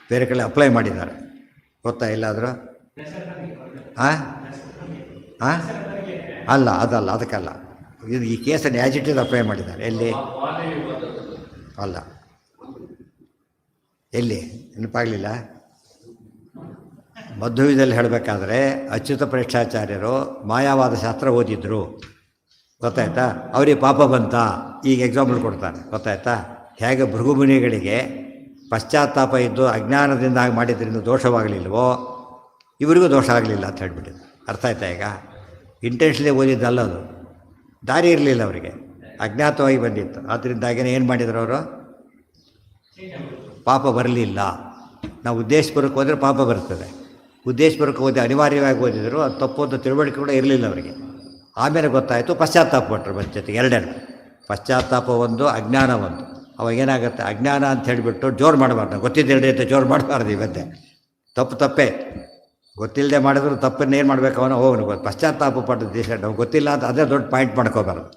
ಬೇರೆ ಕಡೆ ಅಪ್ಲೈ ಮಾಡಿದ್ದಾರೆ, ಗೊತ್ತಾ? ಎಲ್ಲಾದರೂ ಅಲ್ಲ, ಅದಲ್ಲ, ಅದಕ್ಕಲ್ಲ. ಇದು ಈ ಕೇಸನ್ನು ಆ್ಯಸ್ ಇಟ್ ಈಸ್ ಅಪ್ಲೈ ಮಾಡಿದ್ದಾರೆ. ಎಲ್ಲಿ? ಅಲ್ಲ, ಎಲ್ಲಿ ನೆನಪಾಗಲಿಲ್ಲ? ಮಧ್ವವಿದಲ್ಲಿ ಹೇಳಬೇಕಾದ್ರೆ ಅಚ್ಯುತ ಪ್ರೇಕ್ಷಾಚಾರ್ಯರು ಮಾಯಾವಾದ ಶಾಸ್ತ್ರ ಓದಿದ್ರು, ಗೊತ್ತಾಯ್ತಾ? ಅವರಿಗೆ ಪಾಪ ಬಂತ? ಈಗ ಎಕ್ಸಾಂಪಲ್ ಕೊಡ್ತಾನೆ, ಗೊತ್ತಾಯ್ತಾ? ಹೇಗೆ ಭೃಗುಮುನಿಗಳಿಗೆ ಪಶ್ಚಾತ್ತಾಪ ಇದ್ದು ಅಜ್ಞಾನದಿಂದ ಮಾಡಿದ್ರಿಂದ ದೋಷವಾಗಲಿಲ್ವೋ, ಇವರಿಗೂ ದೋಷ ಆಗಲಿಲ್ಲ ಅಂತ ಹೇಳ್ಬಿಟ್ಟಿದ್ರು. ಅರ್ಥ ಆಯ್ತಾ? ಈಗ ಇಂಟೆನ್ಷನ್ಲಿ ಓದಿದ್ದಲ್ಲ, ಅದು ದಾರಿ ಇರಲಿಲ್ಲ ಅವರಿಗೆ, ಅಜ್ಞಾತವಾಗಿ ಬಂದಿತ್ತು. ಅದರಿಂದಾಗಿಯೇ ಏನು ಮಾಡಿದ್ರು ಅವರು? ಪಾಪ ಬರಲಿಲ್ಲ. ನಾವು ಉದ್ದೇಶಪೂರ್ವಕ ಹೋದರೆ ಪಾಪ ಬರ್ತದೆ, ಉದ್ದೇಶಪೂರ್ವಕ ಓದಿ ಅನಿವಾರ್ಯವಾಗಿ ಓದಿದ್ರು, ಅದು ತಪ್ಪು ಅಂತ ತಿಳುವಳಿಕೆ ಕೂಡ ಇರಲಿಲ್ಲ ಅವರಿಗೆ. ಆಮೇಲೆ ಗೊತ್ತಾಯಿತು, ಪಶ್ಚಾತ್ತಾಪ ಪಟ್ಟರು ಬಂದ ಜೊತೆಗೆ. ಎರಡೆರಡು ಪಶ್ಚಾತ್ತಾಪ ಒಂದು, ಅಜ್ಞಾನ ಒಂದು. ಅವಾಗ ಏನಾಗುತ್ತೆ? ಅಜ್ಞಾನ ಅಂತ ಹೇಳಿಬಿಟ್ಟು ಜೋರು ಮಾಡಬಾರ್ದು, ಗೊತ್ತಿದ್ದೆರಡೆ ಅಂತ ಜೋರು ಮಾಡಬಾರ್ದು. ಇವತ್ತೇ ತಪ್ಪೇ, ಗೊತ್ತಿಲ್ಲದೆ ಮಾಡಿದ್ರು ತಪ್ಪನ್ನು ಏನು ಮಾಡಬೇಕು? ಅವನು ಪಶ್ಚಾತ್ತಾಪ ಪಟ್ಟು ದೇಶ ನಾವು ಗೊತ್ತಿಲ್ಲ ಅಂತ ಅದೇ ದೊಡ್ಡ ಪಾಯಿಂಟ್ ಮಾಡ್ಕೋಬಾರ್ದು.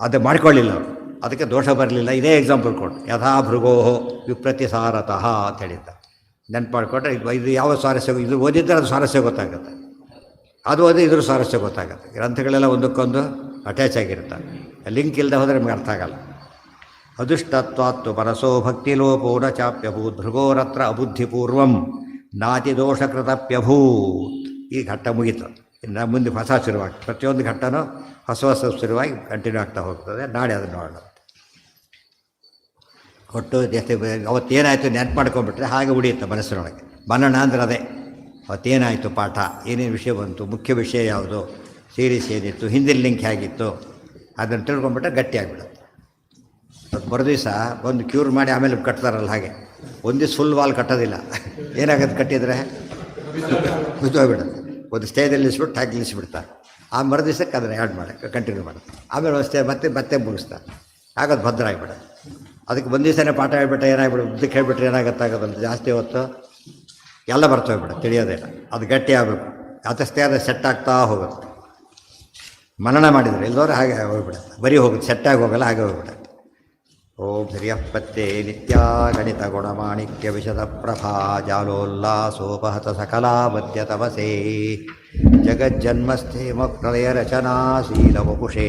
ಅದೇ ಮಾಡ್ಕೊಳ್ಳಿಲ್ಲ ಅವರು, ಅದಕ್ಕೆ ದೋಷ ಬರಲಿಲ್ಲ. ಇದೇ ಎಕ್ಸಾಂಪಲ್ ಕೊಟ್ಟು, ಯಥಾ ಭೃಗೋ ವಿಪ್ರತಿಸಾರತಃ ಅಂತ ಹೇಳಿದ್ದ. ನೆನ್ಪು ಮಾಡಿಕೊಂಡ್ರೆ ಇದು ಯಾವ ಸ್ವಾರಸ್ಯ, ಇದು ಓದಿದ್ದರೆ ಅದು ಸ್ವಾರಸ್ಯ ಗೊತ್ತಾಗುತ್ತೆ, ಅದು ಓದಿ ಇದ್ರ ಸ್ವಾರಸ್ಯ ಗೊತ್ತಾಗುತ್ತೆ. ಗ್ರಂಥಗಳೆಲ್ಲ ಒಂದಕ್ಕೊಂದು ಅಟ್ಯಾಚ್ ಆಗಿರ್ತಾರೆ, ಲಿಂಕ್ ಇಲ್ಲದೆ ಹೋದರೆ ನಮಗೆ ಅರ್ಥ ಆಗಲ್ಲ. ಅದುಷ್ಟತ್ವಾತ್ತು ಪರಸೋ ಭಕ್ತಿಲೋಪೋ ನ ಚಾಪ್ಯಭೂತ್ ಭೃಗೋರತ್ರ ಅಬುದ್ಧಿಪೂರ್ವಂ ನಾತಿದೋಷಕೃತಪ್ಯಭೂತ್. ಈ ಘಟ್ಟ ಮುಗೀತು. ಇನ್ನು ಮುಂದೆ ಹೊಸ ಶುರುವಾಗಿ, ಪ್ರತಿಯೊಂದು ಘಟ್ಟನೂ ಹೊಸ ಹೊಸ ಶುರುವಾಗಿ ಕಂಟಿನ್ಯೂ ಆಗ್ತಾ ಹೋಗ್ತದೆ. ನಾಳೆ ಅದನ್ನು ನೋಡೋಣ. ಒಟ್ಟು ಜಾಸ್ತಿ ಅವತ್ತೇನಾಯಿತು ನೆನಪು ಮಾಡ್ಕೊಂಡ್ಬಿಟ್ರೆ ಹಾಗೆ ಉಳಿಯುತ್ತೆ ಮನಸ್ಸಿನೊಳಗೆ. ಮನನ ಅಂದ್ರೆ ಅದೇ, ಅವತ್ತೇನಾಯಿತು ಪಾಠ, ಏನೇನು ವಿಷಯ ಬಂತು, ಮುಖ್ಯ ವಿಷಯ ಯಾವುದು, ಸೀರೀಸ್ ಏನಿತ್ತು, ಹಿಂದಿನ ಲಿಂಕ್ ಹೇಗಿತ್ತು, ಅದನ್ನು ತಿಳ್ಕೊಂಡ್ಬಿಟ್ರೆ ಗಟ್ಟಿ ಆಗಿಬಿಡುತ್ತೆ. ಅದು ಮರುದಿವಸ ಒಂದು ಕ್ಯೂರ್ ಮಾಡಿ ಆಮೇಲೆ ಕಟ್ತಾರಲ್ಲ, ಹಾಗೆ ಒಂದು ದಿವಸ ಫುಲ್ ವಾಲ್ ಕಟ್ಟೋದಿಲ್ಲ. ಏನಾಗುತ್ತೆ ಕಟ್ಟಿದರೆ? ಬಿದ್ದೋಗ್ಬಿಡುತ್ತೆ. ಒಂದು ಸ್ಟೇಜಲ್ಲಿ ನಿಲ್ಲಿಸ್ಬಿಟ್ಟು ಹಾಕಿ ನಿಲ್ಲಿಸ್ಬಿಡ್ತಾರೆ. ಆ ಮರುದಿವಸಕ್ಕೆ ಅದನ್ನು ಆ್ಯಡ್ ಮಾಡಿ ಕಂಟಿನ್ಯೂ ಮಾಡುತ್ತೆ. ಆಮೇಲೆ ಅಷ್ಟೇ ಮತ್ತೆ ಮುಗಿಸ್ತಾರೆ. ಆಗೋದು ಭದ್ರ ಆಗಿಬಿಡುತ್ತೆ. ಅದಕ್ಕೆ ಒಂದು ದಿವಸನೇ ಪಾಠ ಹೇಳ್ಬಿಟ್ರೆ ಏನಾಗ್ಬಿಡು, ಉದ್ದಕ್ಕೆ ಹೇಳ್ಬಿಟ್ರೆ ಏನಾಗುತ್ತಾಗೋದಲ್ಲ, ಜಾಸ್ತಿ ಹೊತ್ತು ಎಲ್ಲ ಬರ್ತೋಗ್ಬಿಡುತ್ತೆ, ತಿಳಿಯೋದಿಲ್ಲ. ಅದು ಗಟ್ಟಿ ಆಗಬೇಕು, ಅದಷ್ಟೇ ಅದು ಸೆಟ್ ಆಗ್ತಾ ಹೋಗುತ್ತೆ. ಮನನ ಮಾಡಿದರೆ ಇಲ್ಲದವ್ರು ಹಾಗೆ ಹೋಗ್ಬಿಡುತ್ತೆ, ಬರೀ ಹೋಗುತ್ತೆ, ಸೆಟ್ಟಾಗಿ ಹೋಗಲ್ಲ, ಹಾಗೆ ಹೋಗ್ಬಿಡುತ್ತೆ. ಓಂ ಶ್ರಿಯಃಪತ್ತೇ ನಿತ್ಯ ಗಣಿತ ಗುಣಮಾಣಿಕ್ಯ ವಿಶದ ಪ್ರಭಾ ಜಾಲೋಲ್ಲಾಸೋಪಹತ ಸಕಲಾಬದ್ಯ ತಪಸೇ ಜಗಜ್ಜನ್ಮಸ್ಥೇಮ ಪ್ರಳಯ ರಚನಾ ಶೀಲವಪುಷೇ